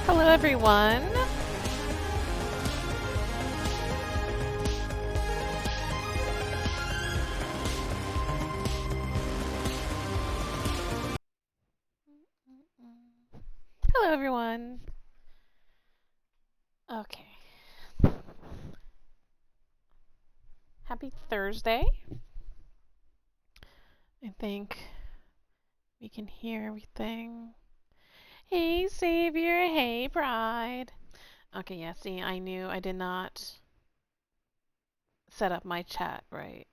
Hello, everyone. Hello, everyone. Okay. Happy Thursday. I think we can hear everything. Hey, Savior. Hey, Pride. Okay, yeah, see, I knew I did not set up my chat right.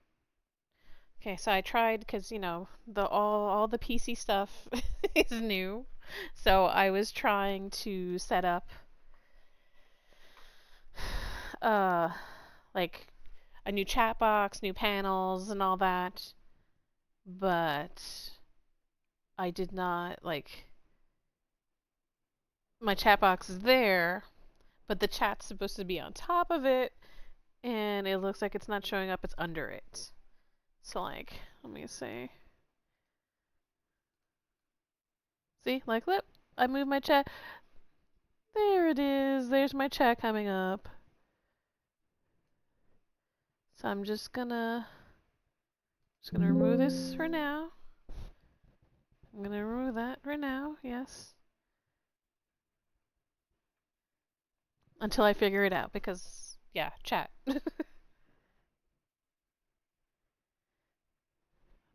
Okay, so I tried because, you know, the all the PC stuff is new. So I was trying to set up uh like a new chat box, new panels and all that, but I did not like my chat box is there, but the chat's supposed to be on top of it and it looks like it's not showing up, it's under it. So like, let me see. See, like, look, I moved my chat. There it is. There's my chat coming up. So I'm just gonna remove this for now. I'm gonna remove that for now, yes. Until I figure it out because, yeah, chat.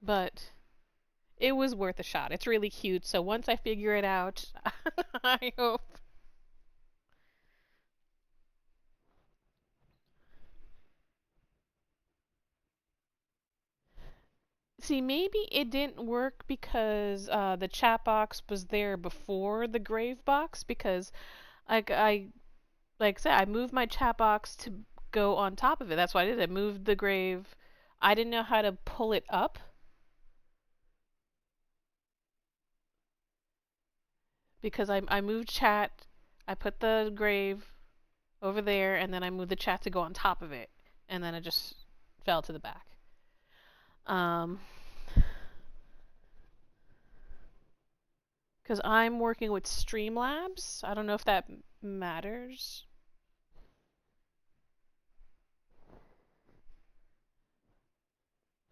But it was worth a shot. It's really cute. So once I figure it out, I hope. See, maybe it didn't work because the chat box was there before the grave box because I like I said, I moved my chat box to go on top of it. That's what I did. I moved the grave. I didn't know how to pull it up because I moved chat. I put the grave over there, and then I moved the chat to go on top of it, and then it just fell to the back. Um, because I'm working with Streamlabs. I don't know if that matters.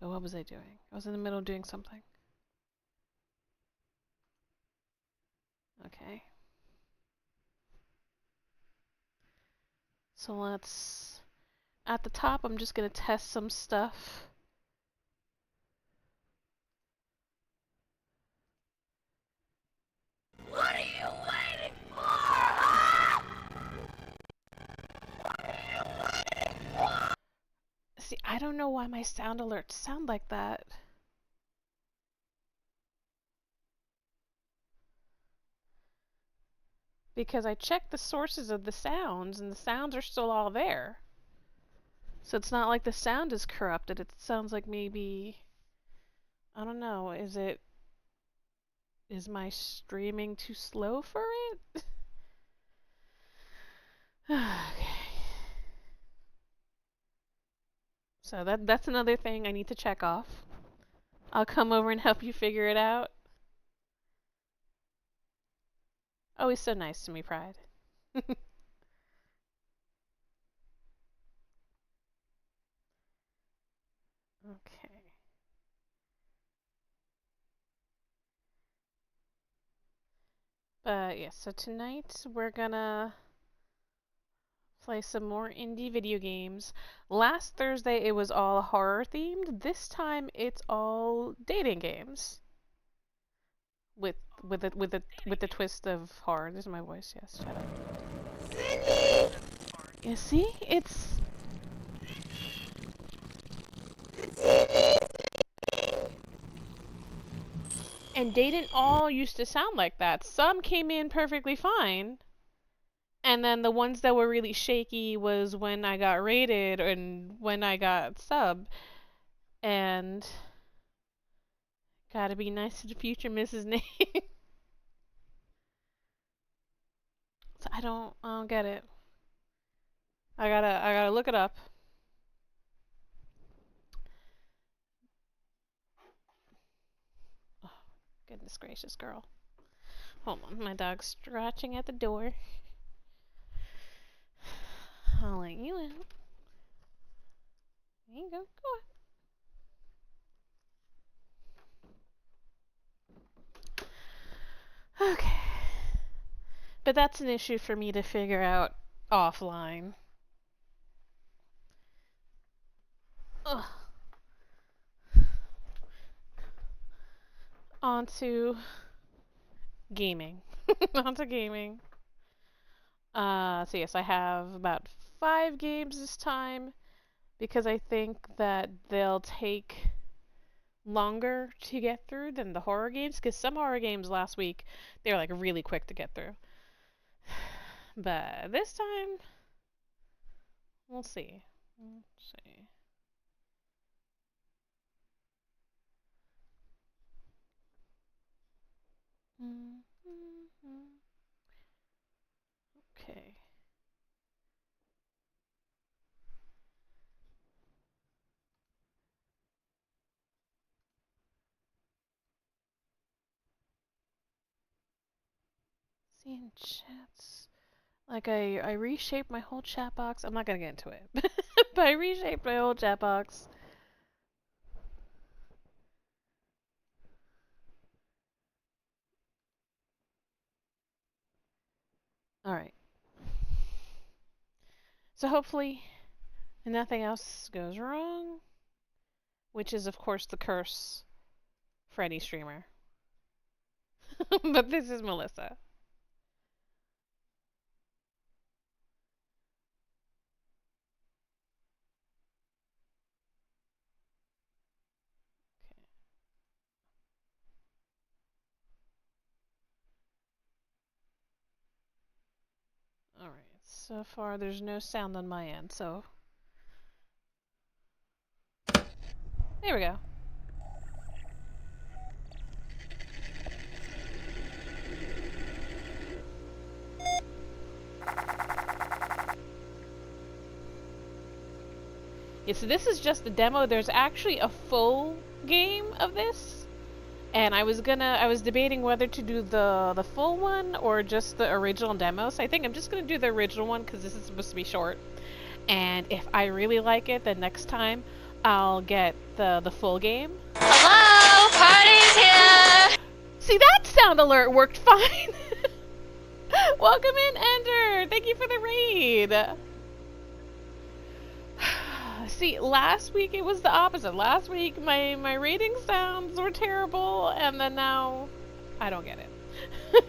But what was I doing? I was in the middle of doing something. Okay. So let's. At the top, I'm just gonna test some stuff. What are you waiting for? See, I don't know why my sound alerts sound like that. Because I checked the sources of the sounds, and the sounds are still all there. So it's not like the sound is corrupted. It sounds like maybe, I don't know, is my streaming too slow for it? Okay. So that's another thing I need to check off. I'll come over and help you figure it out. Oh, he's so nice to me, Pride. Okay. But yeah, so tonight we're gonna play some more indie video games. Last Thursday it was all horror themed. This time it's all dating games. With the twist of horror. This is my voice, yes, shut up. You see? It's and they didn't all used to sound like that. Some came in perfectly fine. And then the ones that were really shaky was when I got rated and when I got sub. And gotta be nice to the future Mrs. Name. So I don't get it. I gotta look it up. Oh, goodness gracious, girl. Hold on, my dog's scratching at the door. I'll let you in. There you go. Go on. Okay. But that's an issue for me to figure out offline. Ugh. Onto gaming. Onto gaming. So yes, I have about 5 games this time because I think that they'll take longer to get through than the horror games. Because some horror games last week, they were like really quick to get through. But this time, we'll see. Let's see. Okay. Seeing chats. Like I reshaped my whole chat box. I'm not gonna get into it, but I reshaped my whole chat box. All right. So hopefully nothing else goes wrong, which is of course the curse for any streamer. But this is Melissa. All right. So far, there's no sound on my end, so there we go. Yeah, so this is just the demo. There's actually a full game of this, and I was debating whether to do the full one or just the original demo. So I think I'm just gonna do the original one because this is supposed to be short. And if I really like it, then next time I'll get the full game. Hello, party's here! See, that sound alert worked fine. Welcome in, Ender. Thank you for the raid. See, last week it was the opposite. Last week my rating sounds were terrible, and then now I don't get it.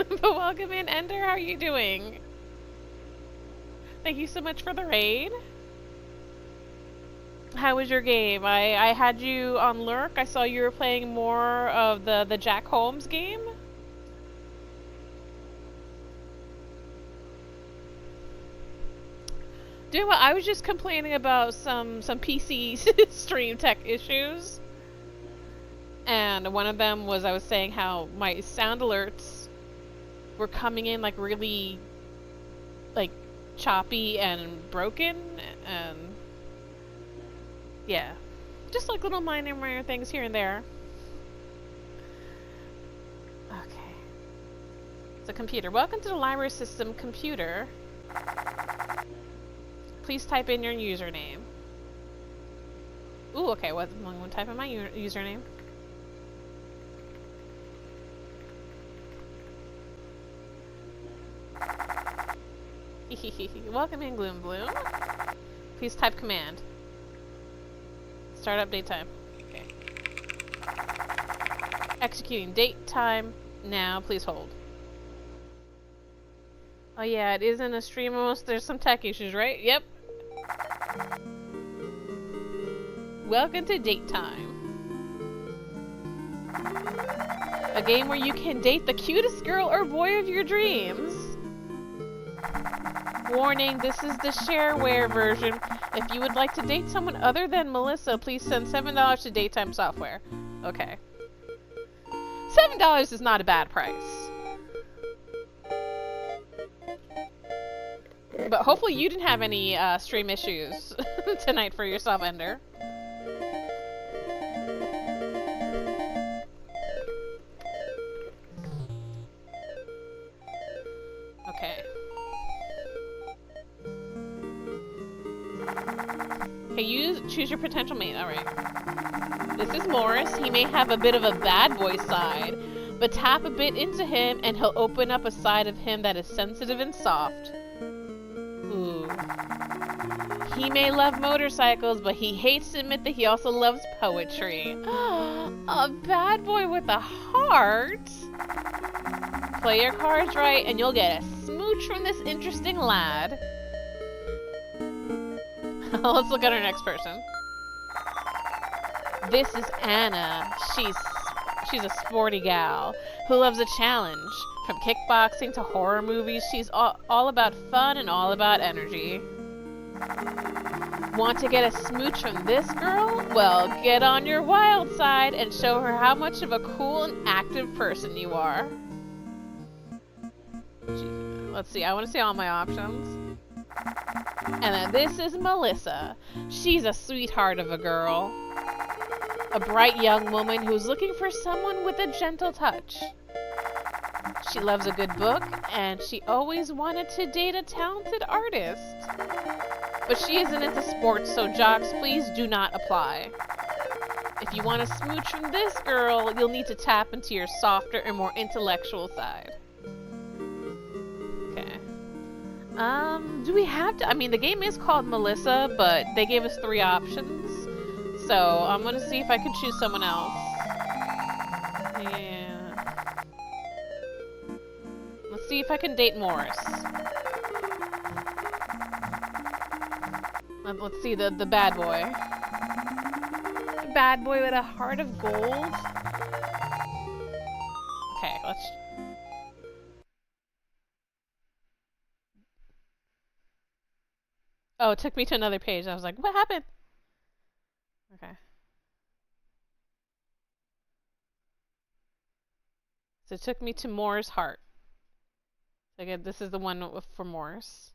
But welcome in, Ender. How are you doing? Thank you so much for the raid. How was your game? I had you on Lurk. I saw you were playing more of the Jack Holmes game. Doing well. I was just complaining about some PC stream tech issues. And one of them was I was saying how my sound alerts were coming in like really like choppy and broken, and yeah, just like little minor things here and there. Okay. So computer, welcome to the library system computer. Please type in your username. Ooh, okay, I'm gonna type in my username. Welcome in, Gloom Bloom. Please type command. Start up date time. Okay. Executing date time now. Please hold. Oh yeah, it is in a stream almost. There's some tech issues, right? Yep. Welcome to date time. A game where you can date the cutest girl or boy of your dreams. Warning, this is the shareware version. If you would like to date someone other than Melissa, please send $7 to Daytime Software. Okay. $7 is not a bad price. But hopefully you didn't have any stream issues tonight for yourself, Ender. Okay. Okay, choose your potential mate. Alright. This is Morris. He may have a bit of a bad boy side, but tap a bit into him and he'll open up a side of him that is sensitive and soft. Ooh. He may love motorcycles, but he hates to admit that he also loves poetry. A bad boy with a heart? Play your cards right and you'll get a smooch smooch from this interesting lad. Let's look at our next person. This is Anna. She's a sporty gal who loves a challenge. From kickboxing to horror movies, she's all about fun and all about energy. Want to get a smooch from this girl? Well, get on your wild side and show her how much of a cool and active person you are. Let's see, I want to see all my options. And then this is Melissa. She's a sweetheart of a girl. A bright young woman who's looking for someone with a gentle touch. She loves a good book, and she always wanted to date a talented artist. But she isn't into sports, so jocks, please do not apply. If you want to smooch from this girl, you'll need to tap into your softer and more intellectual side. Okay. Do we have to? I mean, the game is called Melissa, but they gave us 3 options. So, I'm gonna see if I can choose someone else. Yeah. Let's see if I can date Morris. Let's see the bad boy. The bad boy with a heart of gold? Okay, let's... Oh, it took me to another page. I was like, what happened? Okay. So it took me to Moore's heart. Again, this is the one for Morris.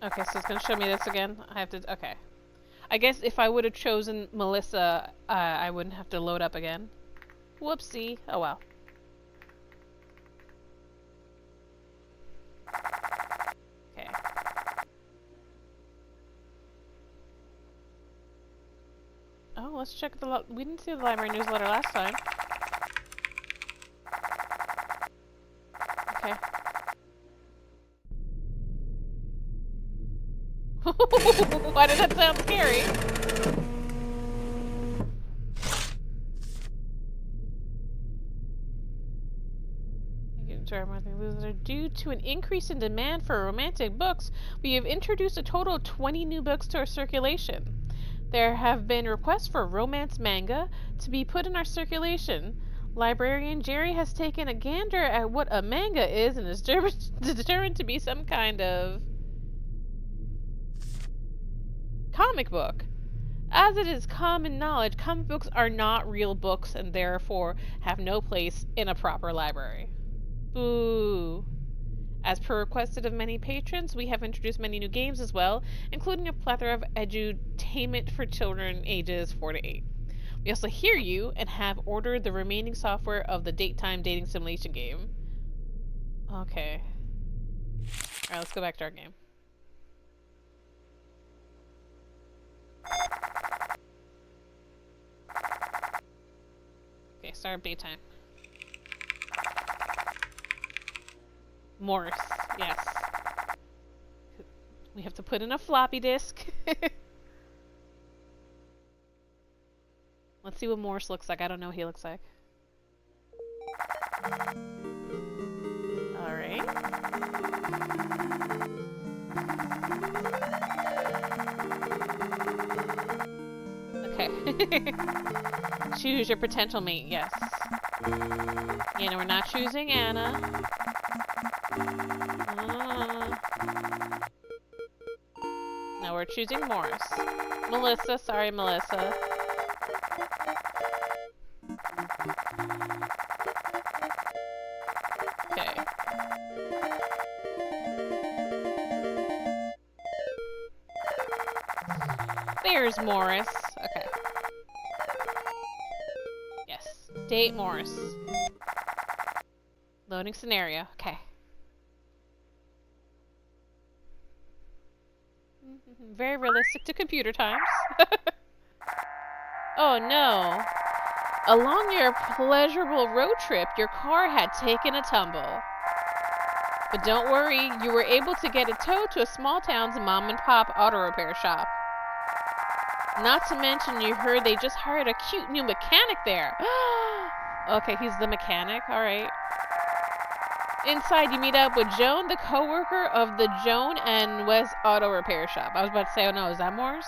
Okay, so it's gonna show me this again. I have to... Okay. I guess if I would have chosen Melissa, I wouldn't have to load up again. Whoopsie. Oh well. Okay. Oh, let's check the... We didn't see the library newsletter last time. Okay. Why did that sound scary? Due to an increase in demand for romantic books, we have introduced a total of 20 new books to our circulation. There have been requests for romance manga to be put in our circulation. Librarian Jerry has taken a gander at what a manga is and is determined to be some kind of comic book. As it is common knowledge, comic books are not real books and therefore have no place in a proper library. Boo. As per requested of many patrons, we have introduced many new games as well, including a plethora of edutainment for children ages 4 to 8. We also hear you and have ordered the remaining software of the date-time dating simulation game. Okay. Alright, let's go back to our game. Okay, start daytime. Morse, yes. We have to put in a floppy disk. Let's see what Morse looks like. I don't know what he looks like. Alright. Okay. Choose your potential mate, yes. Yeah, no, we're not choosing Anna. No, we're choosing Morris. Melissa, sorry, Melissa. Okay. There's Morris. Okay. Yes. Date Morris. Loading scenario. Okay. Very realistic to computer times. Oh no. Along your pleasurable road trip, your car had taken a tumble. But don't worry, you were able to get it towed to a small town's mom and pop auto repair shop. Not to mention, you heard they just hired a cute new mechanic there. Okay, he's the mechanic. All right. Inside, you meet up with Joan, the co-worker of the Joan and Wes auto repair shop. I was about to say, oh no, is that Morse?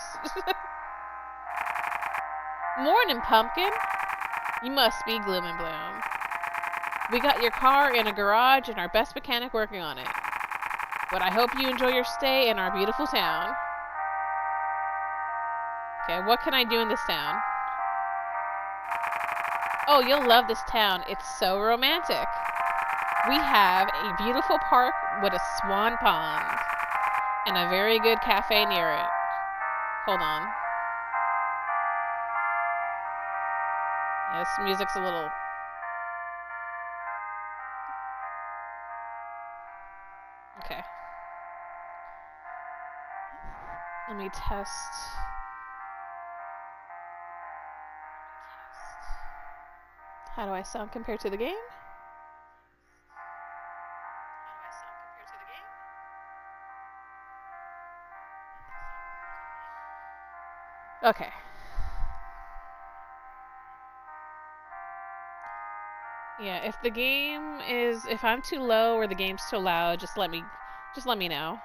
Morning, pumpkin. You must be gloom and bloom. We got your car in a garage and our best mechanic working on it. But I hope you enjoy your stay in our beautiful town. Okay, what can I do in this town? Oh, you'll love this town. It's so romantic. We have a beautiful park with a swan pond and a very good cafe near it. Hold on. Yeah, this music's a little... Okay. Let me test. How do I sound compared to the game? Okay. Yeah, if the game is... If I'm too low or the game's too loud, just let me know.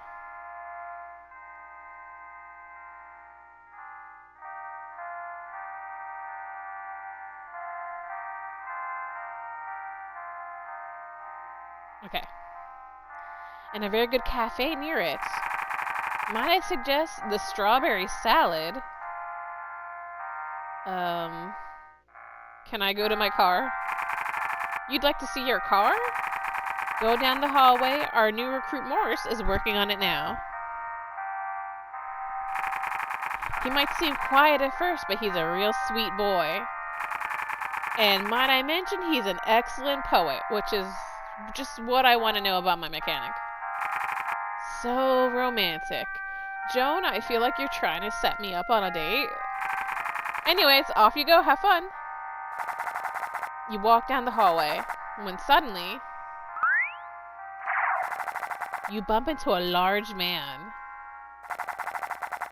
Okay. And a very good cafe near it. Might I suggest the strawberry salad? Can I go to my car? You'd like to see your car? Go down the hallway. Our new recruit Morris is working on it now. He might seem quiet at first, but he's a real sweet boy. And might I mention, he's an excellent poet, which is just what I want to know about my mechanic. So romantic. Joan, I feel like you're trying to set me up on a date. Anyways, off you go. Have fun. You walk down the hallway, when suddenly, you bump into a large man.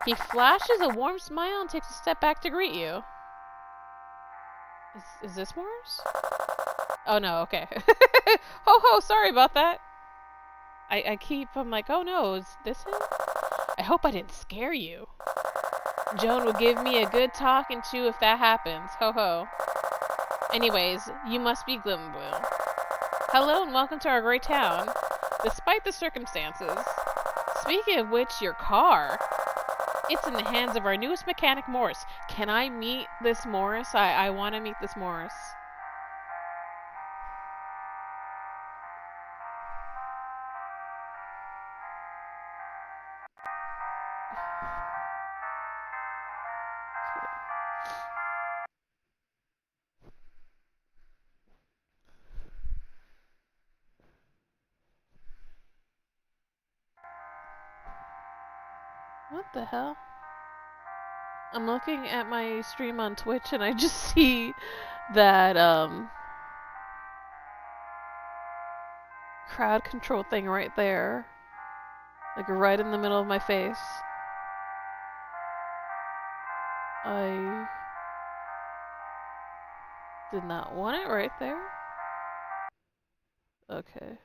He flashes a warm smile and takes a step back to greet you. Is this Morris? Oh no, okay. Ho ho, sorry about that. I'm like, oh no, is this him? I hope I didn't scare you. Joan will give me a good talking to if that happens. Ho ho. Anyways, you must be Gloom Bloom. Hello and welcome to our great town, despite the circumstances. Speaking of which, your car. It's in the hands of our newest mechanic, Morris. Can I meet this Morris? I want to meet this Morris. What the hell? I'm looking at my stream on Twitch and I just see that crowd control thing right there. Like right in the middle of my face. I did not want it right there. Okay.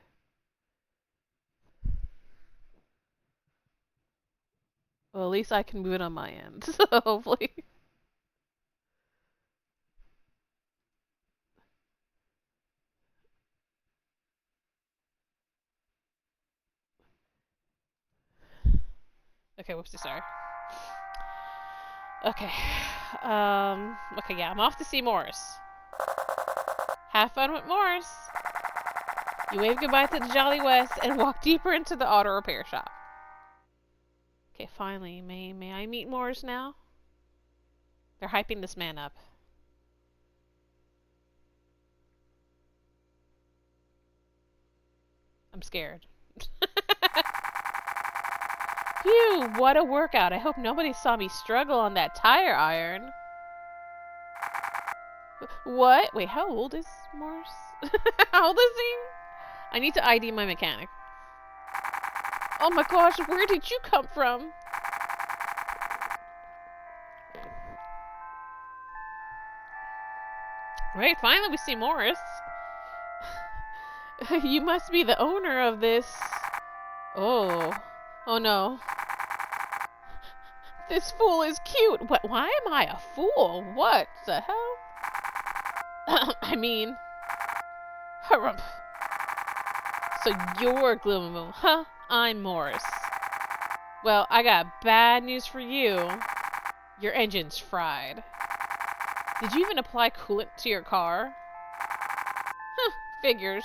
Well, at least I can move it on my end, so hopefully. Okay, whoopsie, sorry. Okay. Okay, yeah, I'm off to see Morris. Have fun with Morris. You wave goodbye to the Jolly West and walk deeper into the auto repair shop. Okay, finally, may I meet Morris now? They're hyping this man up. I'm scared. Phew, what a workout. I hope nobody saw me struggle on that tire iron. What? Wait, how old is Morse? How old is he? I need to ID my mechanic. Oh my gosh, where did you come from? Right, finally we see Morris. You must be the owner of this. Oh. Oh no. This fool is cute. What? Why am I a fool? What the hell? I mean, harumph. So you're Gloom, huh? I'm Morris. Well, I got bad news for you. Your engine's fried. Did you even apply coolant to your car? Huh, figures.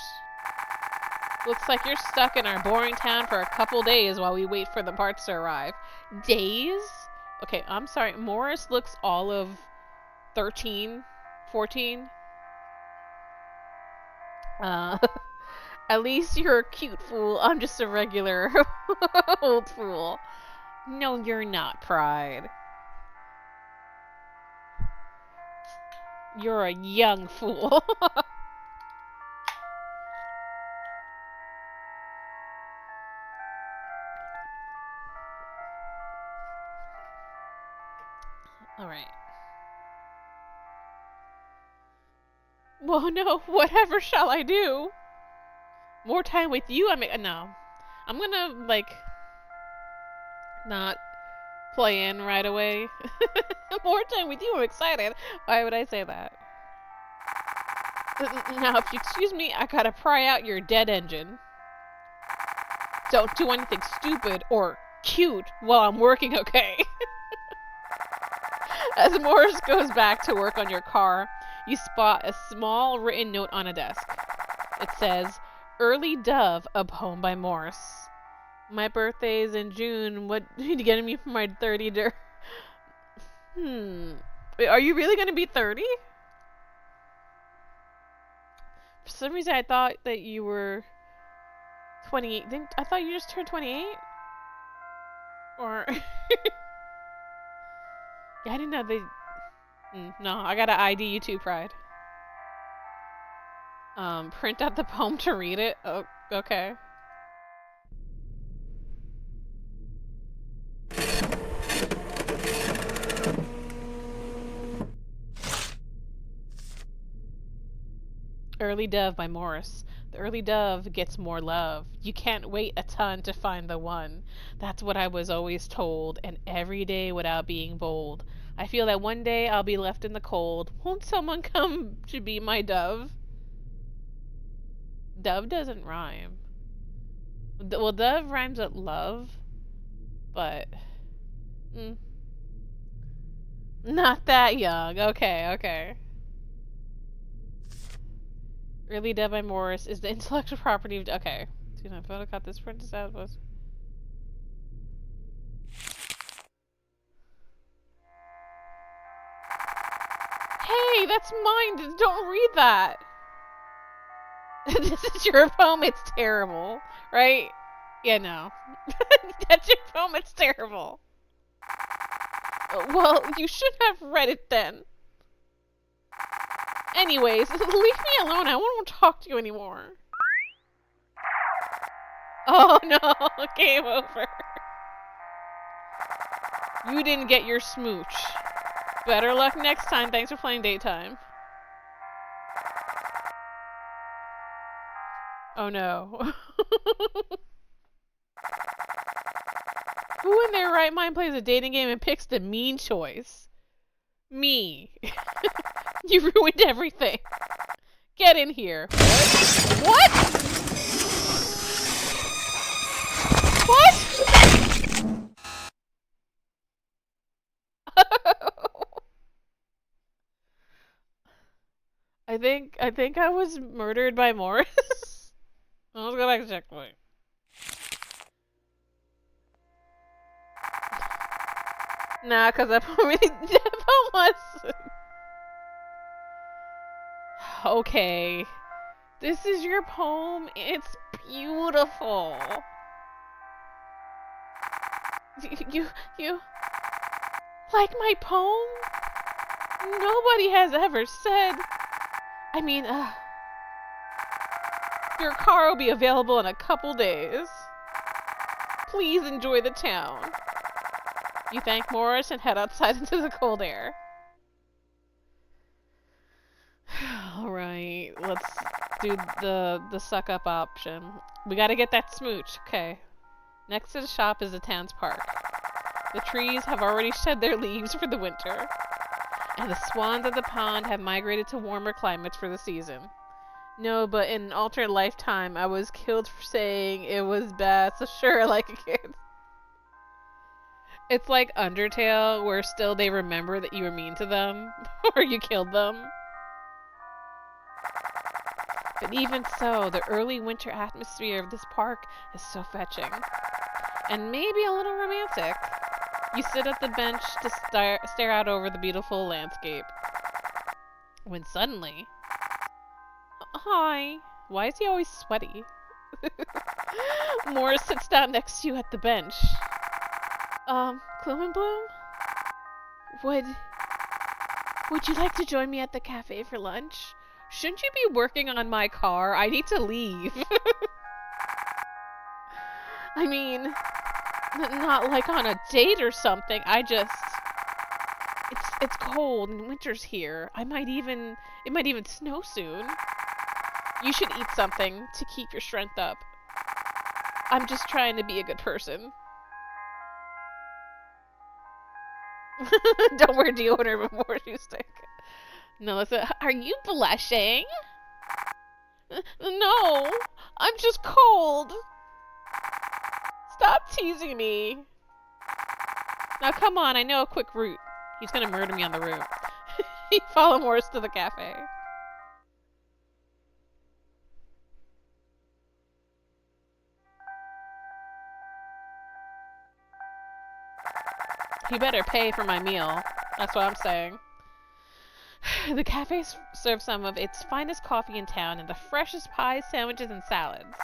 Looks like you're stuck in our boring town for a couple days while we wait for the parts to arrive. Days? Okay, I'm sorry. Morris looks all of 13, 14. At least you're a cute fool. I'm just a regular old fool. No, you're not, Pride. You're a young fool. Alright. Well, no, whatever shall I do? More time with you? I mean, no. I'm gonna, like, not play in right away. More time with you, I'm excited. Why would I say that? Now, if you excuse me, I gotta pry out your dead engine. Don't do anything stupid or cute while I'm working, okay? As Morris goes back to work on your car, you spot a small written note on a desk. It says, Early Dove, a poem by Morris. My birthday's in June. What are you getting me for my 30? Wait, are you really gonna be 30? For some reason, I thought that you were 28. I thought you just turned 28? Or yeah, I didn't know they. No, I gotta ID you too, Pride. Print out the poem to read it. Oh, okay. Early Dove by Morris. The early dove gets more love. You can't wait a ton to find the one. That's what I was always told, and every day without being bold. I feel that one day I'll be left in the cold. Won't someone come to be my dove? Dove doesn't rhyme. Well, dove rhymes with love, but not that young. Okay, okay. Early Dove by Morris is the intellectual property of. Okay. Do not photocopy this print out was. Hey, that's mine. Don't read that. This is your poem. It's terrible, right? Yeah, no. That's your poem. It's terrible. Well, you should have read it then. Anyways, leave me alone. I won't talk to you anymore. Oh no, game over. You didn't get your smooch. Better luck next time. Thanks for playing daytime. Oh no. Who in their right mind plays a dating game and picks the mean choice? Me. You ruined everything. Get in here. What? What? I think I was murdered by Morris. Let's go back to checkpoint. Nah, cause that poem really was. Okay. This is your poem. It's beautiful. You like my poem? Nobody has ever said. I mean, your car will be available in a couple days. Please enjoy the town. You thank Morris and head outside into the cold air. Alright, let's do the suck up option. We gotta get that smooch, okay. Next to the shop is the town's park. The trees have already shed their leaves for the winter, and the swans at the pond have migrated to warmer climates for the season. No, but in an alternate lifetime, I was killed for saying it was bad, so sure, I like a kid. It's like Undertale, where still they remember that you were mean to them, or you killed them. But even so, the early winter atmosphere of this park is so fetching. And maybe a little romantic. You sit at the bench to stare out over the beautiful landscape. When suddenly... Hi. Why is he always sweaty? Morris sits down next to you at the bench. Gloom and Bloom? Would you like to join me at the cafe for lunch? Shouldn't you be working on my car? I need to leave. I mean, not like on a date or something. It's cold and winter's here. It might even snow soon. You should eat something to keep your strength up. I'm just trying to be a good person. Don't wear deodorant before you stink. No, listen. Are you blushing? No, I'm just cold. Stop teasing me. Now come on, I know a quick route. He's gonna murder me on the route. You follow Morris to the cafe. You better pay for my meal. That's what I'm saying. The cafe serves some of its finest coffee in town and the freshest pies, sandwiches, and salads.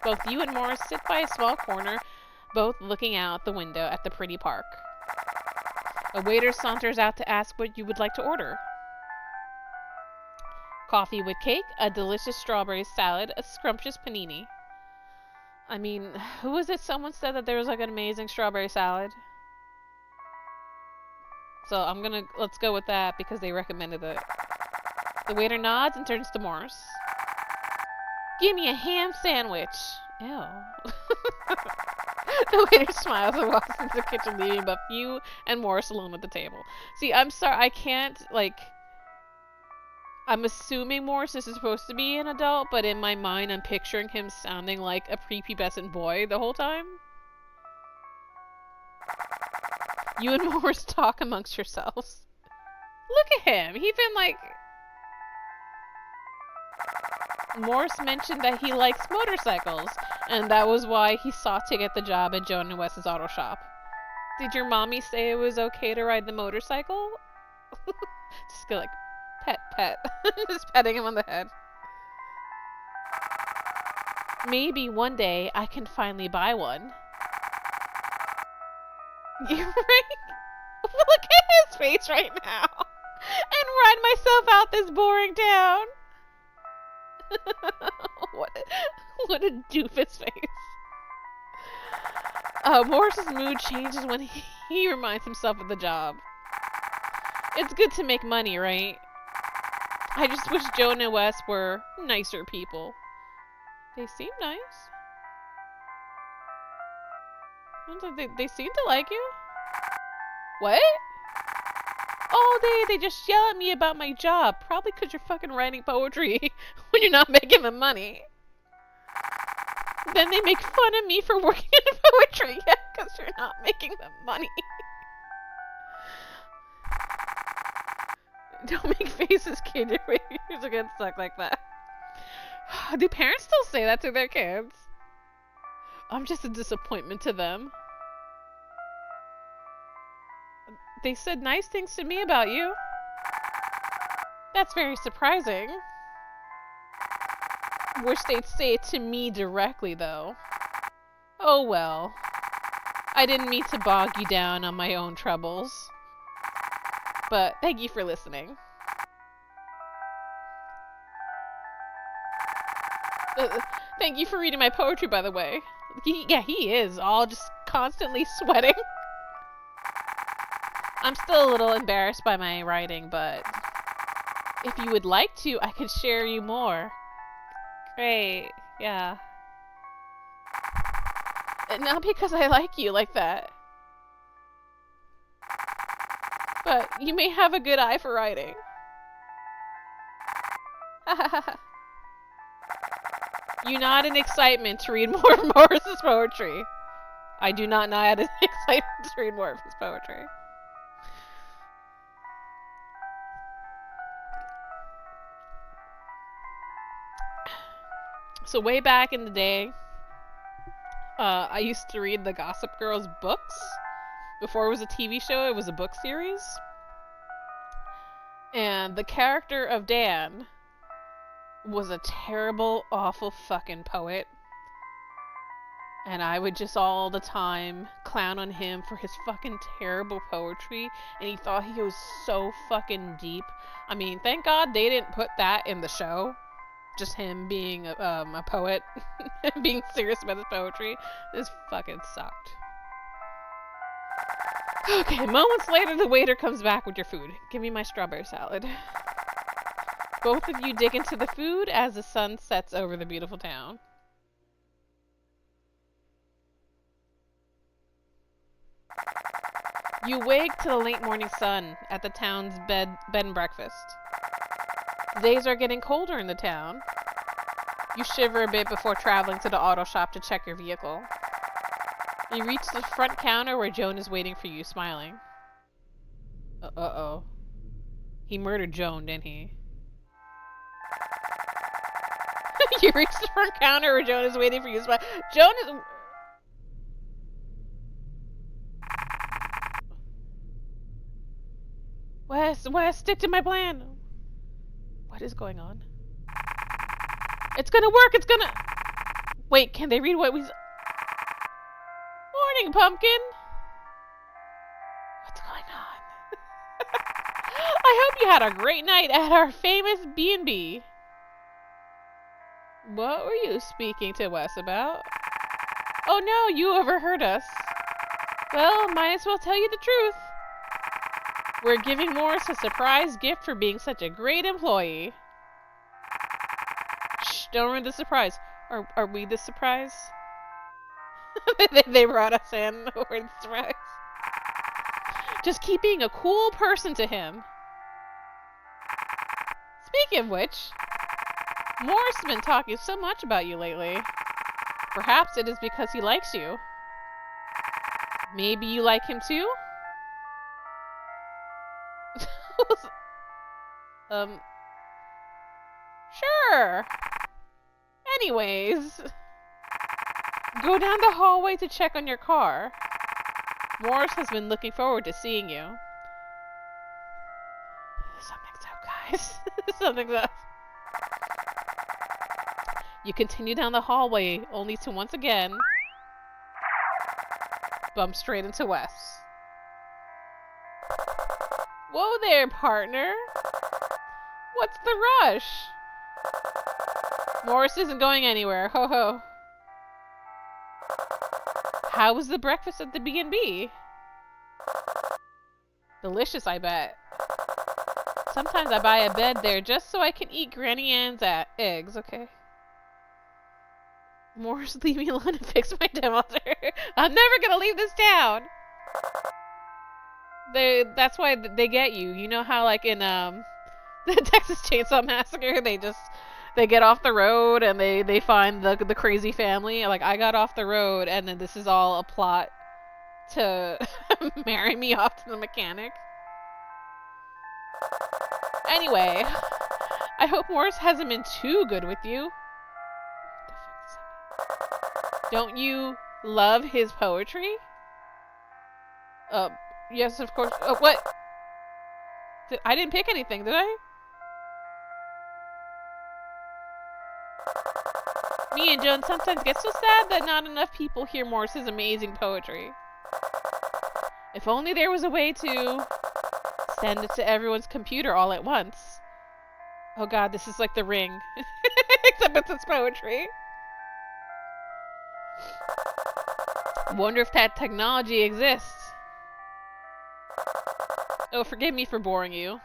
Both you and Morris sit by a small corner, both looking out the window at the pretty park. A waiter saunters out to ask what you would like to order. Coffee with cake, a delicious strawberry salad, a scrumptious panini. I mean, who was it? Someone said that there was like an amazing strawberry salad. So let's go with that because they recommended it. The waiter nods and turns to Morris. Give me a ham sandwich. Ew. The waiter smiles and walks into the kitchen, leaving both you and Morris alone at the table. See, I'm sorry, I can't, I'm assuming Morris is supposed to be an adult, but in my mind I'm picturing him sounding like a prepubescent boy the whole time. You and Morris talk amongst yourselves. Look at him. He's been Morris mentioned that he likes motorcycles, and that was why he sought to get the job at Joan and Wes's auto shop. Did your mommy say it was okay to ride the motorcycle? Just go pet. Just petting him on the head. Maybe one day I can finally buy one. You're right. Look at his face right now. And ride myself out this boring town. what a doofus face. Morris's mood changes when he reminds himself of the job. It's good to make money, right? I just wish Joan and Wes were nicer people. They seem nice. They seem to like you. What? Oh, they just yell at me about my job. Probably because you're fucking writing poetry when you're not making them money. Then they make fun of me for working in poetry. Yeah, because you're not making them money. Don't make faces, kid. Your behaviors are gonna suck like that. Do parents still say that to their kids? I'm just a disappointment to them. They said nice things to me about you. That's very surprising. Wish they'd say it to me directly, though. Oh well. I didn't mean to bog you down on my own troubles. But thank you for listening. Thank you for reading my poetry, by the way. He is all just constantly sweating. I'm still a little embarrassed by my writing, but if you would like to, I could share you more. Great, yeah. Not because I like you like that. But you may have a good eye for writing. You nod in excitement to read more of Morris's poetry. I do not nod in excitement to read more of his poetry. So way back in the day, I used to read the Gossip Girls books. Before it was a TV show, it was a book series. And the character of Dan was a terrible, awful fucking poet. And I would just all the time clown on him for his fucking terrible poetry. And he thought he was so fucking deep. I mean, thank God they didn't put that in the show. Just him being a poet. Being serious about his poetry. This fucking sucked. Okay, moments later the waiter comes back with your food. Give me my strawberry salad. Both of you dig into the food as the sun sets over the beautiful town. You wake to the late morning sun at the town's bed and breakfast. The days are getting colder in the town. You shiver a bit before traveling to the auto shop to check your vehicle. You reach the front counter where Joan is waiting for you, smiling. Uh-oh. He murdered Joan, didn't he? You reach the front counter where Joan is waiting for you, smiling. Joan is... Wes, stick to my plan. What is going on? It's gonna work, it's gonna... Wait, can they read what we... Morning, Pumpkin! What's going on? I hope you had a great night at our famous B&B. What were you speaking to Wes about? Oh no, you overheard us. Well, might as well tell you the truth. We're giving Morris a surprise gift for being such a great employee. Shh, don't ruin the surprise. Are we the surprise? They brought us in. We're the surprise. Just keep being a cool person to him. Speaking of which, Morris has been talking so much about you lately. Perhaps it is because he likes you. Maybe you like him too? Sure. Anyways, go down the hallway to check on your car. Morris has been looking forward to seeing you. Something's up, guys. Something's up. You continue down the hallway, only to once again bump straight into Wes. Whoa there, partner. What's the rush? Morris isn't going anywhere. Ho ho. How was the breakfast at the B&B? Delicious, I bet. Sometimes I buy a bed there just so I can eat Granny Ann's eggs, okay? Morris, leave me alone and fix my demotor. I'm never gonna leave this town! That's why they get you. You know how, like, in, the Texas Chainsaw Massacre, they get off the road and they find the crazy family. Like, I got off the road and then this is all a plot to marry me off to the mechanic. Anyway, I hope Morris hasn't been too good with you. Don't you love his poetry? Yes, of course. Oh, what? I didn't pick anything, did I? Me and Joan sometimes get so sad that not enough people hear Morris's amazing poetry. If only there was a way to send it to everyone's computer all at once. Oh god, this is like The Ring. Except it's poetry. Wonder if that technology exists. Oh, forgive me for boring you.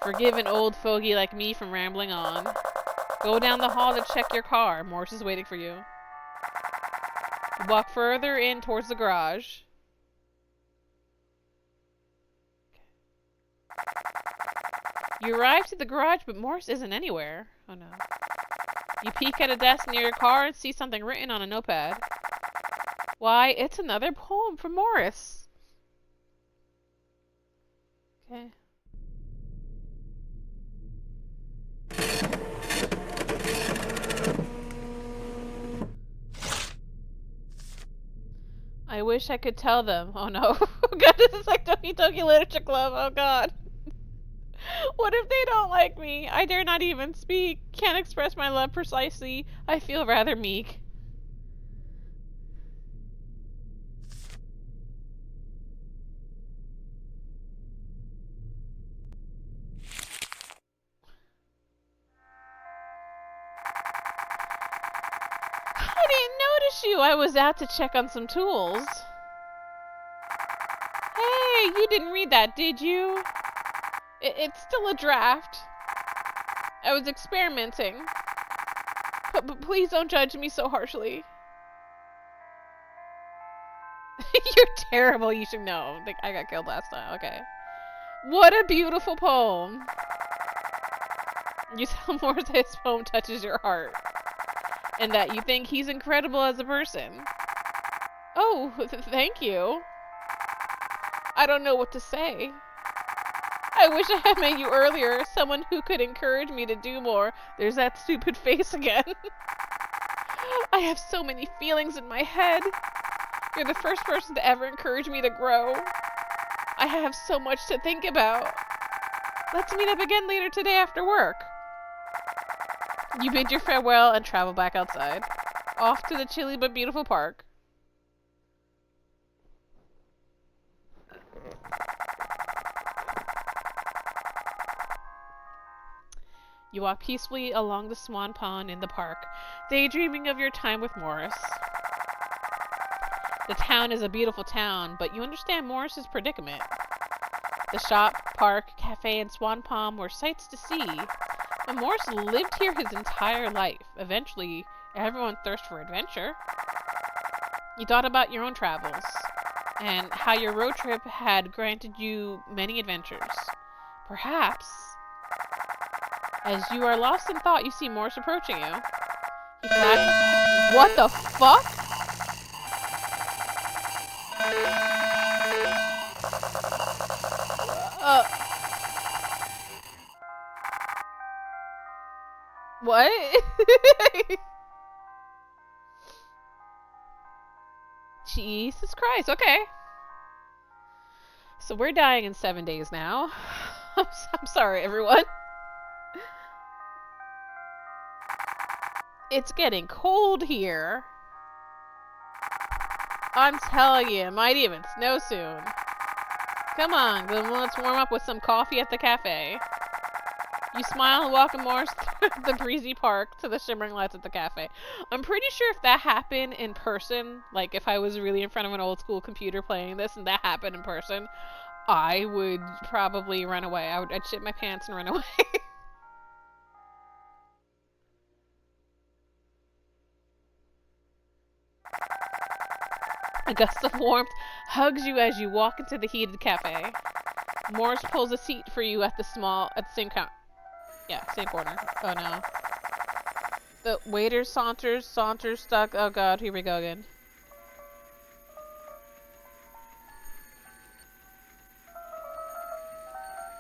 Forgive an old fogey like me from rambling on. Go down the hall to check your car. Morse is waiting for you. Walk further in towards the garage. You arrive to the garage, but Morse isn't anywhere. Oh no. You peek at a desk near your car and see something written on a notepad. Why, it's another poem from Morris. Okay. I wish I could tell them. Oh no. Oh god, this is like Doki Doki Literature Club. Oh god. What if they don't like me? I dare not even speak. Can't express my love precisely. I feel rather meek. I didn't notice you. I was out to check on some tools. Hey, you didn't read that, did you? It's still a draft. I was experimenting. But please don't judge me so harshly. You're terrible, you should know. I got killed last time, okay. What a beautiful poem. You tell Morse that his poem touches your heart. And that you think he's incredible as a person. Oh, thank you. I don't know what to say. I wish I had met you earlier. Someone who could encourage me to do more. There's that stupid face again. I have so many feelings in my head. You're the first person to ever encourage me to grow. I have so much to think about. Let's meet up again later today after work. You bid your farewell and travel back outside. Off to the chilly but beautiful park. You walk peacefully along the swan pond in the park, daydreaming of your time with Morris. The town is a beautiful town, but you understand Morris's predicament. The shop, park, cafe, and swan pond were sights to see. And Morris lived here his entire life. Eventually, everyone thirsted for adventure. You thought about your own travels, and how your road trip had granted you many adventures. Perhaps, as you are lost in thought, you see Morris approaching you. He flashes. What the fuck? What? Jesus Christ, okay. So we're dying in 7 days now. I'm sorry, everyone. It's getting cold here. I'm telling you, it might even snow soon. Come on, let's warm up with some coffee at the cafe. You smile and welcome Morris through the breezy park to the shimmering lights at the cafe. I'm pretty sure if that happened in person, like if I was really in front of an old school computer playing this and that happened in person, I would probably run away. I'd shit my pants and run away. A gust of warmth hugs you as you walk into the heated cafe. Morris pulls a seat for you at the same counter. Yeah, same corner. Oh no. The waiter saunters, stuck. Oh god, here we go again.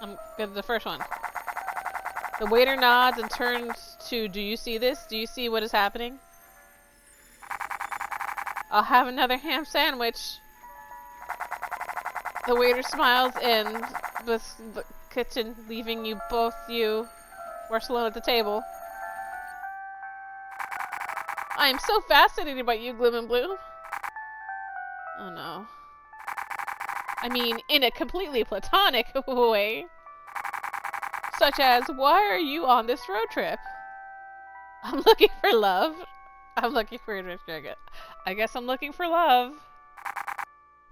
I'm good at the first one. The waiter nods and turns to, do you see this? Do you see what is happening? I'll have another ham sandwich. The waiter smiles in the kitchen, leaving you We're alone at the table. I am so fascinated by you, Glim and Blue. Oh no. I mean, in a completely platonic way. Such as, why are you on this road trip? I'm looking for love. I'm looking for a I guess I'm looking for love.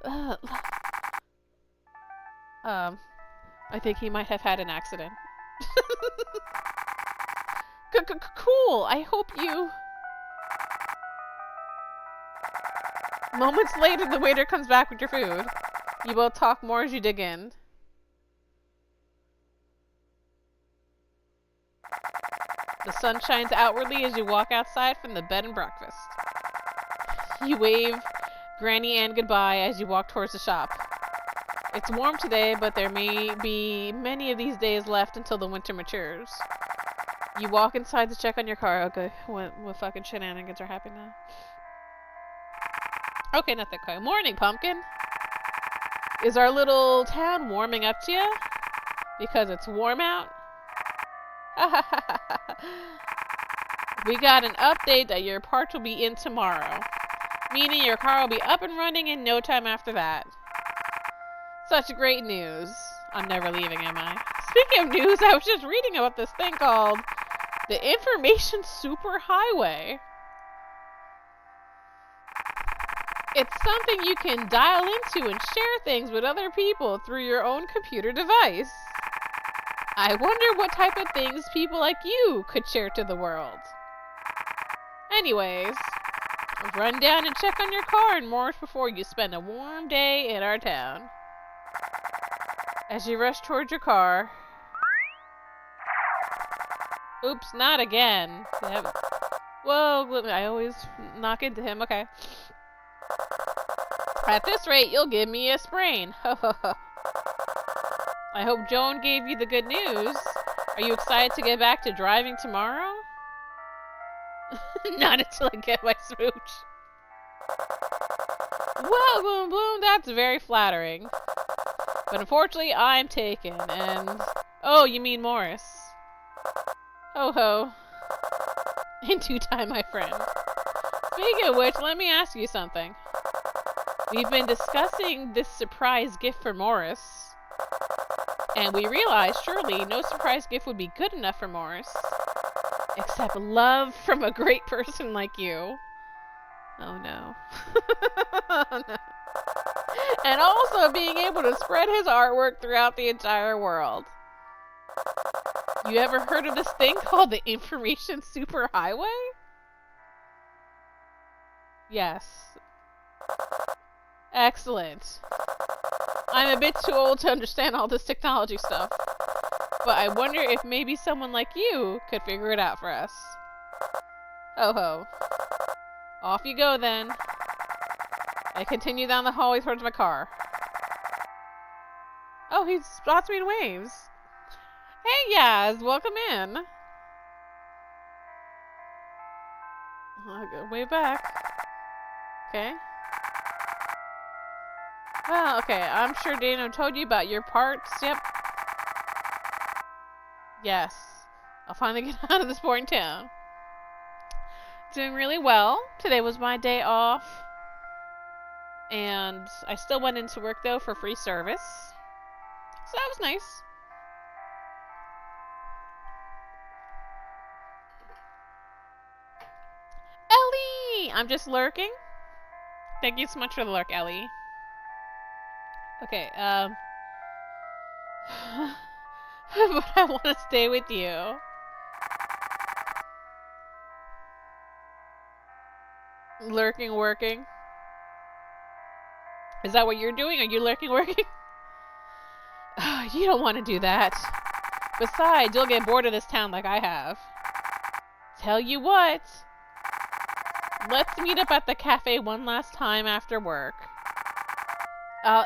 Uh, I think he might have had an accident. Cool. I hope you... Moments later, the waiter comes back with your food. You both talk more as you dig in. The sun shines outwardly as you walk outside from the bed and breakfast. You wave Granny Ann goodbye as you walk towards the shop. It's warm today, but there may be many of these days left until the winter matures. You walk inside to check on your car. Okay, what fucking shenanigans are happening now? Okay, nothing quite. Morning, Pumpkin. Is our little town warming up to you? Because it's warm out? We got an update that your parts will be in tomorrow. Meaning your car will be up and running in no time after that. Such great news. I'm never leaving, am I? Speaking of news, I was just reading about this thing called the Information Superhighway. It's something you can dial into and share things with other people through your own computer device. I wonder what type of things people like you could share to the world. Anyways, run down and check on your car and more before you spend a warm day in our town. As you rush towards your car... Oops, not again. Whoa, I always knock into him. Okay. At this rate, you'll give me a sprain. I hope Joan gave you the good news. Are you excited to get back to driving tomorrow? Not until I get my smooch. Well, Boom Boom, that's very flattering. But unfortunately, I'm taken, and... Oh, you mean Morris. Ho ho. In due time, my friend. Speaking of which, let me ask you something. We've been discussing this surprise gift for Morris. And we realized, surely, no surprise gift would be good enough for Morris. Except love from a great person like you. Oh no. Oh no. And also being able to spread his artwork throughout the entire world. You ever heard of this thing called the Information Superhighway? Yes. Excellent. I'm a bit too old to understand all this technology stuff. But I wonder if maybe someone like you could figure it out for us. Ho ho. Off you go then. I continue down the hallway towards my car. Oh, he spots me and waves. Hey, Yaz, welcome in. I'll go way back. Okay. Well, okay, I'm sure Dano told you about your parts. Yep. Yes. I'll finally get out of this boring town. Doing really well. Today was my day off. And I still went into work, though, for free service. So that was nice. Ellie! I'm just lurking. Thank you so much for the lurk, Ellie. Okay, but I want to stay with you. Lurking, working. Is that what you're doing? Are you lurking, working? You don't want to do that. Besides, you'll get bored of this town like I have. Tell you what. Let's meet up at the cafe one last time after work.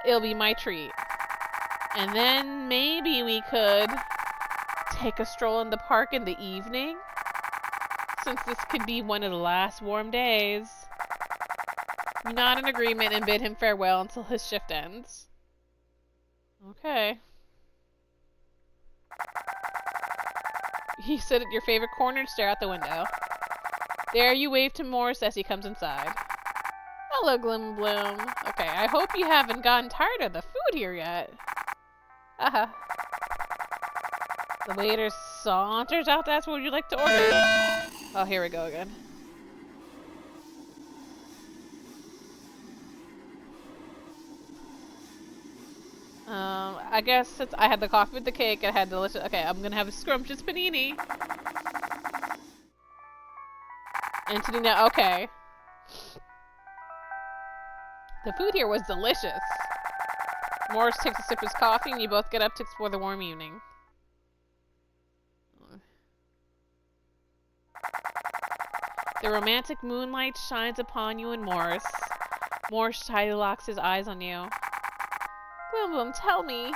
It'll be my treat. And then maybe we could take a stroll in the park in the evening. Since this could be one of the last warm days. Not in agreement and bid him farewell until his shift ends. Okay. You sit at your favorite corner and stare out the window. There you wave to Morris as he comes inside. Hello, Gloom Bloom. Okay, I hope you haven't gotten tired of the food here yet. Haha. The waiter saunters out to ask what would you like to order. Oh, here we go again. I guess since I had the coffee with the cake, I had delicious. Okay, I'm gonna have a scrumptious panini. And today now, okay. The food here was delicious. Morris takes a sip of his coffee, and you both get up to explore the warm evening. The romantic moonlight shines upon you and Morris. Morris shyly locks his eyes on you. Gloom Bloom, tell me.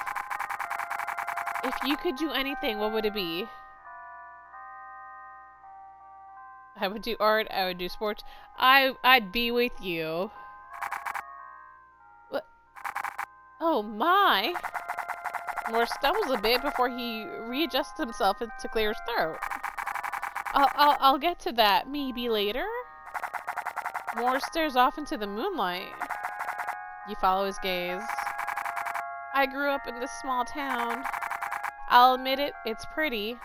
If you could do anything, what would it be? I would do art, I would do sports. I'd be with you. What? Oh my! Morris stumbles a bit before he readjusts himself to clear his throat. I'll get to that maybe later. Morris stares off into the moonlight. You follow his gaze. I grew up in this small town. I'll admit it, it's pretty.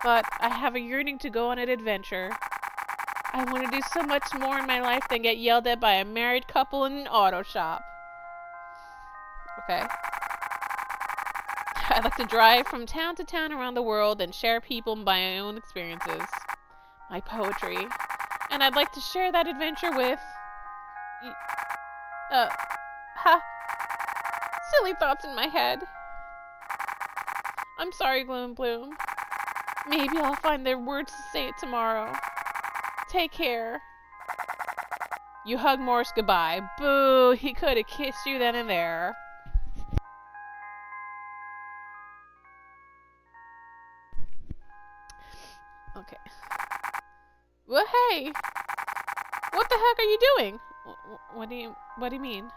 But I have a yearning to go on an adventure. I want to do so much more in my life than get yelled at by a married couple in an auto shop. Okay. I'd like to drive from town to town around the world and share people by my own experiences. My poetry. And I'd like to share that adventure with... silly thoughts in my head. I'm sorry, Gloom Bloom. Maybe I'll find the words to say it tomorrow. Take care. You hug Morris goodbye. Boo, he could have kissed you then and there. Okay. Well, hey! What the heck are you doing? What do you mean?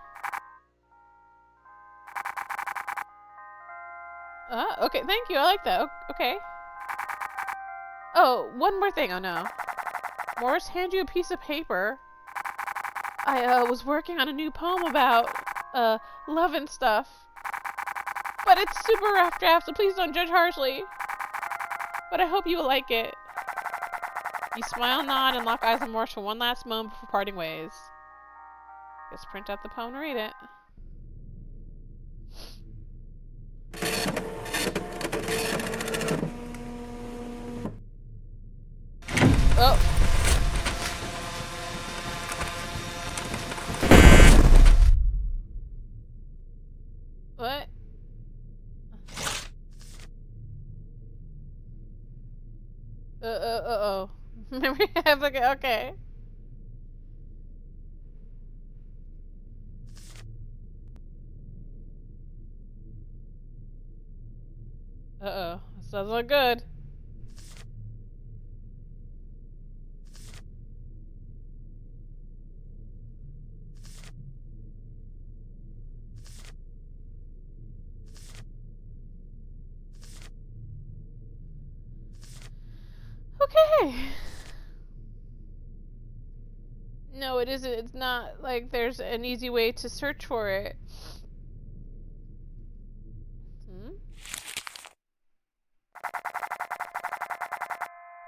Okay, thank you, I like that. Okay. Oh, one more thing, oh no. Morris hands you a piece of paper. I was working on a new poem about, love and stuff. But it's super rough draft, so please don't judge harshly. But I hope you will like it. You smile, nod, and lock eyes on Morris for one last moment before parting ways. Just print out the poem and read it. Oh. What? Uh-oh. Memory have okay. Uh-oh. This doesn't look good. Okay. No, it isn't. It's not like there's an easy way to search for it.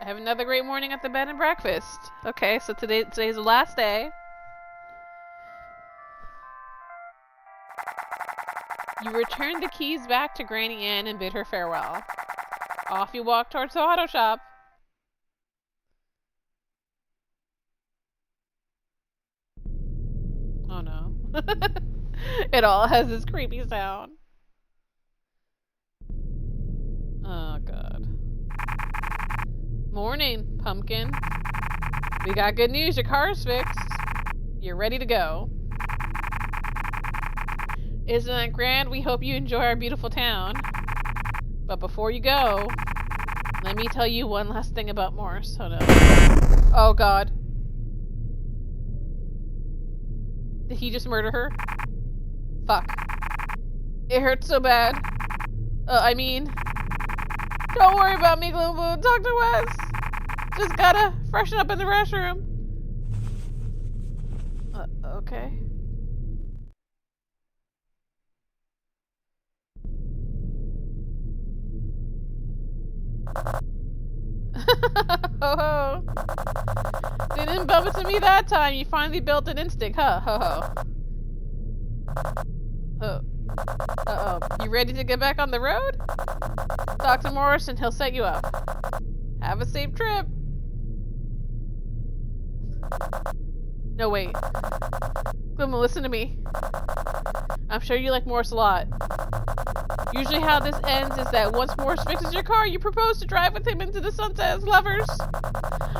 I have another great morning at the bed and breakfast. Okay, so today's the last day. You return the keys back to Granny Ann and bid her farewell. Off you walk towards the auto shop. Oh no. It all has this creepy sound. Oh god. Morning, Pumpkin. We got good news, your car's fixed. You're ready to go. Isn't that grand? We hope you enjoy our beautiful town. But before you go, let me tell you one last thing about Morris. Oh no. Oh god. Did he just murder her? Fuck. It hurts so bad. I mean... Don't worry about me, Gloom Bloom. Talk to Wes. Just gotta freshen up in the restroom. Okay. Ho ho. Didn't bump into me that time. You finally built an instinct, huh? Ho ho. Oh. Uh-oh. You ready to get back on the road? Talk to Morris and he'll set you up. Have a safe trip. No, wait. Glimmer, listen to me. I'm sure you like Morris a lot. Usually how this ends is that once Morris fixes your car, you propose to drive with him into the sunset as lovers.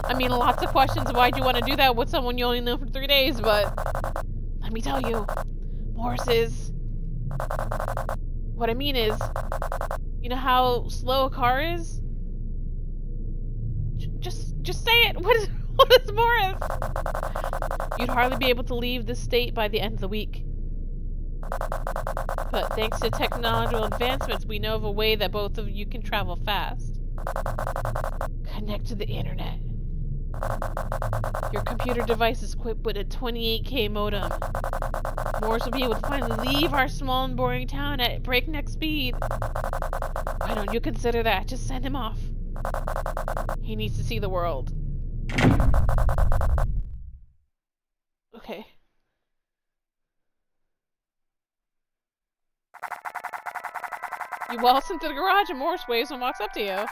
I mean, lots of questions. Why'd you want to do that with someone you only know for 3 days, but let me tell you, Morris is... What I mean is, you know how slow a car is? Just say it. What is Morris? You'd hardly be able to leave the state by the end of the week. But thanks to technological advancements, we know of a way that both of you can travel fast. Connect to the internet. Your computer device is equipped with a 28K modem. Morris will be able to finally leave our small and boring town at breakneck speed. Why don't you consider that? Just send him off. He needs to see the world. Okay. You waltz into the garage and Morris waves and walks up to you.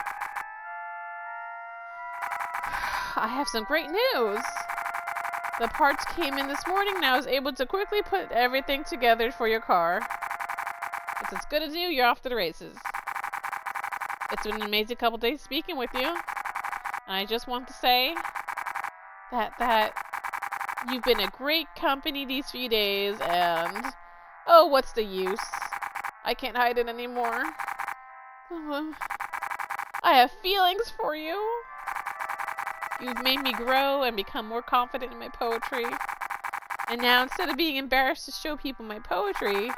I have some great news. The parts came in this morning and I was able to quickly put everything together for your car. It's as good as new, you're off to the races. It's been an amazing couple days speaking with you. And I just want to say that you've been a great company these few days and... Oh, what's the use? I can't hide it anymore. I have feelings for you. You've made me grow and become more confident in my poetry. And now, instead of being embarrassed to show people my poetry,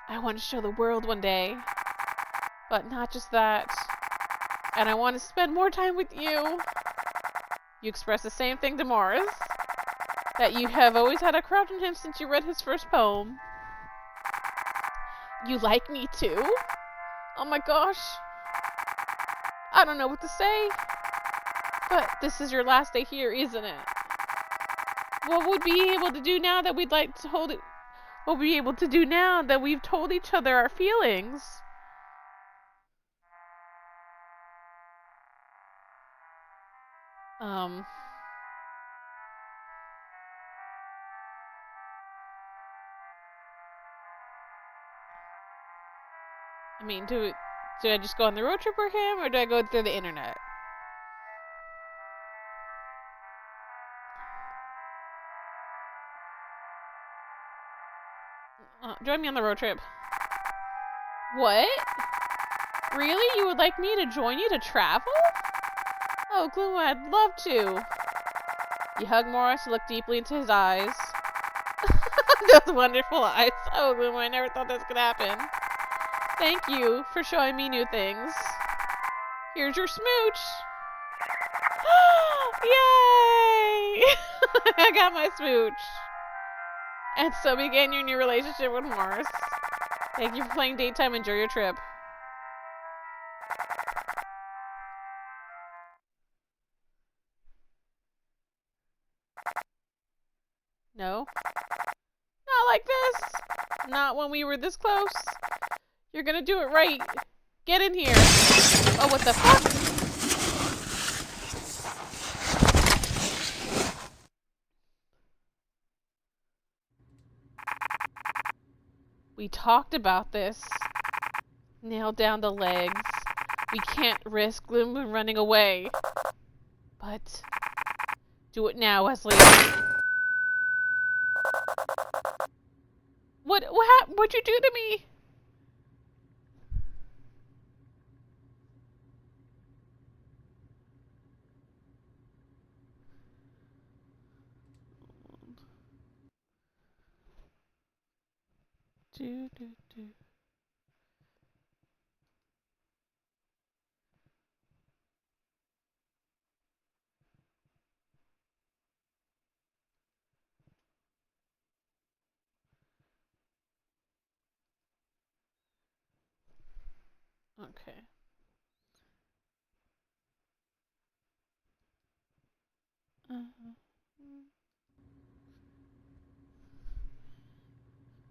I want to show the world one day. But not just that. And I want to spend more time with you. You express the same thing to Morris. That you have always had a crush on him since you read his first poem. You like me too? Oh my gosh. I don't know what to say. But this is your last day here, isn't it? What would we be able to do now that we'd like to hold it? What would we be able to do now that we've told each other our feelings? I mean, do I just go on the road trip with him, or do I go through the internet? Join me on the road trip. What? Really? You would like me to join you to travel? Oh, Gloom, I'd love to. You hug Morris and look deeply into his eyes. Those wonderful eyes. Oh, Gloom, I never thought this could happen. Thank you for showing me new things. Here's your smooch. Yay! I got my smooch. And so began your new relationship with Morris. Thank you for playing daytime. Enjoy your trip. No? Not like this. Not when we were this close. You're gonna do it right. Get in here. Oh, what the fuck? We talked about this. Nail down the legs. We can't risk Gloom running away. But do it now, Wesley. What'd you do to me? Do, do, do. Okay. Uh-huh.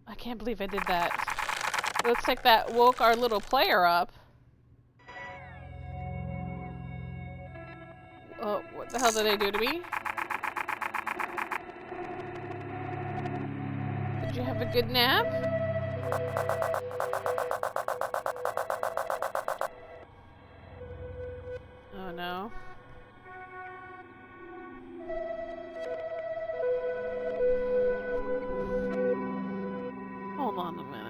I can't believe I did that. Looks like that woke our little player up. Oh, what the hell did they do to me? Did you have a good nap? Oh no. Hold on a minute.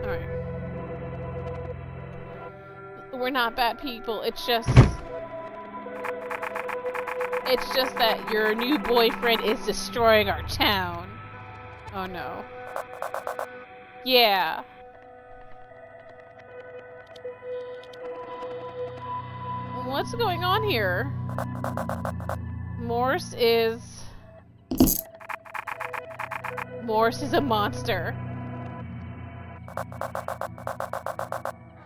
Alright. We're not bad people, it's just that your new boyfriend is destroying our town. Oh no. Yeah. What's going on here? Morse is a monster.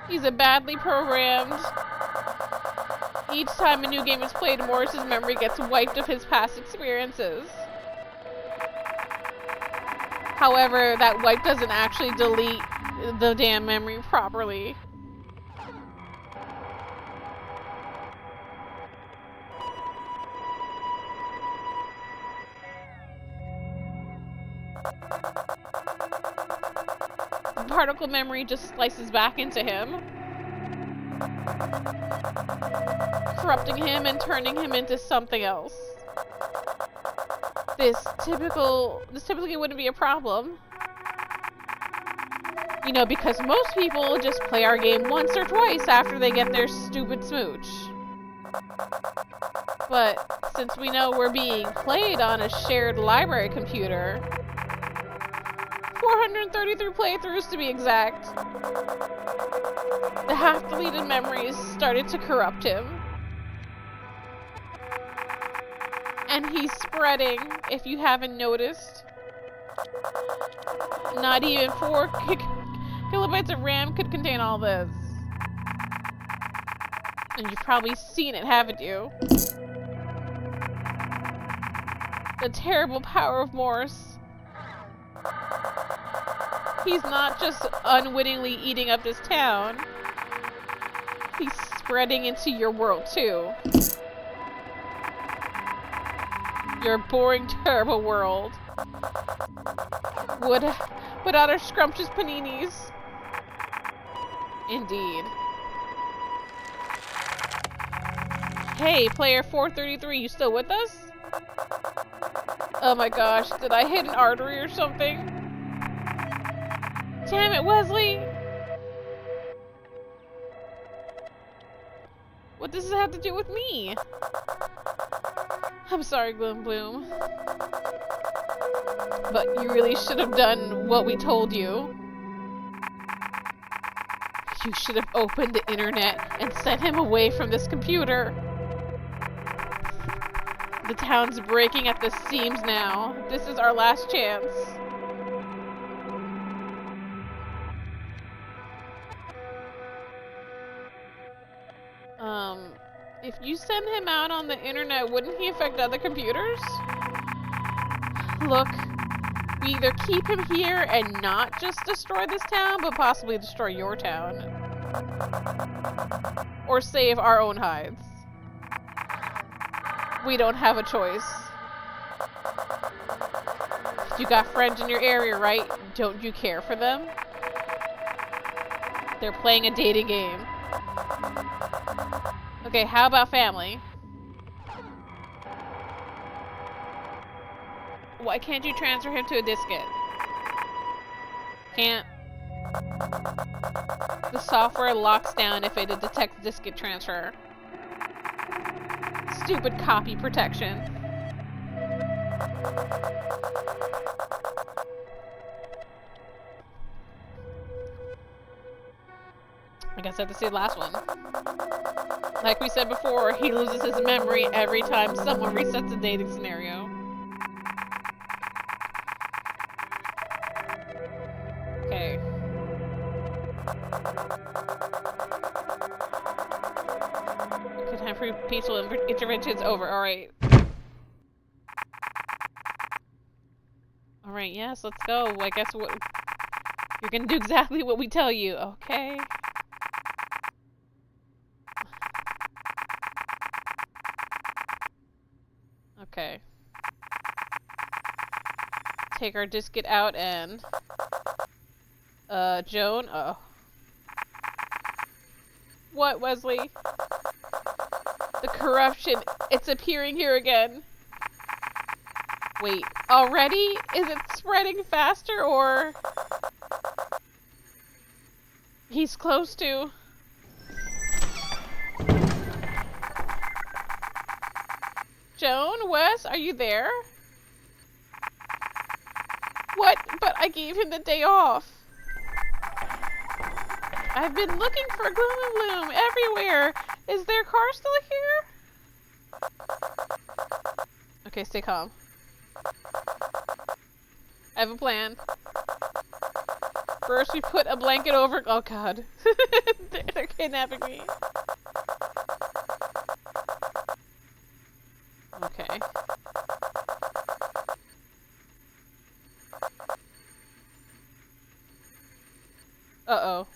He's a badly programmed. Each time a new game is played, Morse's memory gets wiped of his past experiences. However, that wipe doesn't actually delete the damn memory properly. Particle memory just slices back into him, corrupting him and turning him into something else. This typically wouldn't be a problem. You know, because most people just play our game once or twice after they get their stupid smooch. But since we know we're being played on a shared library computer, 433 playthroughs to be exact, the half-deleted memories started to corrupt him. And he's spreading, if you haven't noticed. Not even 4 kilobytes of RAM could contain all this. And you've probably seen it, haven't you? The terrible power of Morse. He's not just unwittingly eating up this town. He's spreading into your world, too. Your boring, terrible world. Without our scrumptious paninis. Indeed. Hey, player 433, you still with us? Oh my gosh, did I hit an artery or something? Damn it, Wesley! What does this have to do with me? I'm sorry, Gloom Bloom. But you really should have done what we told you. You should have opened the internet and sent him away from this computer. The town's breaking at the seams now. This is our last chance. If you send him out on the internet, wouldn't he affect other computers? Look, we either keep him here and not just destroy this town, but possibly destroy your town. Or save our own hides. We don't have a choice. You got friends in your area, right? Don't you care for them? They're playing a dating game. Okay, how about family? Why can't you transfer him to a diskette? Can't. The software locks down if it detects diskette transfer. Stupid copy protection. I guess I have to see the last one. Like we said before, he loses his memory every time someone resets a dating scenario. Okay. Okay, time for peaceful interventions over. Alright. Alright, yes, let's go. I guess what you're gonna do exactly what we tell you. Okay. Okay. Take our diskette out and Joan? Oh. What, Wesley? The corruption, it's appearing here again. Wait, already? Is it spreading faster or he's close to? Joan, Wes, are you there? What? But I gave him the day off. I've been looking for Gloom and Bloom everywhere. Is their car still here? Okay, stay calm. I have a plan. First, we put a blanket over. Oh God, they're kidnapping me. Okay. Uh-oh.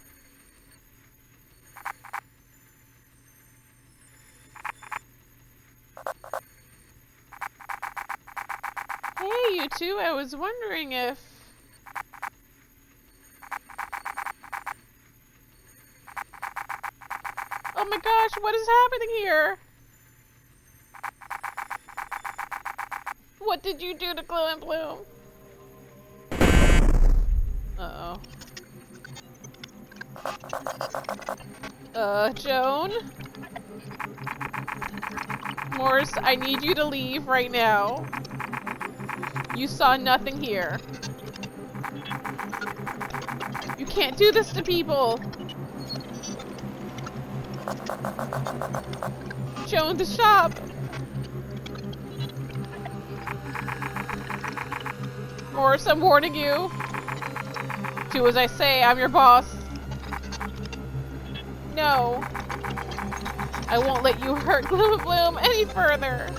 Hey, you two, I was wondering if... Oh my gosh, what is happening here? What did you do to Glow and Bloom? Uh-oh. Joan? Morris, I need you to leave right now. You saw nothing here. You can't do this to people. Joan, the shop. Morris, I'm warning you. Do as I say, I'm your boss. No. I won't let you hurt Gloom and Bloom any further.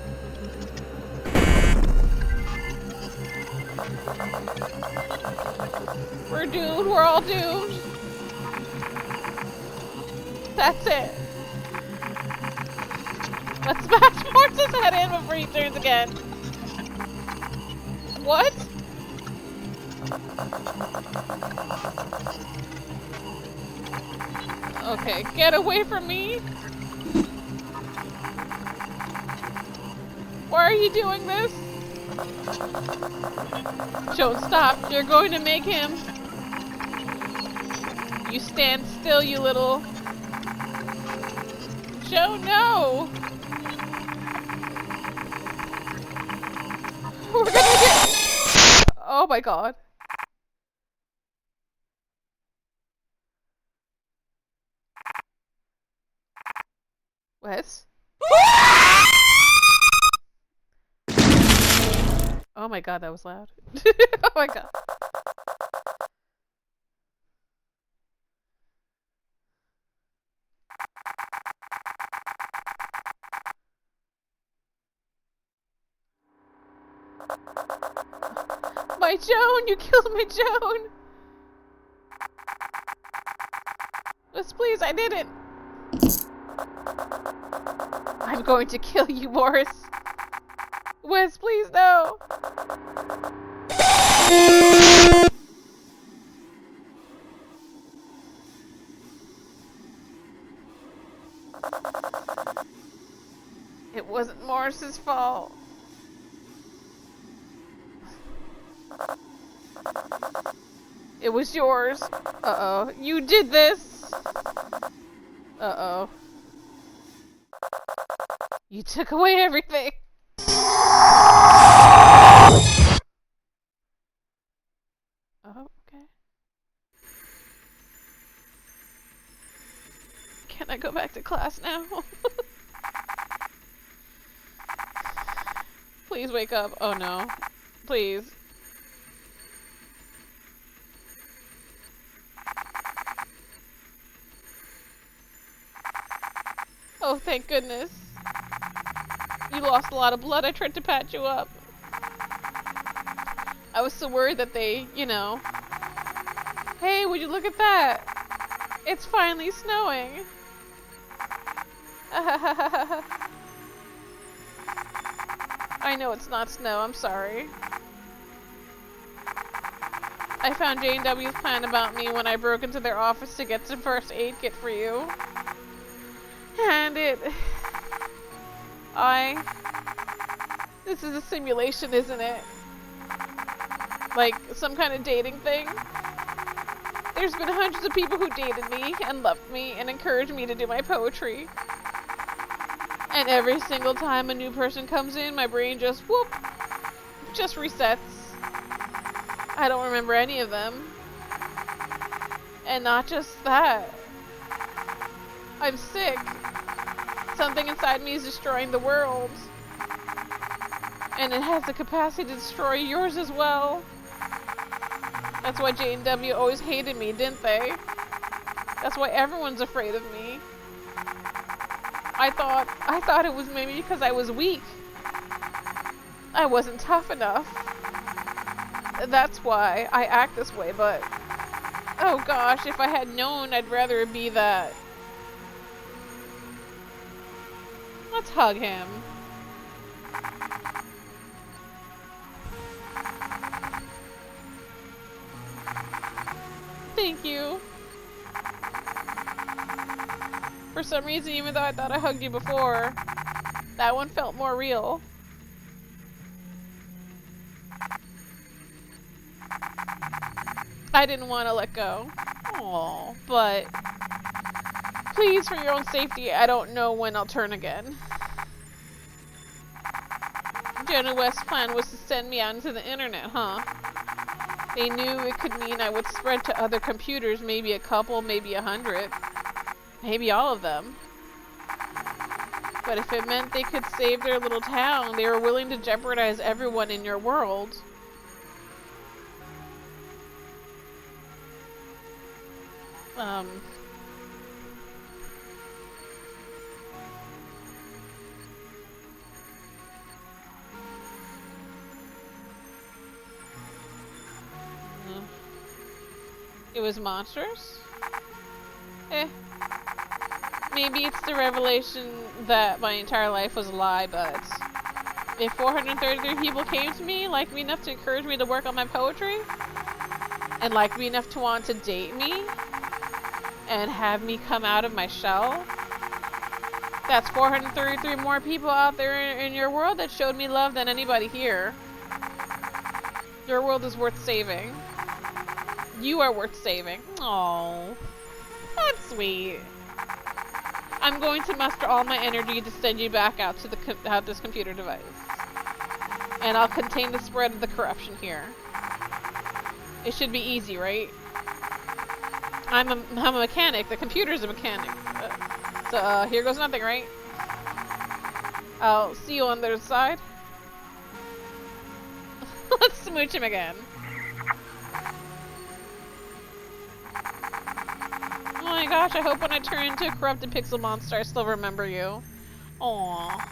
We're doomed. We're all doomed. That's it. Let's smash Morse's head in before he turns again. What? Okay, get away from me. Why are you doing this? Joan, stop. You're going to make him. You stand still, you little... Joan, no! We're gonna get... Oh my god. Wes? Oh my god, that was loud. Oh my god. My Joan! You killed my Joan! Wes, please, I didn't! I'm going to kill you, Morris! Wes, please, no! It wasn't Morris's fault. It was yours. Uh-oh. You did this. Uh-oh. You took away everything. Oh, okay. Can I go back to class now? Please wake up. Oh no. Please. Oh, thank goodness. You lost a lot of blood. I tried to patch you up. I was so worried that they, you know. Hey, would you look at that? It's finally snowing. I know it's not snow. I'm sorry. I found J&W's plan about me when I broke into their office to get some first aid kit for you. And this is a simulation, isn't it? Like some kind of dating thing. There's been hundreds of people who dated me and loved me and encouraged me to do my poetry. And every single time a new person comes in, my brain just whoop, just resets. I don't remember any of them. And not just that. I'm sick. Something inside me is destroying the world. And it has the capacity to destroy yours as well. That's why J&W always hated me, didn't they? That's why everyone's afraid of me. I thought it was maybe because I was weak. I wasn't tough enough. That's why I act this way, but oh gosh, if I had known, I'd rather it be that. Let's hug him. Thank you. For some reason, even though I thought I hugged you before, that one felt more real. I didn't want to let go. Aww, but please, for your own safety, I don't know when I'll turn again. Jenna West's plan was to send me out into the internet, huh? They knew it could mean I would spread to other computers, maybe a couple, maybe 100. Maybe all of them. But if it meant they could save their little town, they were willing to jeopardize everyone in your world. It was monsters? Maybe it's the revelation that my entire life was a lie, but if 433 people came to me, liked me enough to encourage me to work on my poetry, and liked me enough to want to date me, and have me come out of my shell, that's 433 more people out there in your world that showed me love than anybody here. Your world is worth saving. You are worth saving. Aww. That's sweet. I'm going to muster all my energy to send you back out to this computer device. And I'll contain the spread of the corruption here. It should be easy, right? I'm a mechanic. The computer's a mechanic. So here goes nothing, right? I'll see you on the other side. Let's smooch him again. Oh my gosh, I hope when I turn into a corrupted pixel monster, I still remember you. Aww.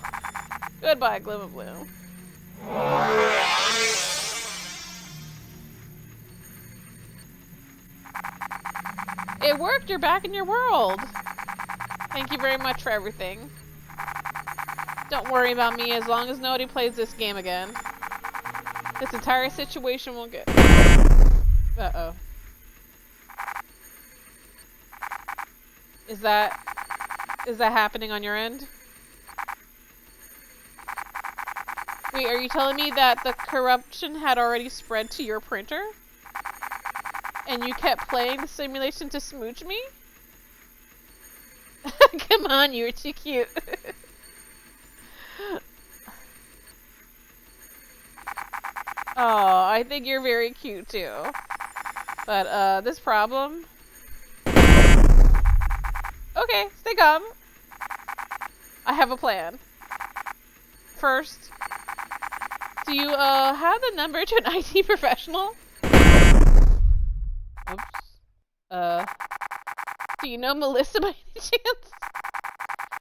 Goodbye, Glimmer Blue. It worked! You're back in your world! Thank you very much for everything. Don't worry about me as long as nobody plays this game again. This entire situation will get... Uh-oh. Is that happening on your end? Wait, are you telling me that the corruption had already spread to your printer? And you kept playing the simulation to smooch me? Come on, you were too cute. Oh, I think you're very cute too. But, this problem... Okay, stay calm. I have a plan. First, do you, have the number to an IT professional? Oops. Do you know Melissa by any chance?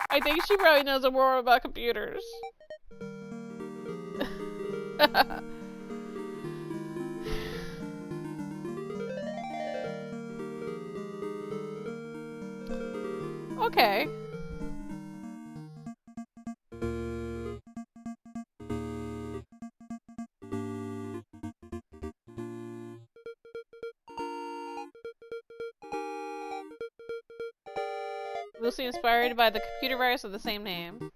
I think she probably knows more about computers. Okay. Loosely inspired by the computer virus of the same name.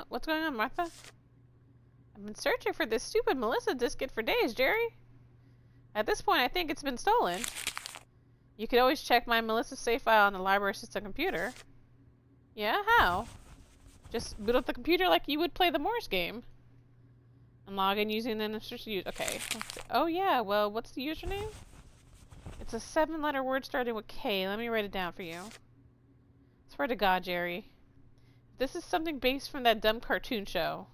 What's going on, Martha? I've been searching for this stupid Melissa diskette for days, Jerry. At this point, I think it's been stolen. You could always check my Melissa save file on the library system computer. Yeah, how? Just boot up the computer like you would play the Morse game. And log in using the administration. Okay. Oh yeah, well, what's the username? It's a 7-letter word starting with K. Let me write it down for you. Swear to God, Jerry. This is something based from that dumb cartoon show.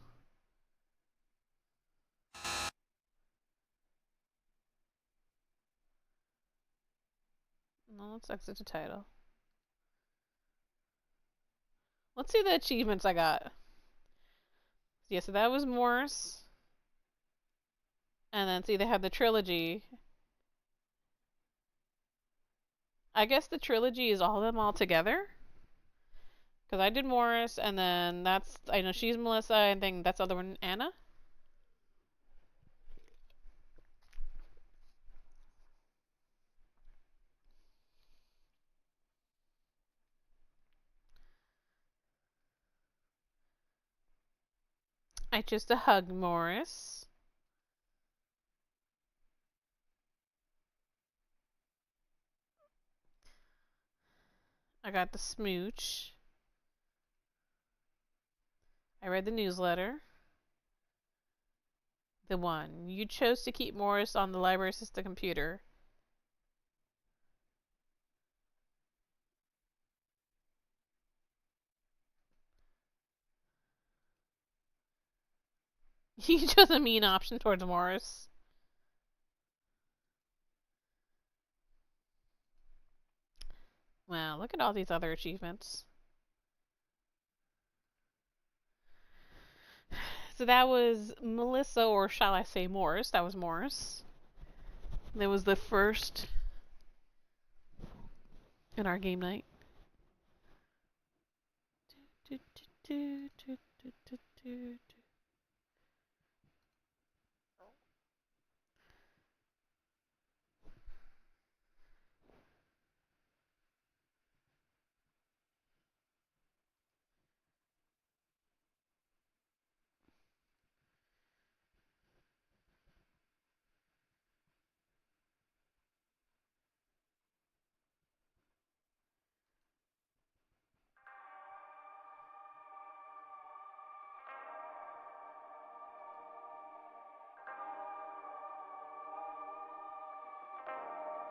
No, let's exit the title. Let's see the achievements I got. Yeah, so that was Morse. And then see, they have the trilogy. I guess the trilogy is all of them all together. Because I did Morris, and then that's, I know she's Melissa, and then that's the other one, Anna. I chose to hug Morris. I got the smooch. I read the newsletter. The one. You chose to keep Morris on the library system computer. You chose a mean option towards Morris. Wow, look at all these other achievements. So that was Melissa, or shall I say Morris? That was Morris. That was the first in our game night.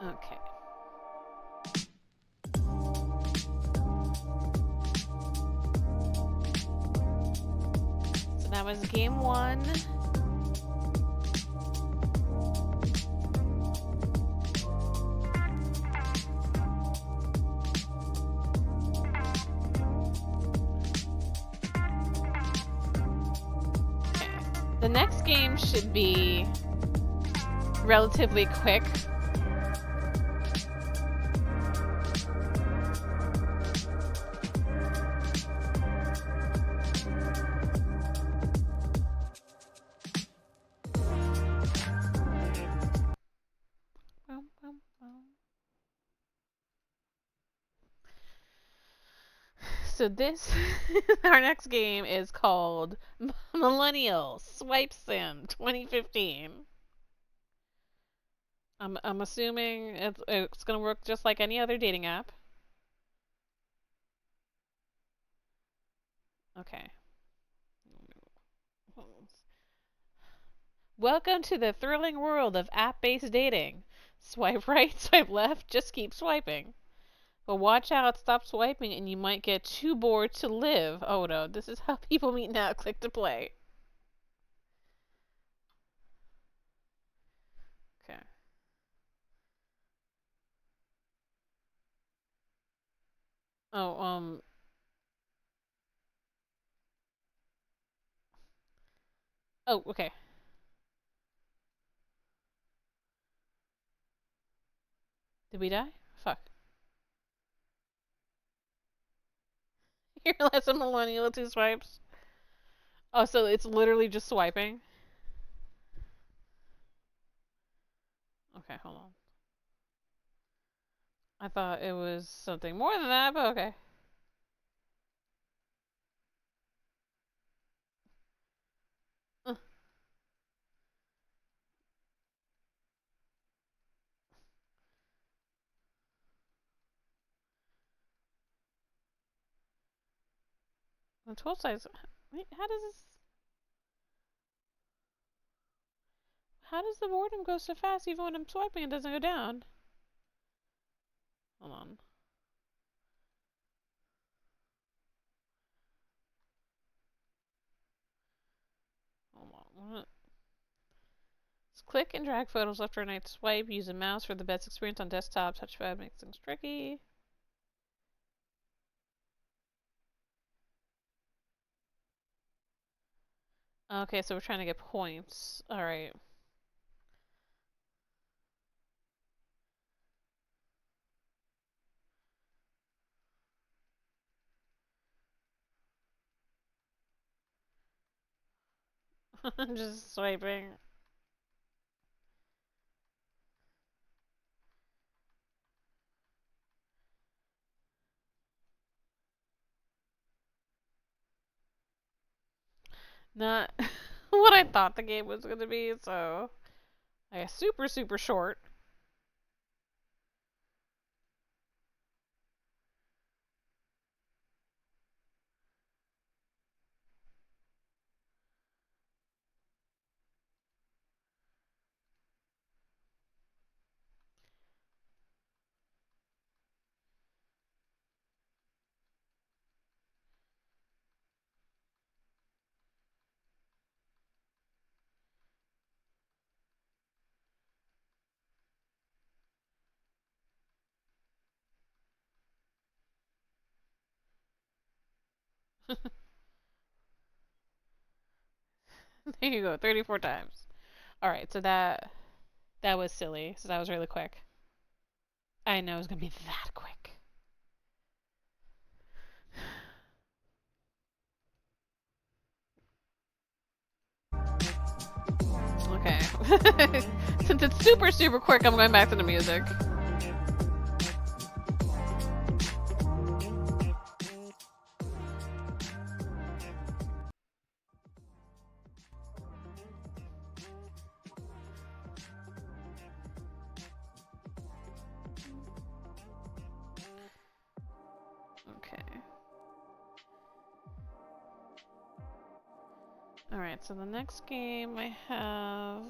Okay. So that was game 1. Okay. The next game should be relatively quick. so this our next game is called Millennial Swipe Sim 2015. I'm assuming it's gonna work just like any other dating app. Okay. Welcome to the thrilling world of app-based dating. Swipe right, swipe left, just keep swiping. But watch out, stop swiping and you might get too bored to live. Oh no, this is how people meet now. Click to play. Okay. Oh, oh, okay. Did we die? Fuck. You're less a millennial with two swipes. Oh, so it's literally just swiping? Okay, hold on. I thought it was something more than that, but okay. Uh, the 12 size. Wait, how does the boredom go so fast even when I'm swiping it doesn't go down? Hold on. Hold on. What? Just click and drag photos left or right to swipe. Use a mouse for the best experience on desktop. Touchpad makes things tricky. Okay, so we're trying to get points. Alright. I'm just swiping. Not what I thought the game was gonna be, so I guess super, super short. There you go, 34 times. Alright, so that was silly. So that was really quick. I didn't know it was gonna be that quick. Okay. Since it's super, super quick, I'm going back to the music. Okay. Alright, so the next game I have.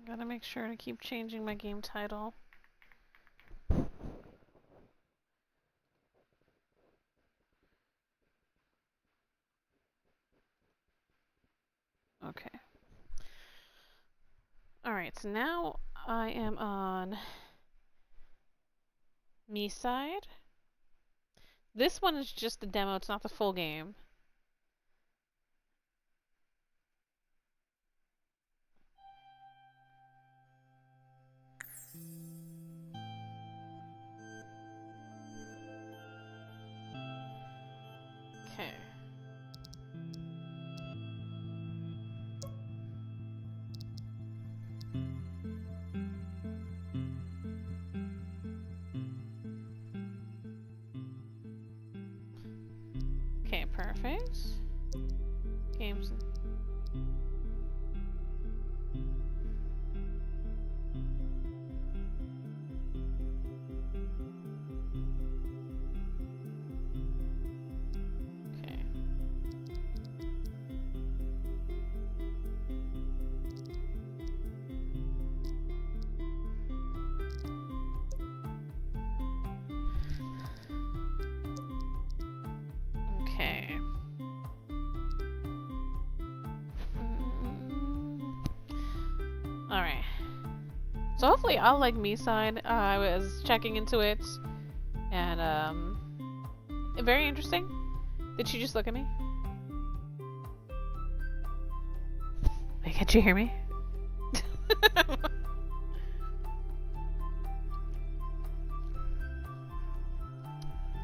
Gotta make sure to keep changing my game title. Okay. Alright, so now I am on MiSide. This one is just the demo, it's not the full game. Okay. Okay, perfect. Games. Okay. Okay. Alright. So hopefully I'll like MiSide. I was checking into it, and very interesting. Did she just look at me? Wait, can't you hear me?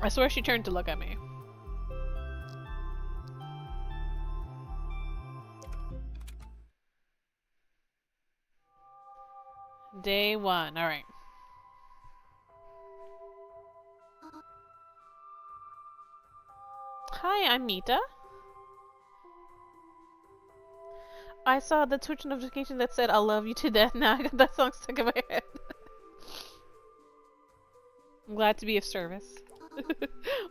I swear she turned to look at me. Day 1, alright. Hi, I'm Mita. I saw the Twitch notification that said I love you to death. Now I got that song stuck in my head. I'm glad to be of service.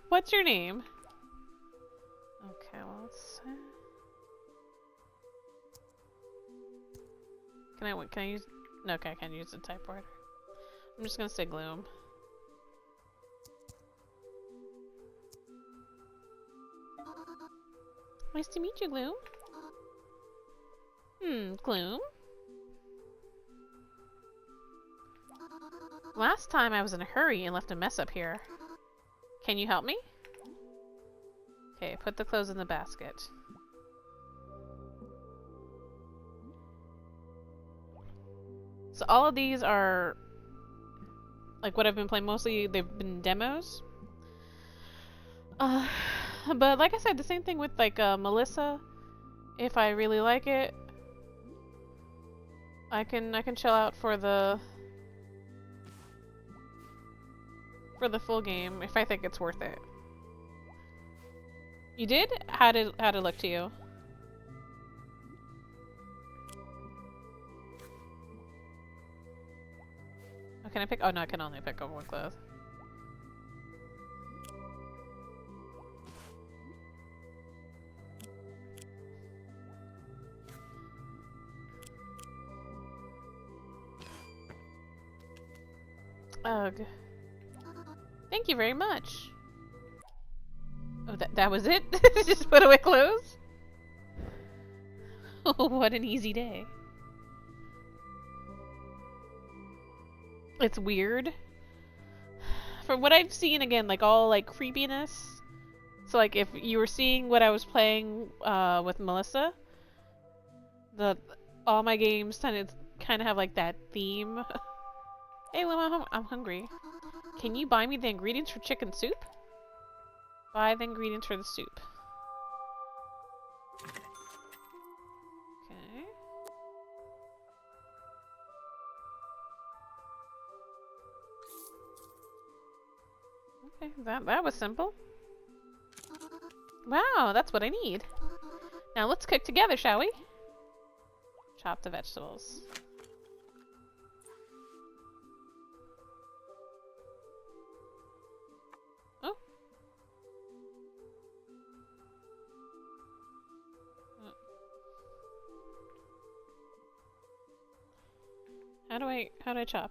What's your name? Okay, well, let's... Can I use... No, okay, I can't use the typewriter. I'm just gonna say Gloom. Nice to meet you, Gloom. Gloom? Last time I was in a hurry and left a mess up here. Can you help me? Okay, put the clothes in the basket. So all of these are like what I've been playing. Mostly they've been demos. But like I said, the same thing with like Melissa. If I really like it, I can chill out for the full game if I think it's worth it. You did? How'd it look to you? Oh, can I pick? Oh no, I can only pick up one cloth. Ugh. Thank you very much. Oh, that was it? Just put away clothes? Oh, what an easy day. It's weird. From what I've seen, again, like all like creepiness. So like if you were seeing what I was playing with Melissa, all my games kind of have like that theme. Hey, Lima, I'm hungry. Can you buy me the ingredients for chicken soup? Buy the ingredients for the soup. Okay. Okay, that was simple. Wow, that's what I need. Now let's cook together, shall we? Chop the vegetables. Oh. How do I chop?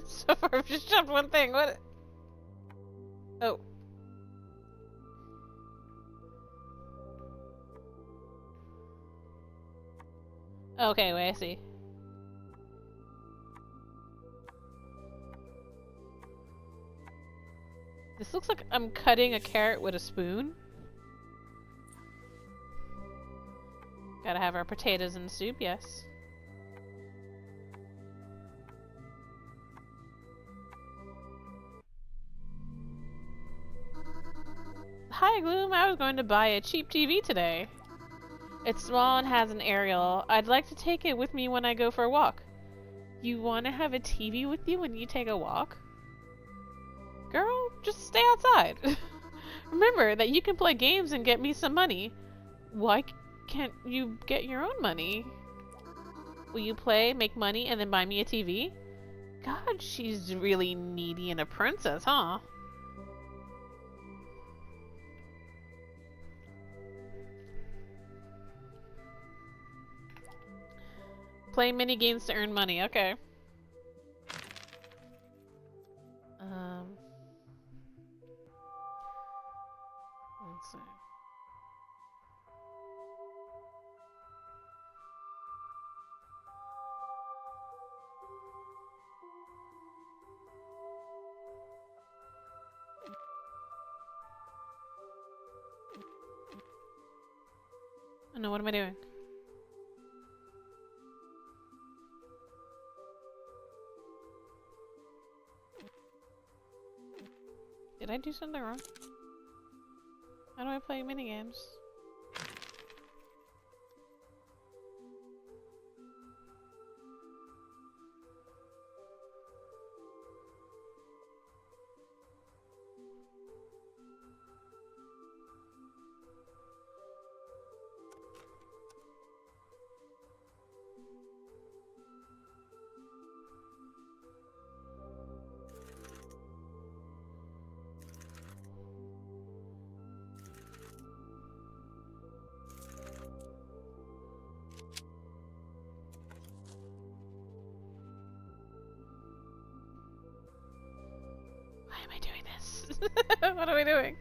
So far I've just chopped one thing. What? Oh. Okay, wait, I see. This looks like I'm cutting a carrot with a spoon. Gotta have our potatoes in the soup, yes. Hi, Gloom. I was going to buy a cheap TV today. It's small and has an aerial. I'd like to take it with me when I go for a walk. You want to have a TV with you when you take a walk? Girl, just stay outside. Remember that you can play games and get me some money. Why can't you get your own money? Will you play, make money, and then buy me a TV? God, she's really needy and a princess, huh? Play mini games to earn money, okay. Let's see. Oh no, what am I doing? Did I do something wrong? How do I play minigames? Why am I doing this? What am I doing?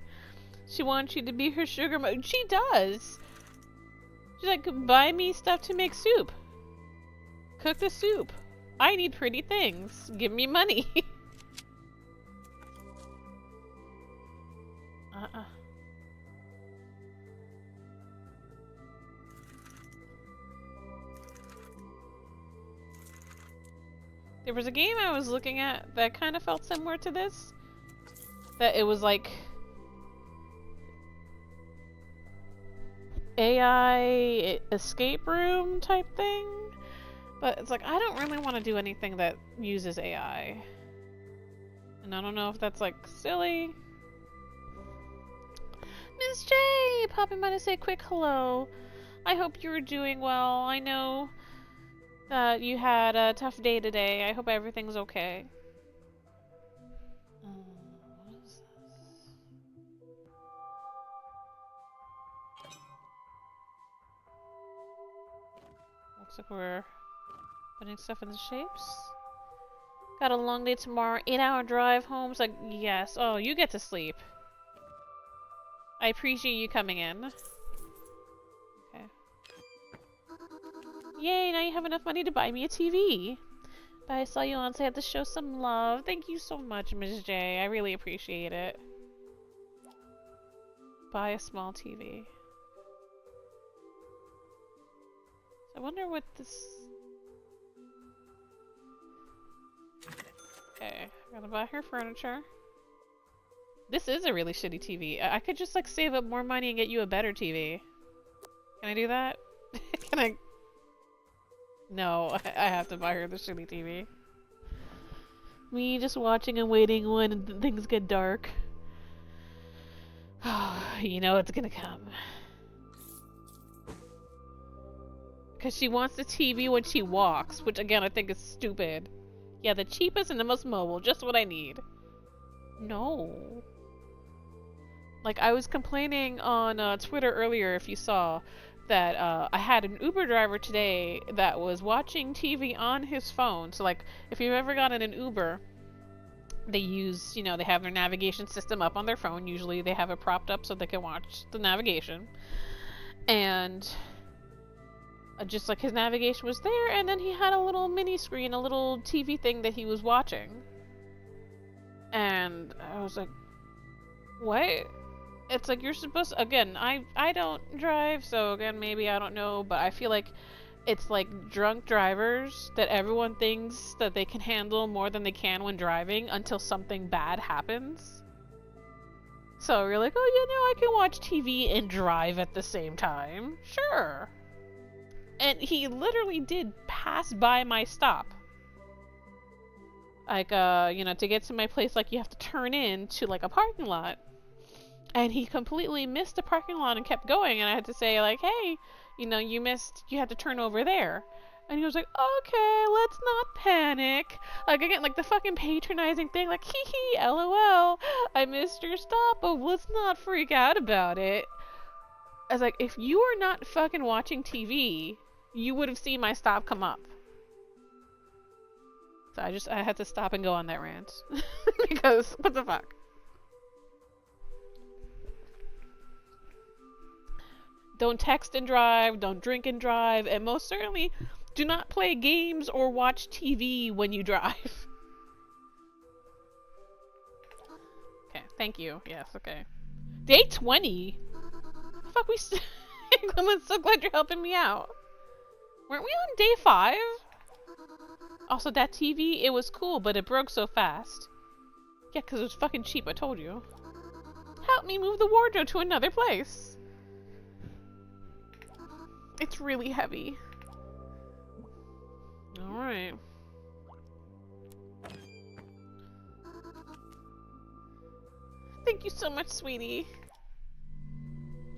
She wants you to be her sugar mom. She does! She's like, buy me stuff to make soup. Cook the soup. I need pretty things. Give me money. There was a game I was looking at that kind of felt similar to this. That it was like AI escape room type thing. But it's like, I don't really want to do anything that uses AI. And I don't know if that's like silly. Miss J! Popping by to say a quick hello. I hope you're doing well. I know that you had a tough day today. I hope everything's okay. What is this? Looks like we're putting stuff into shapes. Got a long day tomorrow. 8-hour drive home. It's like, yes. Oh, you get to sleep. I appreciate you coming in. Okay. Yay, now you have enough money to buy me a TV. But I saw you on, so I had to show some love. Thank you so much, Ms. J. I really appreciate it. Buy a small TV. I wonder what this... Okay, gotta buy her furniture. This is a really shitty TV. I could just like save up more money and get you a better TV. Can I do that? Can I? No, I have to buy her the shitty TV. Me just watching and waiting when things get dark. You know it's gonna come. Because she wants the TV when she walks, which again I think is stupid. Yeah, the cheapest and the most mobile, just what I need. No. Like, I was complaining on Twitter earlier, if you saw, that I had an Uber driver today that was watching TV on his phone. So, like, if you've ever gotten an Uber, they use, they have their navigation system up on their phone. Usually they have it propped up so they can watch the navigation. And just like his navigation was there, and then he had a little mini screen, a little TV thing that he was watching. And I was like, what? It's like you're supposed to, again, I don't drive, so again, maybe I don't know, but I feel like it's like drunk drivers that everyone thinks that they can handle more than they can when driving until something bad happens. So you're like, oh, I can watch TV and drive at the same time. Sure. And he literally did pass by my stop. Like, to get to my place, like, you have to turn in to, like, a parking lot. And he completely missed the parking lot and kept going, and I had to say, like, hey, you had to turn over there. And he was like, okay, let's not panic. Like, again, like the fucking patronizing thing, like, hee hee, lol, I missed your stop, but let's not freak out about it. I was like, if you were not fucking watching TV, you would have seen my stop come up. So I had to stop and go on that rant. Because, what the fuck? Don't text and drive, don't drink and drive, and most certainly do not play games or watch TV when you drive. Okay, thank you. Yes, okay. Day 20? Fuck, I'm so glad you're helping me out. Weren't we on day 5? Also, that TV, it was cool, but it broke so fast. Yeah, because it was fucking cheap, I told you. Help me move the wardrobe to another place. It's really heavy. Alright. Thank you so much, sweetie.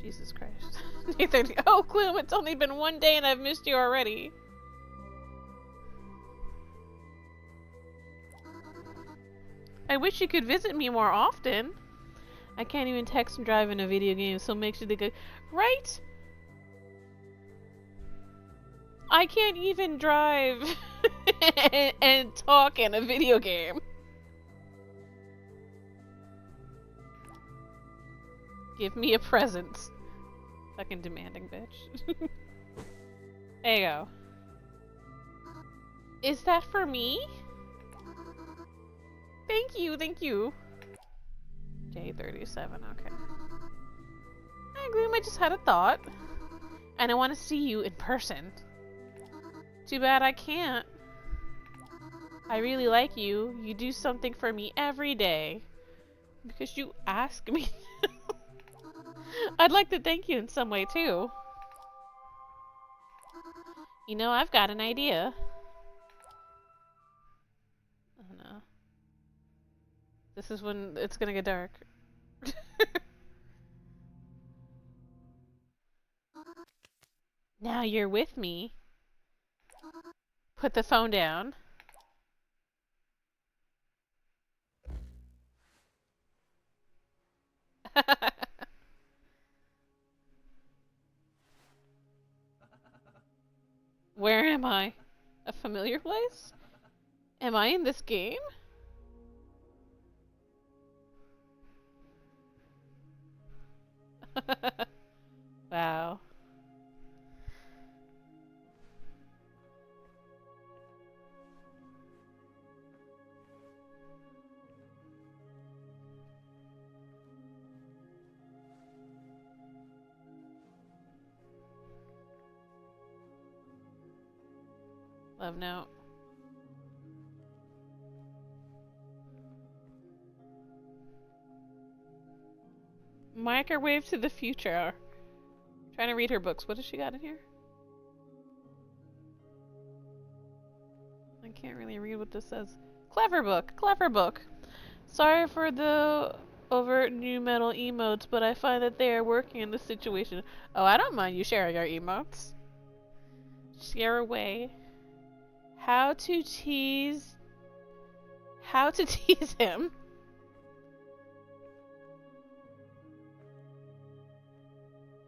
Jesus Christ. Day 30. Oh, Gloom, it's only been one day and I've missed you already. I wish you could visit me more often. I can't even text and drive in a video game, so make sure they go. Right? I can't even drive and talk in a video game. Give me a present. Fucking demanding bitch. There you go. Is that for me? Thank you, thank you. Day 37, okay. Hi, Gloom, I just had a thought. And I want to see you in person. Too bad I can't. I really like you. You do something for me every day. Because you ask me. I'd like to thank you in some way, too. I've got an idea. Oh no. This is when it's gonna get dark. Now you're with me. Put the phone down. Where am I? A familiar place? Am I in this game? Wow. Love note. Microwave to the future. Trying to read her books. What does she got in here? I can't really read what this says. Clever book. Clever book. Sorry for the overt new metal emotes, but I find that they are working in this situation. Oh, I don't mind you sharing our emotes. Share away. How to tease him.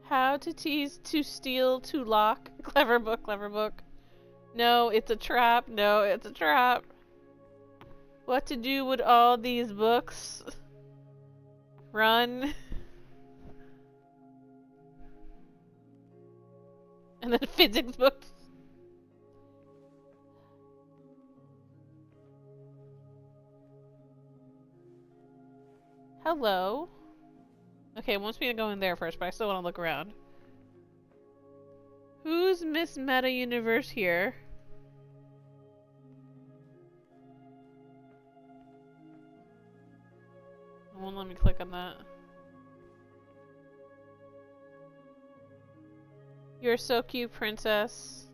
How to tease, to steal, to lock. Clever book, clever book. No, it's a trap. No, it's a trap. What to do with all these books? Run. And then physics books. Hello. Okay, it wants me to go in there first, but I still want to look around. Who's Miss Meta Universe here? It won't let me click on that. You're so cute, princess.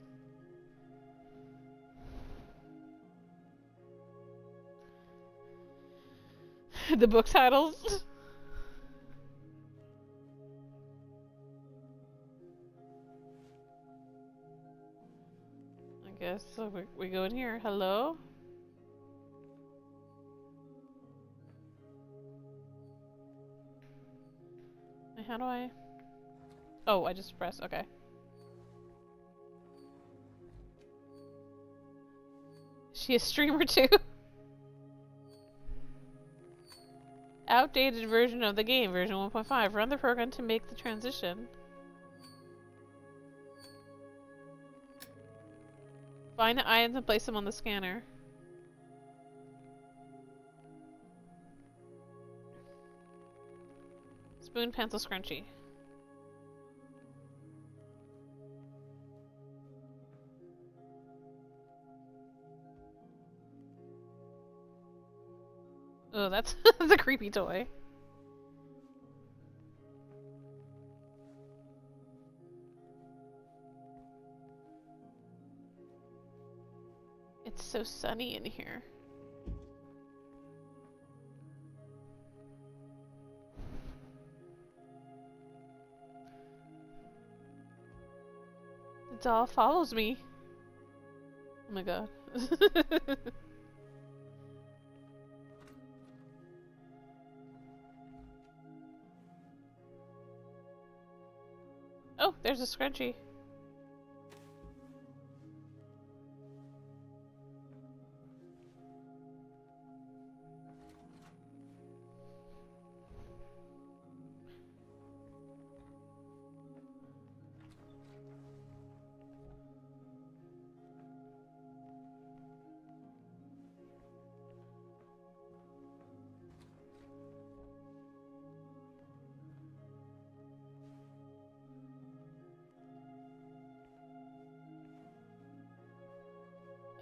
The book titles. I guess so. We go in here. Hello? How do I? Oh, I just press. Okay. Is she a streamer too? Outdated version of the game, version 1.5. Run the program to make the transition. Find the items and place them on the scanner. Spoon, pencil, scrunchie. Oh, that's that's a creepy toy. It's so sunny in here. The doll follows me. Oh my god. Oh, there's a scrunchie.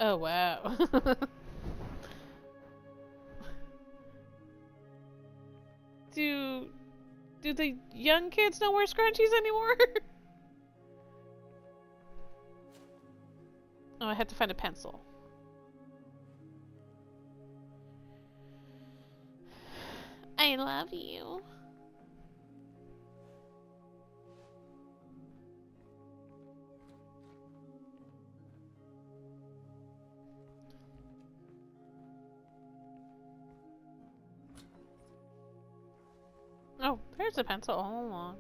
Oh wow. do do the young kids not wear scrunchies anymore? Oh, I have to find a pencil. I love you. Oh, there's a pencil all along.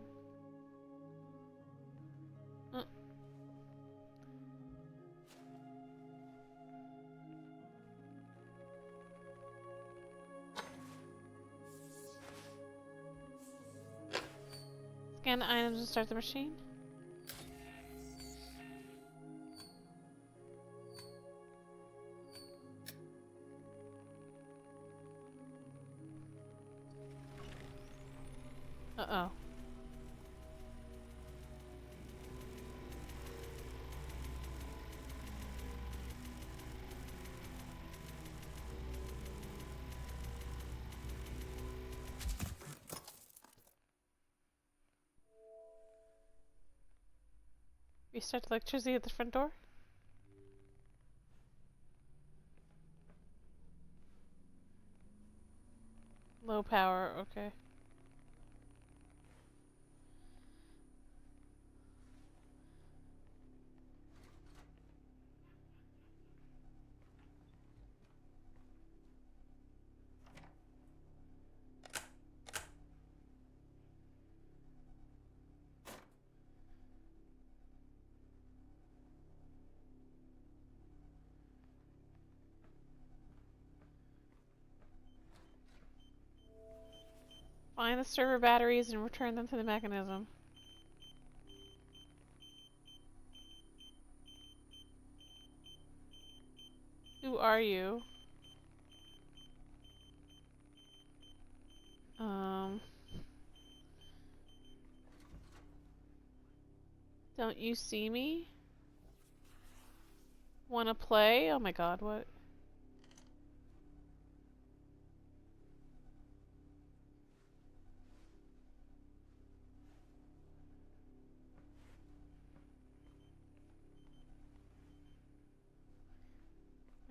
Scan the items and start the machine. Uh-oh. Restart the electricity at the front door? Low power, okay. Find the server batteries and return them to the mechanism. Who are you? Don't you see me? Wanna play? Oh my god, what?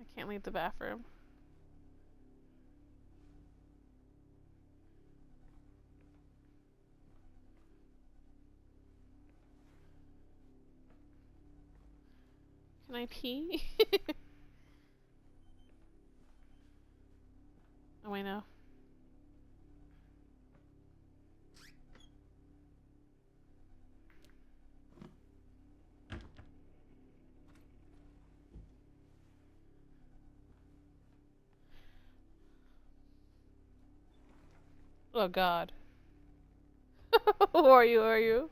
I can't leave the bathroom. Can I pee? Oh, I know. Oh god. Who are you? Who are you?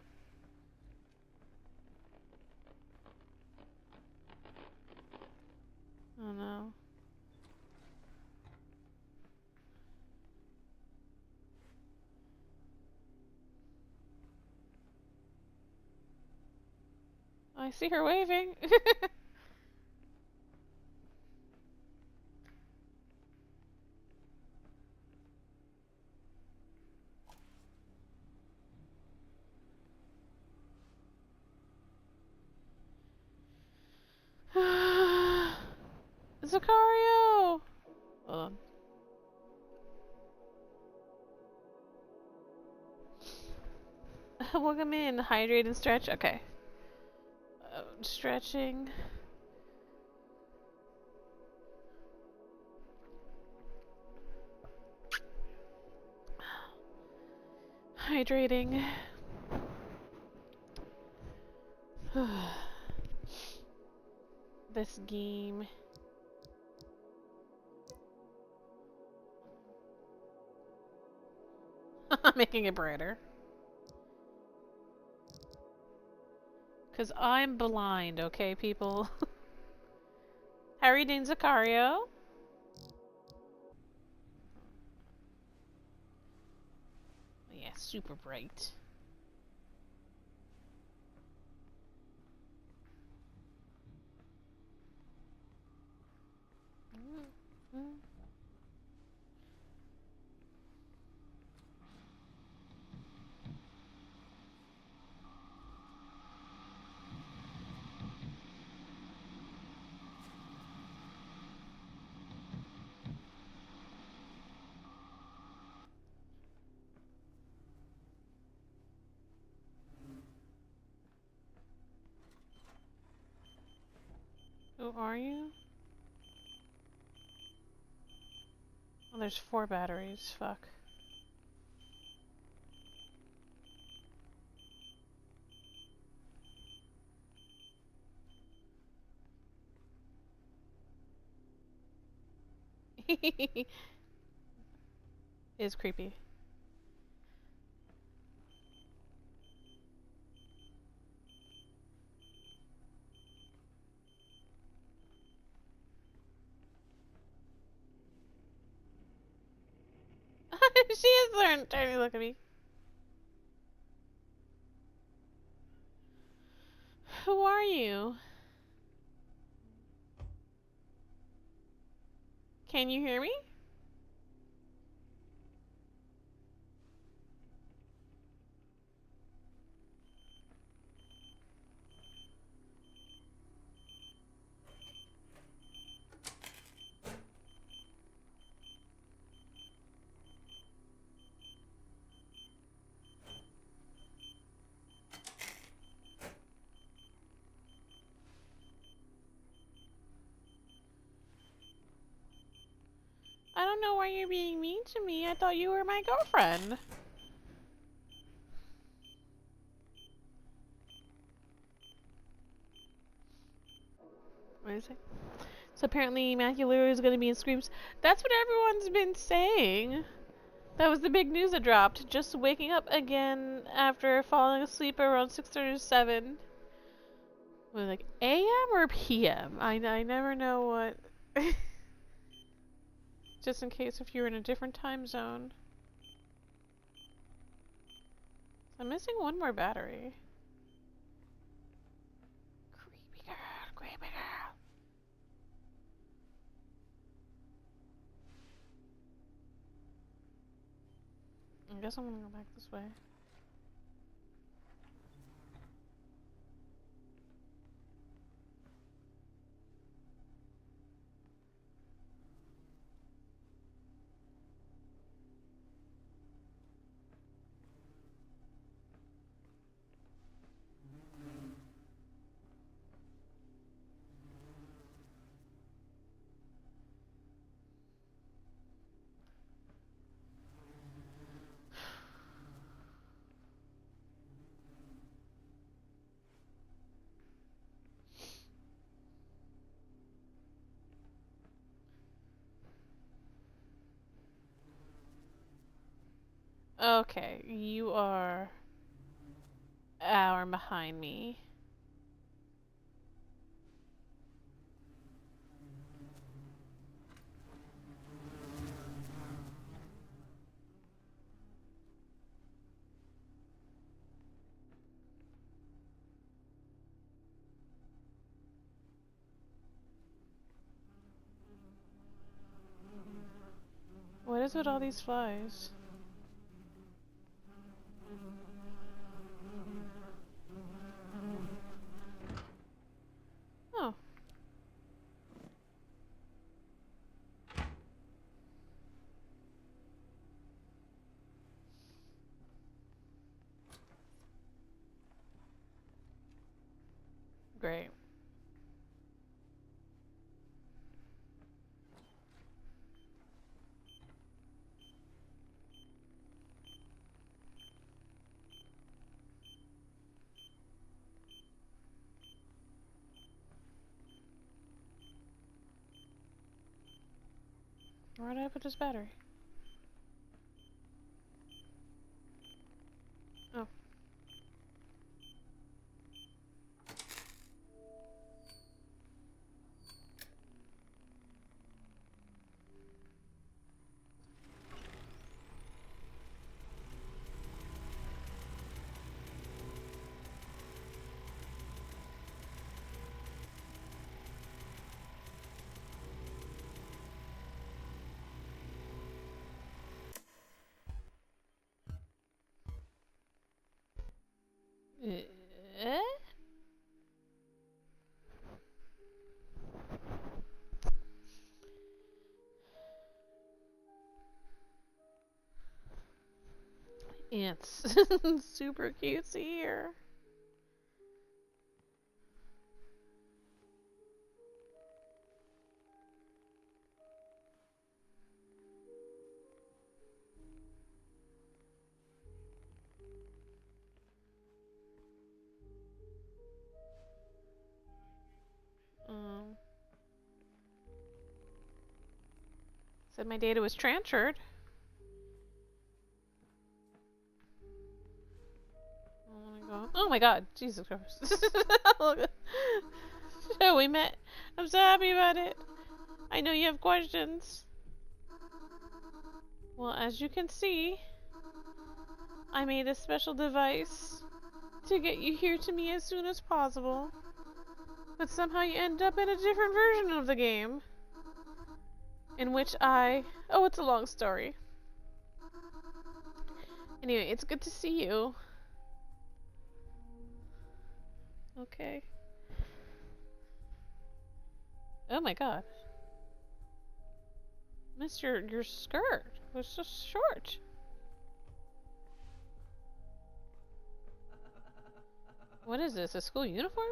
Oh no. I see her waving. Sicario! Hold on. Welcome in. Hydrate and stretch. Okay. Stretching. Hydrating. This game. Making it brighter. Cause I'm blind, okay, people? How are you doing, Sicario? Yeah, super bright. Who are you? Oh, there's 4 batteries. Fuck. Is creepy. She is trying to look at me. Who are you? Can you hear me? I don't know why you're being mean to me. I thought you were my girlfriend. What is it? So apparently Matthew Lewis is going to be in Screams. That's what everyone's been saying. That was the big news that dropped. Just waking up again after falling asleep around 6:37. Was like AM or PM? I never know what. Just in case if you're in a different time zone. I'm missing one more battery. Creepy girl, creepy girl. I guess I'm gonna go back this way. Okay, you are an hour behind me. What is with all these flies? Oh. Great. Where did I put this battery? Oh. Eh? Ants. Super cutesy here. Um, Said my data was transferred. Oh my god, Jesus Christ. So we met. I'm so happy about it. I know you have questions. Well, as you can see, I made a special device to get you here to me as soon as possible. But somehow you end up in a different version of the game. In which oh, it's a long story. Anyway, it's good to see you. Okay. Oh my god. Mister, your skirt was so short. What is this, a school uniform?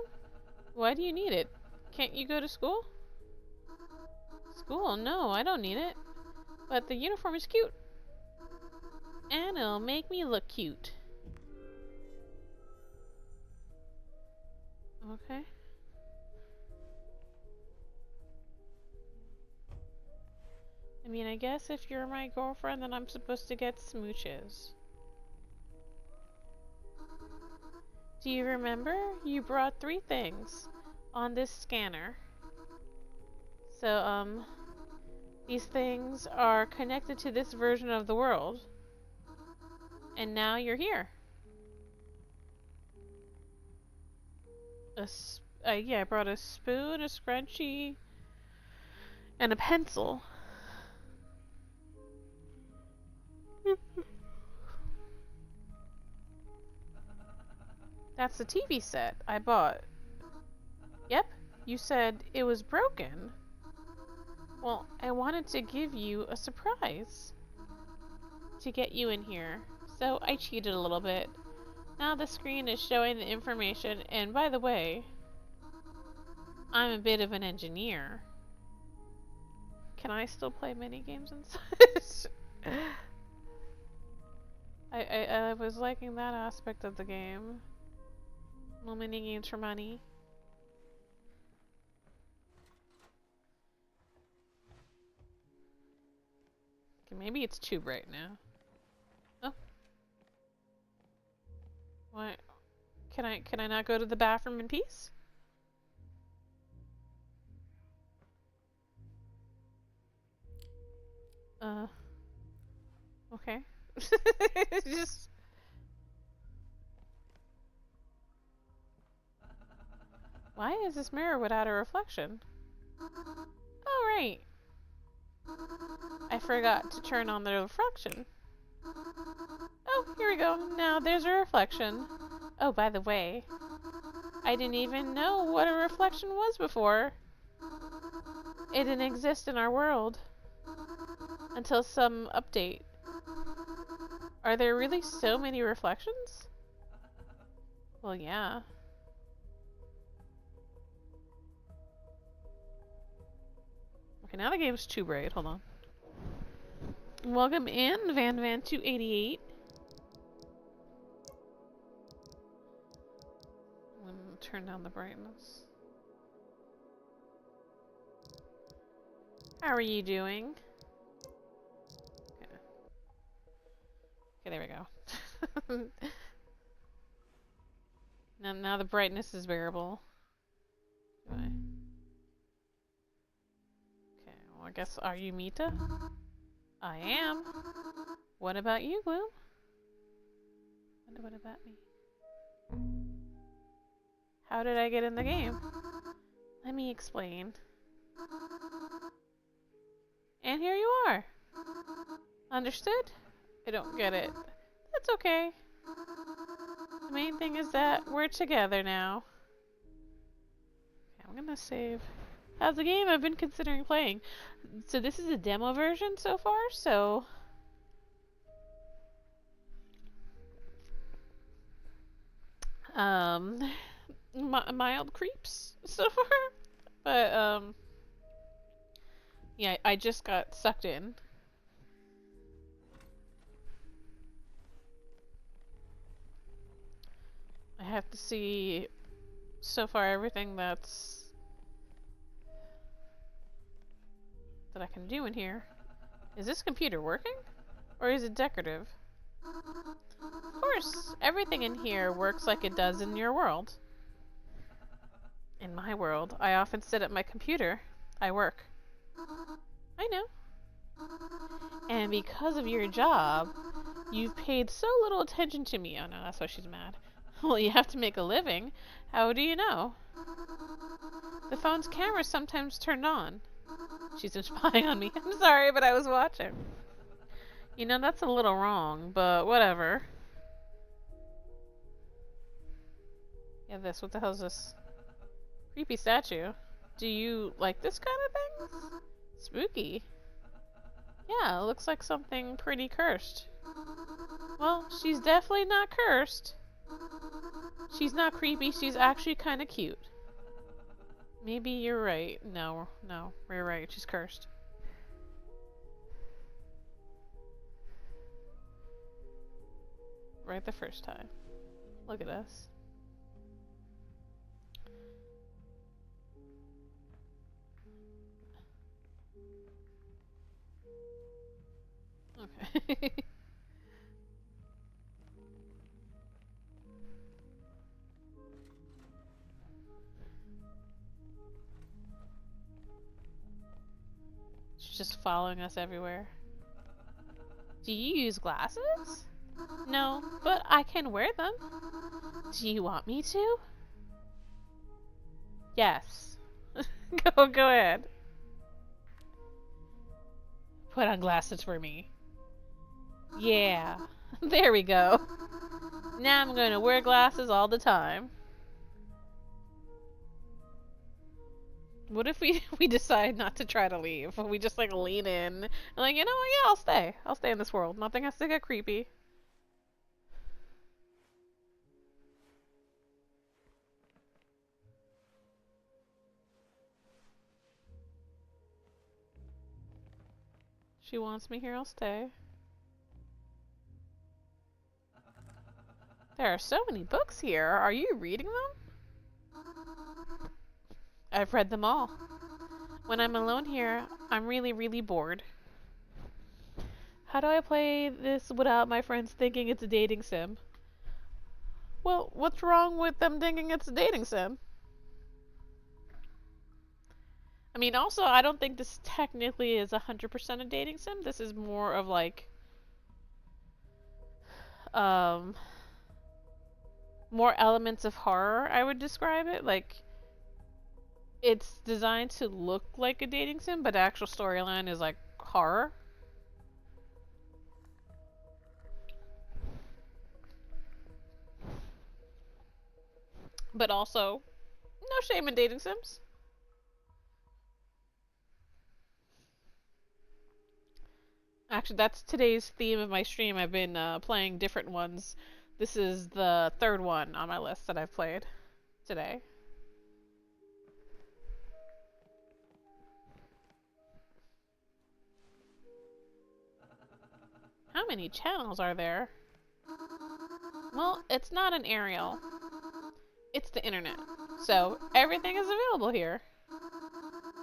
Why do you need it? Can't you go to school? School? No, I don't need it. But the uniform is cute. And it'll make me look cute. Okay. I mean, I I guess if you're my girlfriend, then I'm supposed to get smooches. Do you remember? You brought 3 things on this scanner. So, these things are connected to this version of the world. And now you're here. Yeah, I brought a spoon, a scrunchie, and a pencil. That's the TV set I bought. Yep, you said it was broken. Well, I wanted to give you a surprise to get you in here, so I cheated a little bit. Now the screen is showing the information, and by the way, I'm a bit of an engineer. Can I still play minigames inside? I was liking that aspect of the game. Little minigames for money. Okay, maybe it's too bright now. Oh. What? Can I not go to the bathroom in peace? Okay. Just... Why is this mirror without a reflection? Oh, right. I forgot to turn on the reflection. Oh, here we go. Now there's a reflection. Oh, by the way, I didn't even know what a reflection was before. It didn't exist in our world until some update. Are there really so many reflections? Well, yeah. Okay, now the game's too bright. Hold on. Welcome in, Van288. I'm gonna turn down the brightness. How are you doing? Okay, there we go. now the brightness is bearable. Okay, well I guess, are you Mita? I am. What about you, Gloom? Wonder what about me? How did I get in the game? Let me explain. And here you are. Understood? I don't get it. That's okay. The main thing is that we're together now. Okay, I'm gonna save. How's the game? I've been considering playing. So this is a demo version so far, so... mild creeps so far. But, yeah, I just got sucked in. I have to see so far everything that I can do in here. Is this computer working? Or is it decorative? Of course, everything in here works like it does in your world. In my world, I often sit at my computer. I work. I know. And because of your job, you've paid so little attention to me. Oh no, that's why she's mad. Well, you have to make a living. How do you know? The phone's camera's sometimes turned on. She's been spying on me. I'm sorry, but I was watching. You know, that's a little wrong, but whatever. Yeah, this. What the hell is this? Creepy statue. Do you like this kind of thing? Spooky. Yeah, it looks like something pretty cursed. Well, she's definitely not cursed. She's not creepy, she's actually kind of cute. Maybe you're right. No, you're right, she's cursed. Right the first time. Look at us. Okay. She's just following us everywhere. Do you use glasses? No, but I can wear them. Do you want me to? Yes. Go ahead. Put on glasses for me. Yeah. There we go. Now I'm going to wear glasses all the time. What if we decide not to try to leave? We just like lean in and like, you know what, yeah, I'll stay. I'll stay in this world. Nothing has to get creepy. She wants me here, I'll stay. There are so many books here. Are you reading them? I've read them all. When I'm alone here, I'm really bored. How do I play this without my friends thinking it's a dating sim? Well, what's wrong with them thinking it's a dating sim? I mean, also, I don't think this technically is 100% a dating sim. This is more of like, um, more elements of horror, I would describe it. Like, it's designed to look like a dating sim, but the actual storyline is like horror. But also, no shame in dating sims. Actually, that's today's theme of my stream. I've been playing different ones. This is the third one on my list that I've played today. How many channels are there? Well, it's not an aerial. It's the internet. So, everything is available here.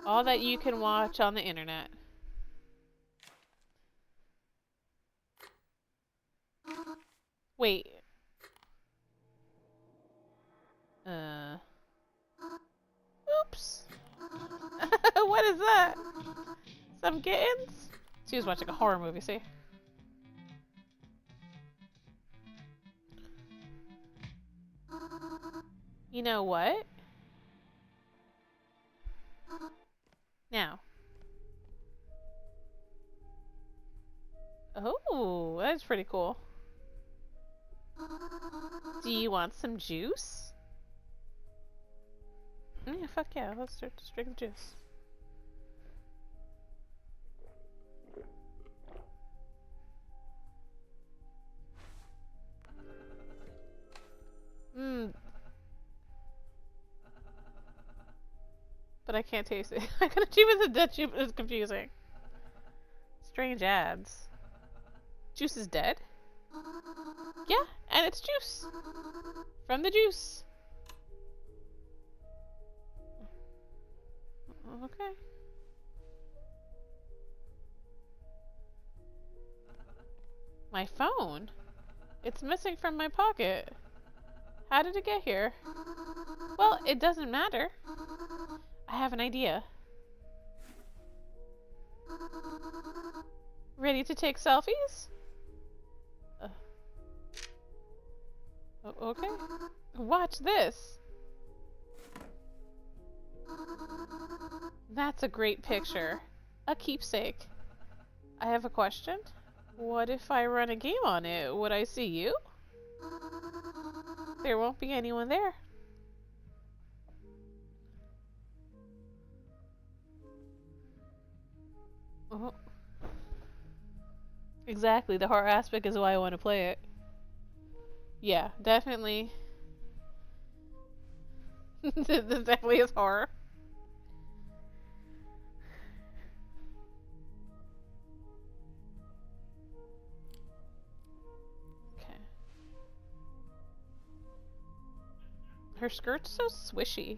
All that you can watch on the internet. Wait. Oops. What is that? Some kittens? She was watching a horror movie, see? You know what? Now. Oh, that's pretty cool. Do you want some juice? Yeah, fuck yeah. Let's start to drink the juice. Mmm. But I can't taste it. I can achieve it. That juice is confusing. Strange ads. Juice is dead? Yeah, and it's juice. From the juice. Okay. My phone? It's missing from my pocket. How did it get here? Well, it doesn't matter. I have an idea. Ready to take selfies? Okay. Watch this. That's a great picture. A keepsake. I have a question. What if I run a game on it? Would I see you? There won't be anyone there. Oh. Exactly, the horror aspect is why I want to play it. Yeah, definitely. This definitely is horror. Okay. Her skirt's so swishy.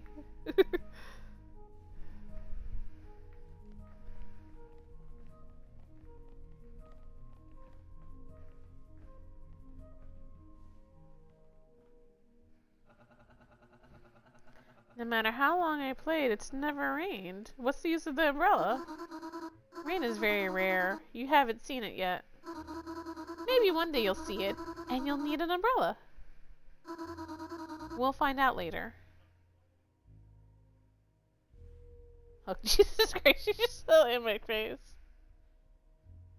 No matter how long I played, it's never rained. What's the use of the umbrella? Rain is very rare. You haven't seen it yet. Maybe one day you'll see it, and you'll need an umbrella. We'll find out later. Oh, Jesus Christ, she's just so in my face.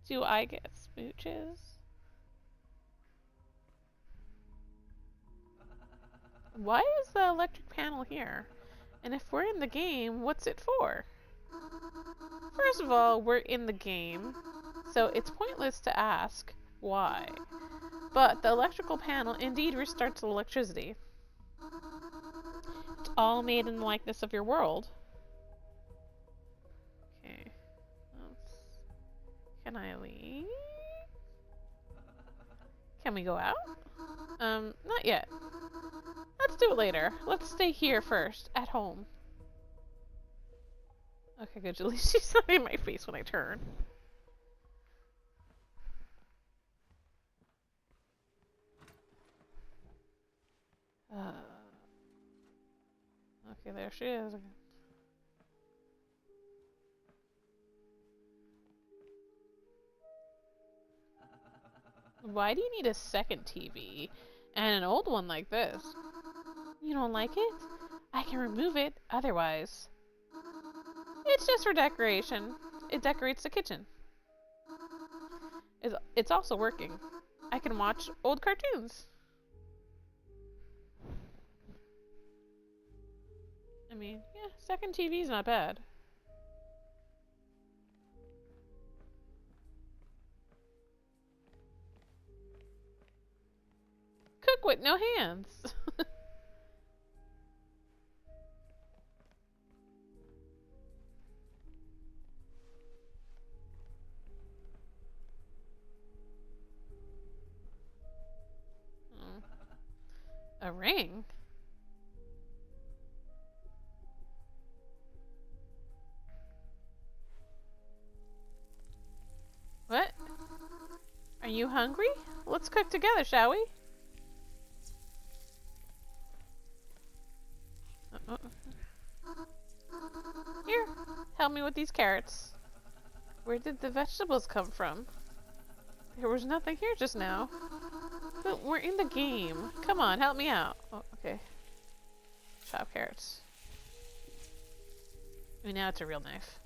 Do I get smooches? Why is the electric panel here? And if we're in the game, what's it for? First of all, we're in the game, so it's pointless to ask why. But the electrical panel indeed restarts electricity. It's all made in the likeness of your world. Okay. Can I leave? Can we go out? Not yet. Let's do it later. Let's stay here first, at home. Okay, good. At least she's not in my face when I turn. Okay, there she is again. Why do you need a second TV? And an old one like this? You don't like it? I can remove it, otherwise. It's just for decoration. It decorates the kitchen. It's also working. I can watch old cartoons. I mean, yeah, second TV's not bad. Cook with no hands. A ring? What? Are you hungry? Let's cook together, shall we? Here, help me with these carrots. Where did the vegetables come from? There was nothing here just now. But we're in the game. Come on, help me out. Oh, okay. Chop carrots. I mean, now it's a real knife.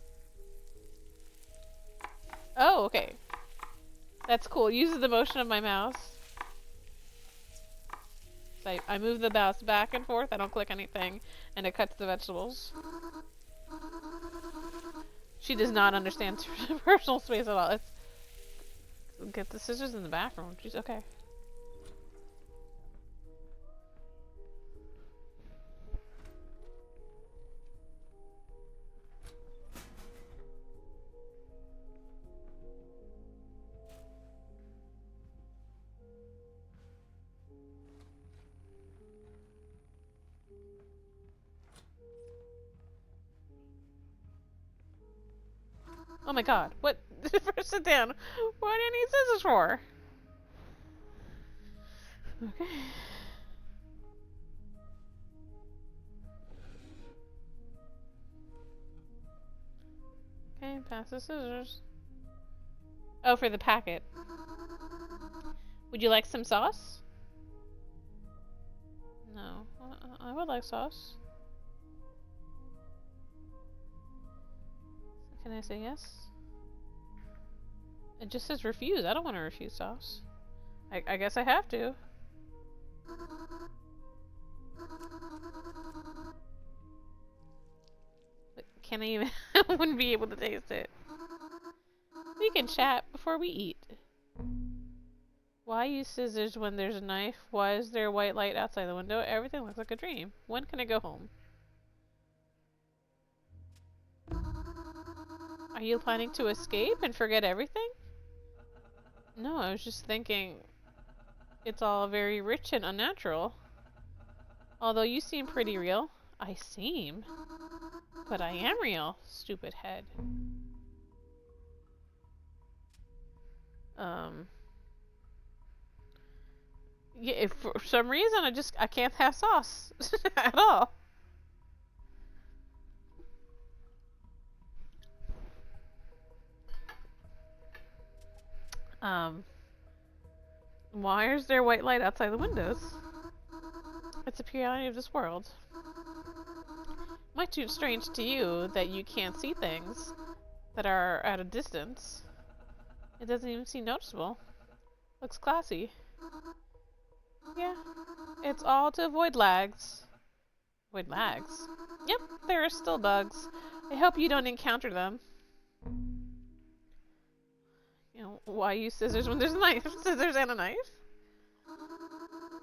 Oh, okay. That's cool. Uses the motion of my mouse. So I move the mouse back and forth. I don't click anything, and it cuts the vegetables. She does not understand personal space at all. Let's get the scissors in the bathroom. She's okay. Oh my god, what? First sit down. What do you need scissors for? Okay. Okay, pass the scissors. Oh, for the packet. Would you like some sauce? No. I would like sauce. Can I say yes? It just says refuse. I don't want to refuse sauce. I guess I have to. But can I even... I wouldn't be able to taste it. We can chat before we eat. Why use scissors when there's a knife? Why is there a white light outside the window? Everything looks like a dream. When can I go home? Are you planning to escape and forget everything? No, I was just thinking it's all very rich and unnatural. Although you seem pretty real. I seem. But I am real, stupid head. Yeah, if for some reason I can't have sauce at all. Um, why is there white light outside the windows? It's a periodic of this world. Might seem strange to you that you can't see things that are at a distance. It doesn't even seem noticeable. Looks classy. Yeah, it's all to avoid lags. Avoid lags? Yep, there are still bugs. I hope you don't encounter them. You know, why use scissors when there's a knife? Scissors and a knife?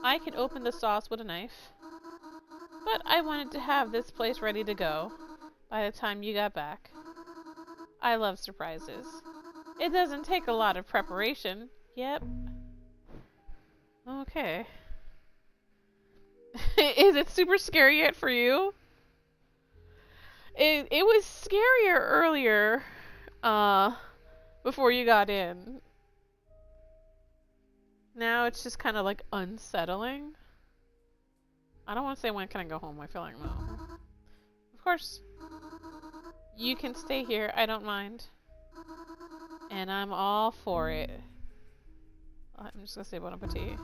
I can open the sauce with a knife. But I wanted to have this place ready to go by the time you got back. I love surprises. It doesn't take a lot of preparation. Yep. Okay. Is it super scary yet for you? It was scarier earlier, before you got in. Now it's just kind of like unsettling. I don't want to say when can I go home. I feel like no. Of course, you can stay here. I don't mind. And I'm all for it. I'm just gonna say bon appetit.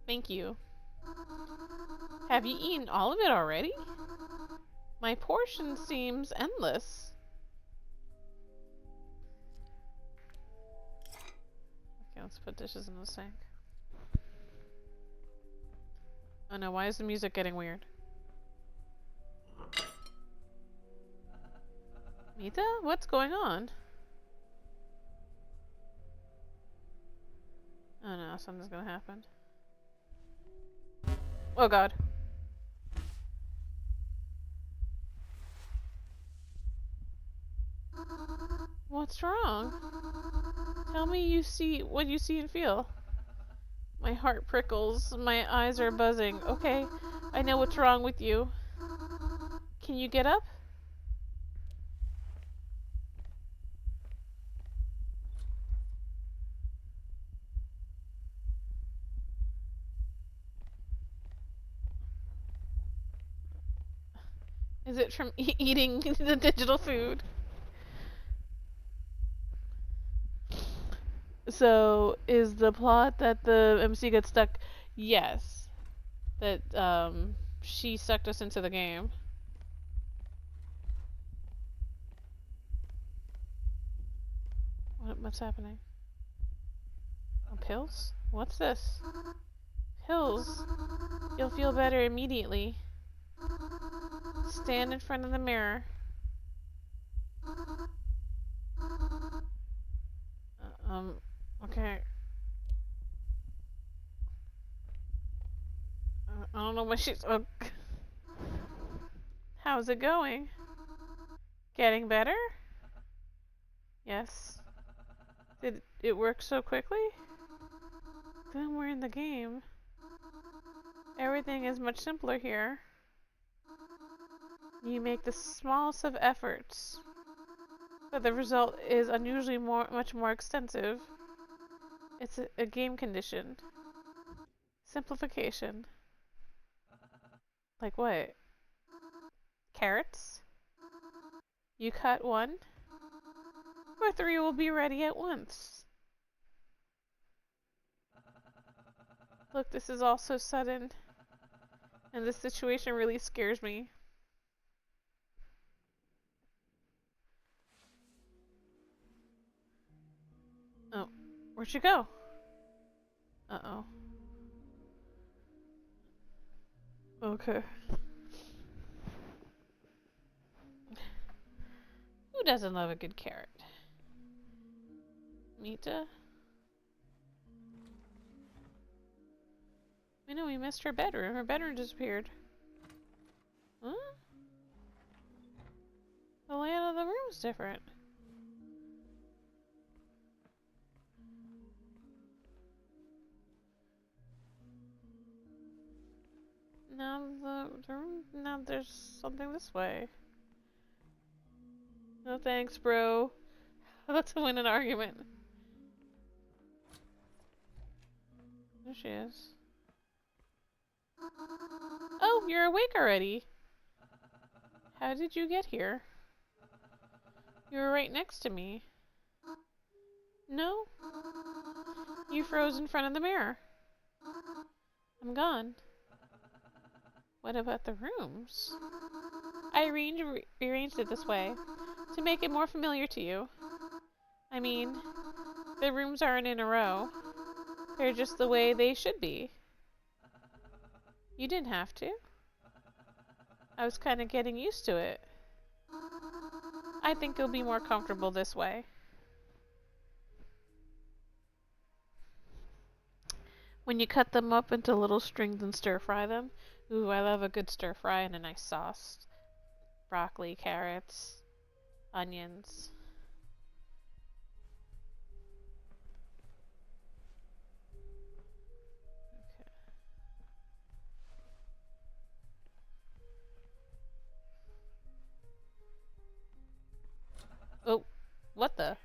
Thank you. Have you eaten all of it already? My portion seems endless. Okay, let's put dishes in the sink. Oh no, why is the music getting weird? Mita? What's going on? Oh no, something's gonna happen. Oh god. What's wrong? Tell me you see what you see and feel. My heart prickles, my eyes are buzzing. Okay, I know what's wrong with you. Can you get up? Is it from eating the digital food? So, is the plot that the MC gets stuck? Yes. That, she sucked us into the game. What's happening? Oh, pills? What's this? Pills? You'll feel better immediately. Stand in front of the mirror. Okay. I don't know what she's. Oh. How's it going? Getting better? Yes. Did it work so quickly? Then we're in the game. Everything is much simpler here. You make the smallest of efforts, but the result is unusually much more extensive. It's a game condition. Simplification. Like what? Carrots? You cut one, or three will be ready at once. Look, this is all so sudden, and this situation really scares me. Oh, where'd you go? Uh-oh. Okay. Who doesn't love a good carrot? Mita? We know we missed her bedroom. Her bedroom disappeared. Huh? The layout of the room's different. Now the room. Now there's something this way. No thanks, bro. Let's win an argument. There she is. Oh, you're awake already. How did you get here? You were right next to me. No? You froze in front of the mirror. I'm gone. What about the rooms? I rearranged it this way to make it more familiar to you. I mean, the rooms aren't in a row. They're just the way they should be. You didn't have to. I was kind of getting used to it. I think you'll be more comfortable this way. When you cut them up into little strings and stir fry them. Ooh, I love a good stir fry and a nice sauce. Broccoli, carrots, onions. Okay. Oh, what the?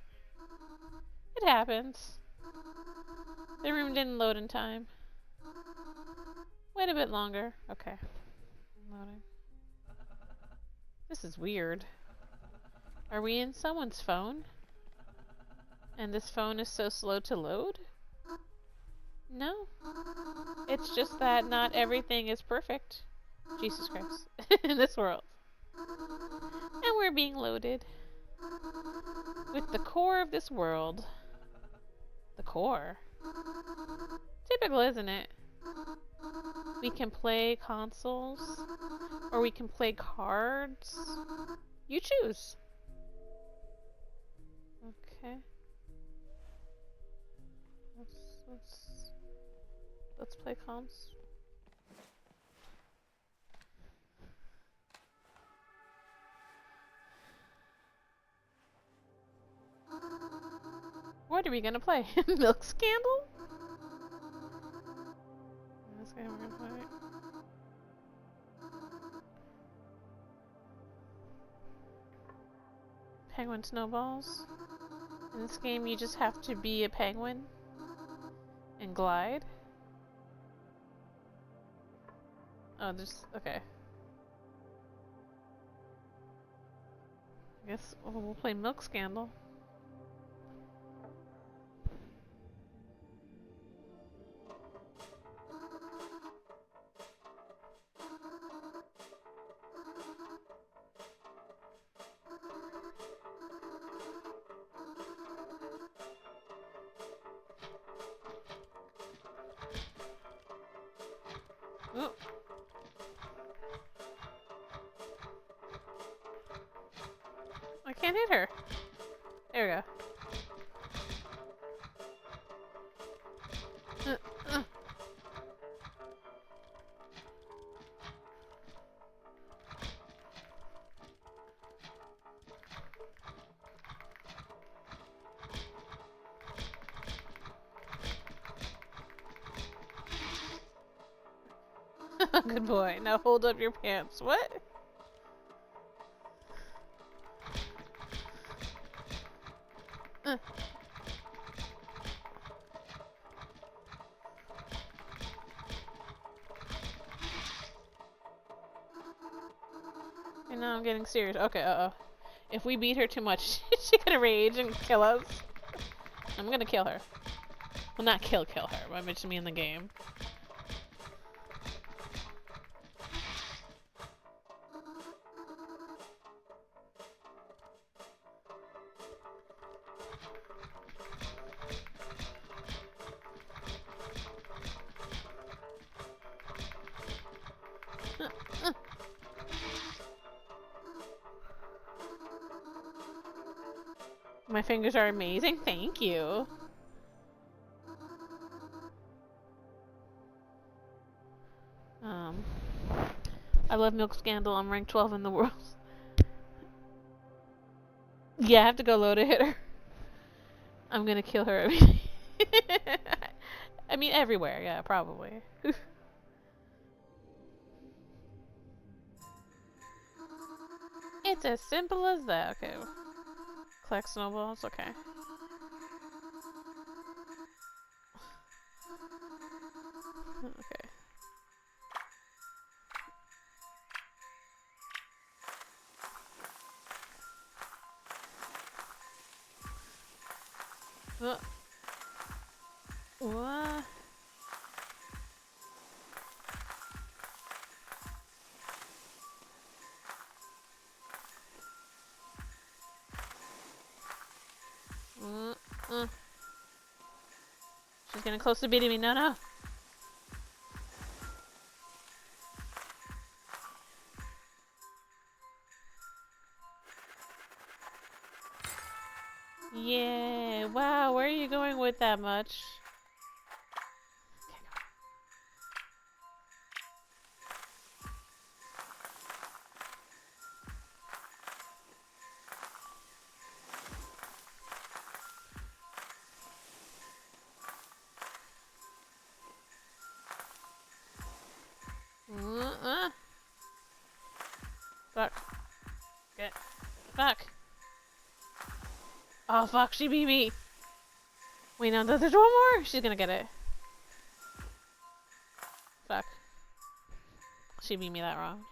It happens. The room didn't load in time. Wait a bit longer. Okay. Loading. This is weird. Are we in someone's phone? And this phone is so slow to load? No. It's just that not everything is perfect. Jesus Christ. In this world. And we're being loaded. With the core of this world. The core? Typical, isn't it? We can play consoles. Or we can play cards. You choose. Okay. Let's play cons. What are we gonna play? Milk Scandal? This game we're gonna play. Penguin Snowballs. In this game you just have to be a penguin and glide. Oh, there's... okay. I guess we'll play Milk Scandal. Oh. I can't hit her. There we go. Good boy. Now hold up your pants. What? And now I'm getting serious. Okay, uh-oh. If we beat her too much, she's gonna rage and kill us. I'm gonna kill her. Well, not kill her, but I mentioned me in the game. My fingers are amazing. Thank you. I love Milk Scandal. I'm ranked 12 in the world. Yeah, I have to go low to hit her. I'm gonna kill her. I mean, everywhere. Yeah, probably. It's as simple as that. Okay. Collect snowballs. Okay. Okay. Uh, what? Uh, uh. She's getting close to beating me. No, no. Yeah. Wow, where are you going with that much? Fuck. Get. Fuck. Oh, fuck, she beat me. Wait, no, there's one more. She's gonna get it. Fuck. She beat me that wrong.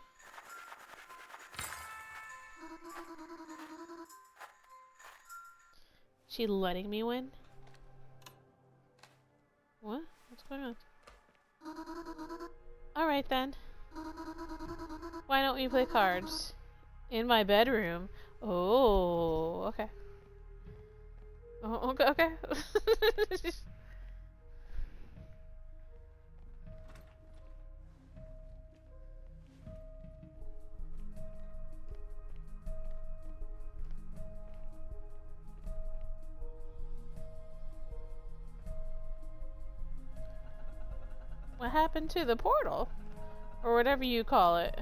She letting me win? What? What's going on? Alright then. Why don't we play cards? In my bedroom. Oh, okay. Oh, okay, okay. What happened to the portal? Or whatever you call it.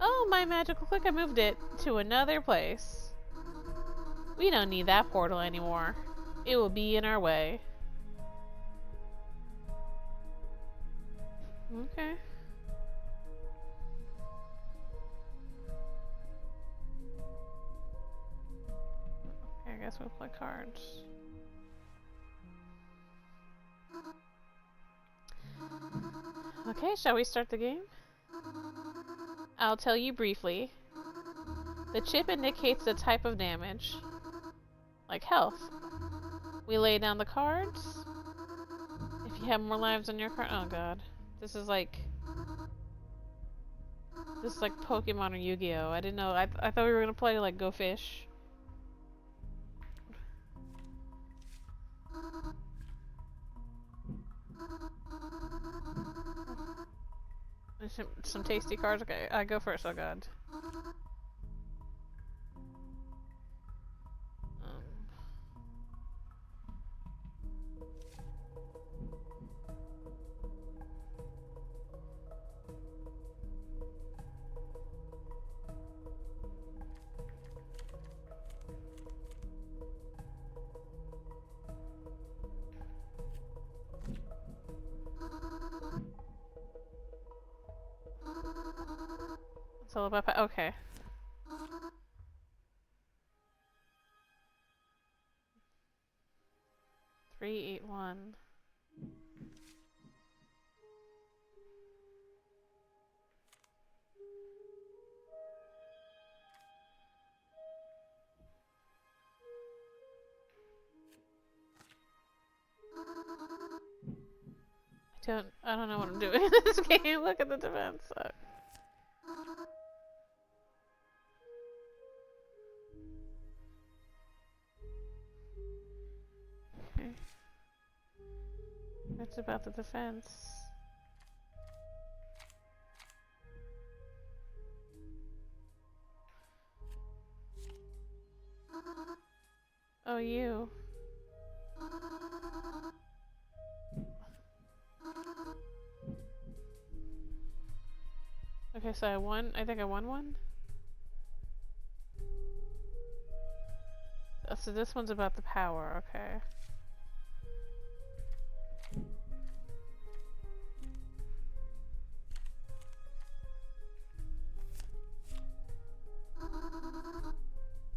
Oh, my magical click, I moved it to another place. We don't need that portal anymore. It will be in our way. Okay. I guess we'll play cards. Okay, shall we start the game? I'll tell you briefly. The chip indicates the type of damage, like health. We lay down the cards. If you have more lives on your card, oh god, this is like Pokemon or Yu-Gi-Oh. I didn't know. I thought we were gonna play like Go Fish. Some tasty cards. Okay, I go first. Oh god. It's all about. Okay. 381. I don't know what I'm doing in this game. Look at the defense. Okay. It's about the defense. Oh, you. Okay, so I won. I think I won one. Oh, so this one's about the power. Okay.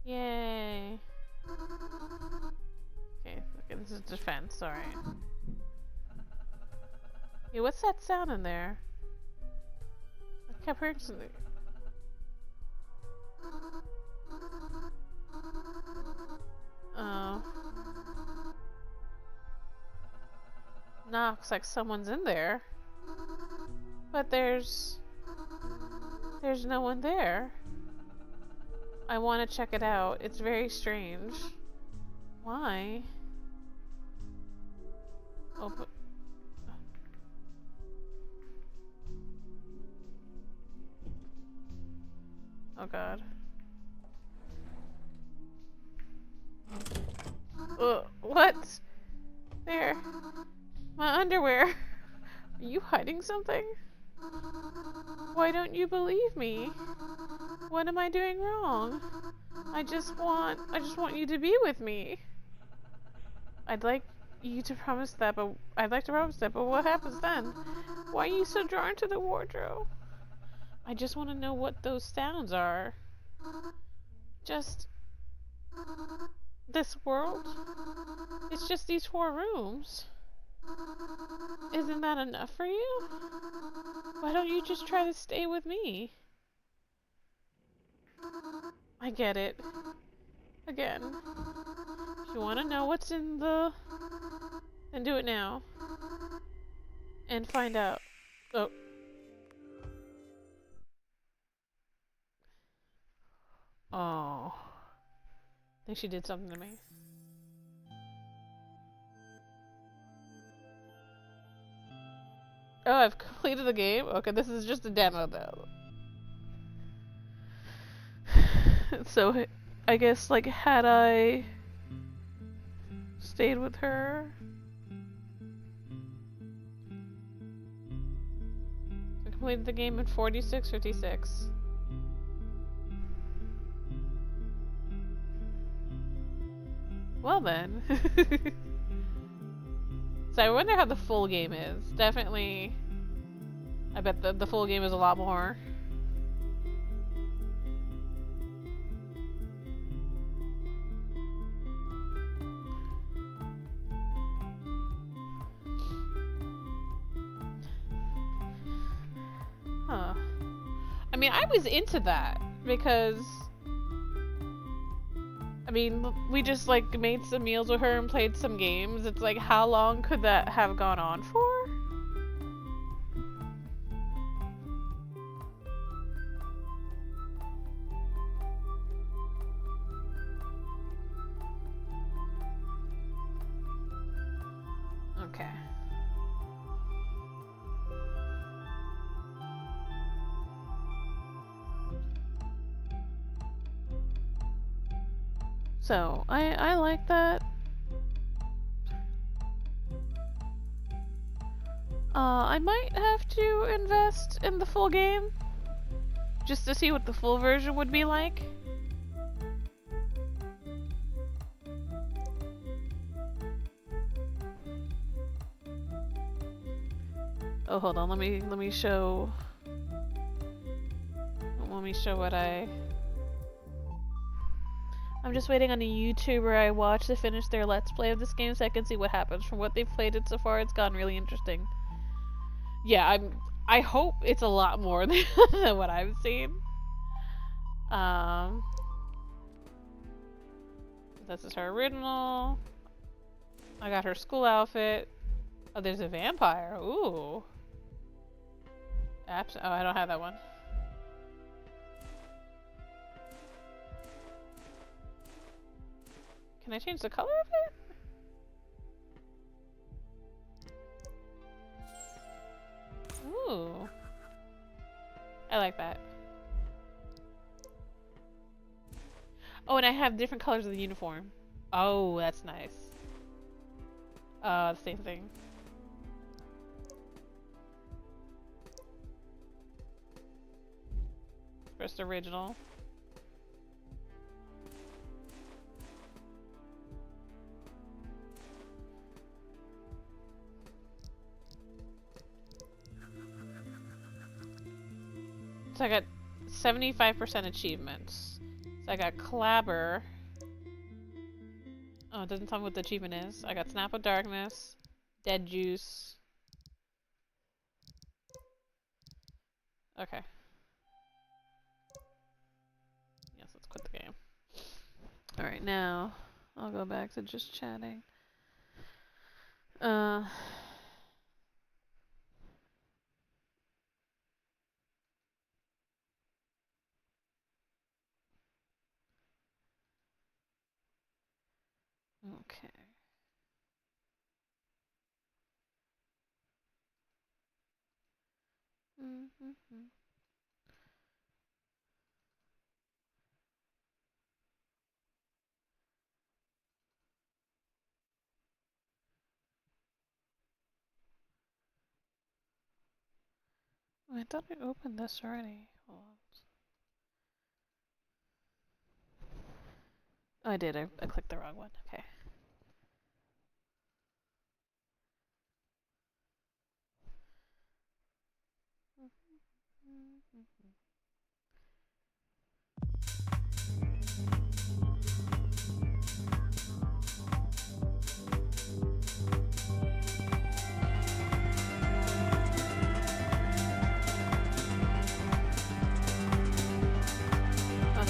Yay. Okay, this is defense. Alright. Hey, what's that sound in there? I kept hearing something. Oh. Knocks like someone's in there. But there's no one there. I want to check it out. It's very strange. Why? Open. Oh god. What? There. My underwear. Are you hiding something? Why don't you believe me? What am I doing wrong? I just want you to be with me. I'd like you to promise that, but I'd like to promise that, but what happens then? Why are you so drawn to the wardrobe? I just want to know what those sounds are. Just this world? It's just these 4 rooms. Isn't that enough for you? Why don't you just try to stay with me? I get it. Again. If you want to know what's in the... then do it now. And find out. Oh. Oh. I think she did something to me. Oh, I've completed the game? Okay, this is just a demo though. So, I guess, like, had I stayed with her... I completed the game in 46:56. Well then. So I wonder how the full game is. Definitely, I bet the full game is a lot more. Huh. I mean, I was into that because, I mean, we just like made some meals with her and played some games. It's like, how long could that have gone on for? Okay. So, I like that. I might have to invest in the full game just to see what the full version would be like. Oh, hold on. Let me show. Let me show what I'm just waiting on a YouTuber I watch to finish their Let's Play of this game so I can see what happens. From what they've played it so far, it's gotten really interesting. Yeah, I hope it's a lot more than, than what I've seen. This is her original. I got her school outfit. Oh, there's a vampire. Ooh. Oh, I don't have that one. Can I change the color of it? Ooh. I like that. Oh, and I have different colors of the uniform. Oh, that's nice. Same thing. First original. So I got 75% achievements. So I got Clabber. Oh, it doesn't tell me what the achievement is. I got Snap of Darkness, Dead Juice. Okay. Yes, let's quit the game. Alright, now I'll go back to just chatting. Uh. Okay. Mm-hmm. I thought I opened this already. Hold on. Oh, I did. I clicked the wrong one. Okay.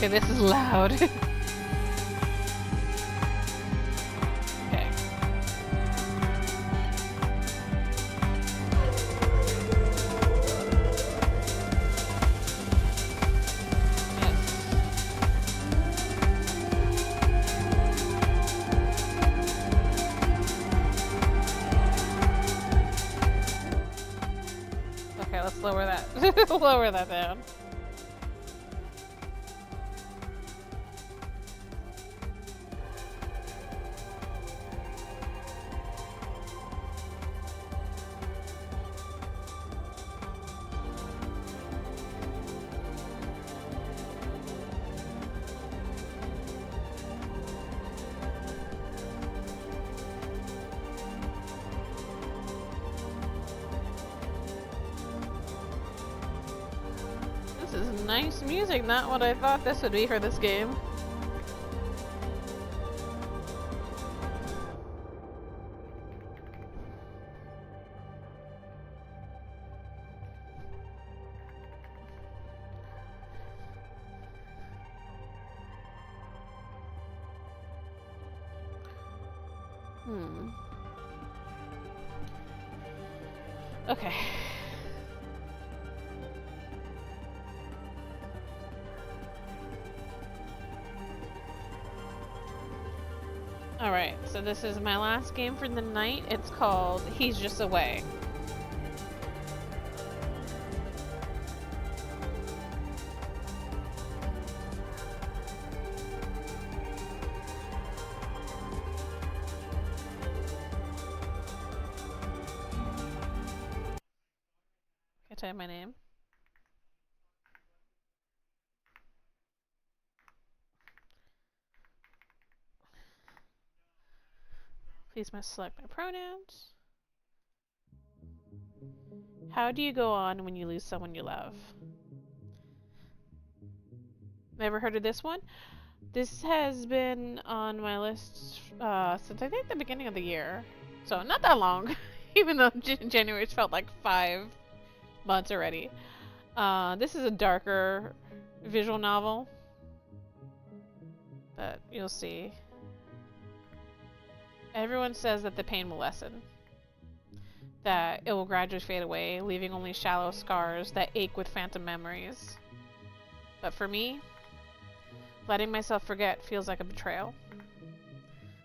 Okay, this is loud. Okay. Okay, let's lower that. Lower that down. This is nice music, not what I thought this would be for this game. Okay. Alright, so this is my last game for the night. It's called He's Just Away. Can I type my name? Please must select my pronouns. How do you go on when you lose someone you love? Never heard of this one? This has been on my list since I think the beginning of the year. So not that long, even though January's felt like 5 months already. This is a darker visual novel that you'll see. Everyone says that the pain will lessen, that it will gradually fade away, leaving only shallow scars that ache with phantom memories. But for me, letting myself forget feels like a betrayal.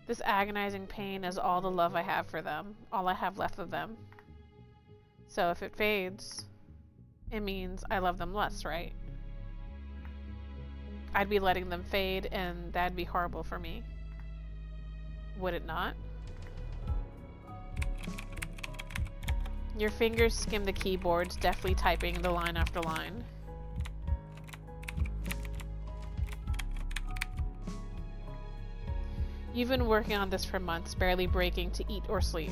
This agonizing pain is all the love I have for them, all I have left of them. So if it fades, it means I love them less, right? I'd be letting them fade, and that'd be horrible for me. Would it not? Your fingers skim the keyboards, deftly typing the line after line. You've been working on this for months, barely breaking to eat or sleep.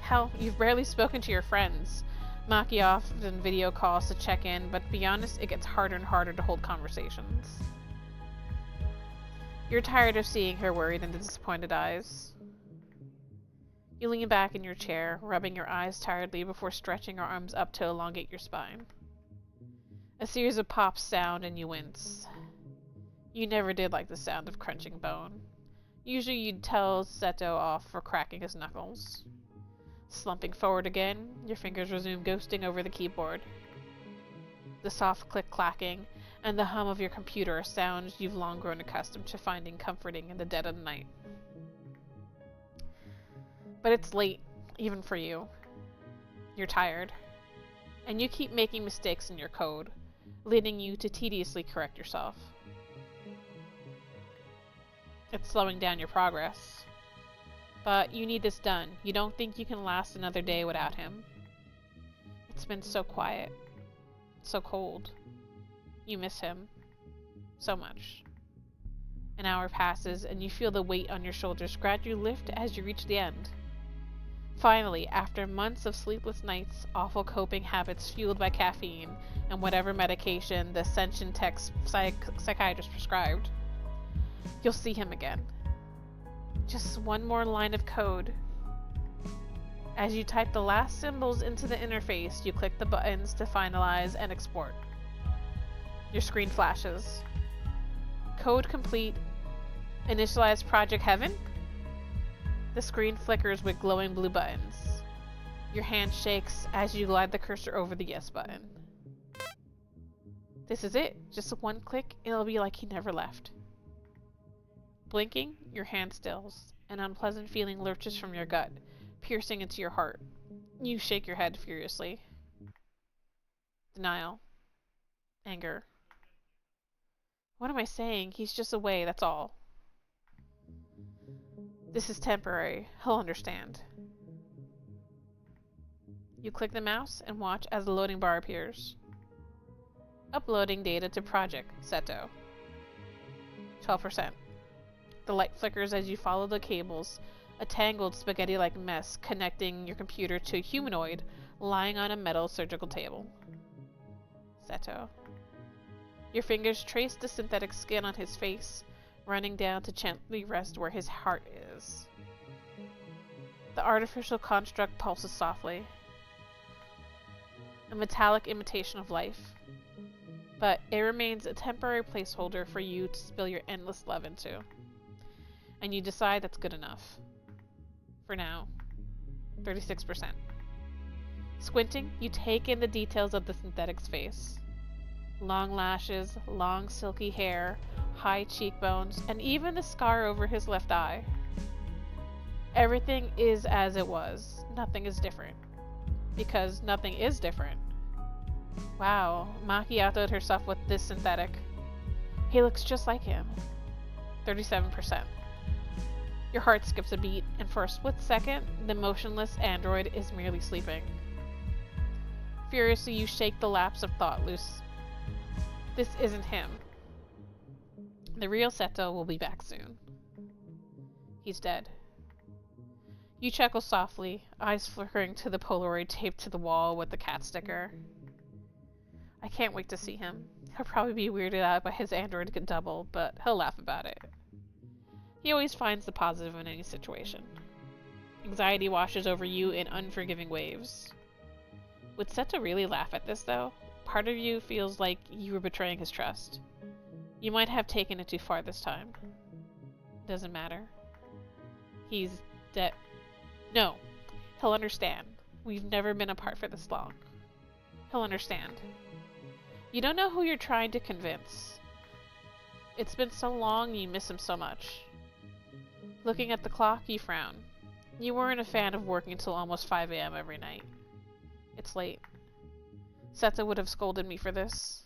Hell, you've barely spoken to your friends. Maki often video calls to check in, but to be honest, it gets harder and harder to hold conversations. You're tired of seeing her worried and disappointed eyes. You lean back in your chair, rubbing your eyes tiredly before stretching your arms up to elongate your spine. A series of pops sound and you wince. You never did like the sound of crunching bone. Usually you'd tell Seto off for cracking his knuckles. Slumping forward again, your fingers resume ghosting over the keyboard. The soft click-clacking and the hum of your computer are sounds you've long grown accustomed to finding comforting in the dead of the night. But it's late, even for you. You're tired. And you keep making mistakes in your code, leading you to tediously correct yourself. It's slowing down your progress. But you need this done. You don't think you can last another day without him. It's been so quiet. So cold. You miss him. So much. An hour passes, and you feel the weight on your shoulders gradually lift as you reach the end. Finally, after months of sleepless nights, awful coping habits fueled by caffeine, and whatever medication the sentient tech psychiatrist prescribed, you'll see him again. Just one more line of code. As you type the last symbols into the interface, you click the buttons to finalize and export. Your screen flashes. Code complete. Initialize Project Heaven? The screen flickers with glowing blue buttons. Your hand shakes as you glide the cursor over the yes button. This is it. Just one click, it'll be like he never left. Blinking, your hand stills. An unpleasant feeling lurches from your gut, piercing into your heart. You shake your head furiously. Denial. Anger. What am I saying? He's just away, that's all. This is temporary. He'll understand. You click the mouse and watch as the loading bar appears. Uploading data to Project Seto. 12%. The light flickers as you follow the cables, a tangled spaghetti-like mess connecting your computer to a humanoid lying on a metal surgical table. Seto. Your fingers trace the synthetic skin on his face, running down to gently rest where his heart is. The artificial construct pulses softly. A metallic imitation of life. But it remains a temporary placeholder for you to spill your endless love into. And you decide that's good enough. For now. 36%. Squinting, you take in the details of the synthetic's face. Long lashes, long silky hair, high cheekbones, and even the scar over his left eye. Everything is as it was. Nothing is different. Because nothing is different. Wow, macchiatoed herself with this synthetic. He looks just like him. 37%. Your heart skips a beat, and for a split second, the motionless android is merely sleeping. Furiously, you shake the lapse of thought loose. This isn't him. The real Seto will be back soon. He's dead. You chuckle softly, eyes flickering to the Polaroid taped to the wall with the cat sticker. I can't wait to see him. He'll probably be weirded out by his android double, but he'll laugh about it. He always finds the positive in any situation. Anxiety washes over you in unforgiving waves. Would Seto really laugh at this, though? Part of you feels like you were betraying his trust. You might have taken it too far this time. Doesn't matter. He's dead. No. He'll understand. We've never been apart for this long. He'll understand. You don't know who you're trying to convince. It's been so long, you miss him so much. Looking at the clock, you frown. You weren't a fan of working till almost 5 a.m. every night. It's late. Seto would have scolded me for this.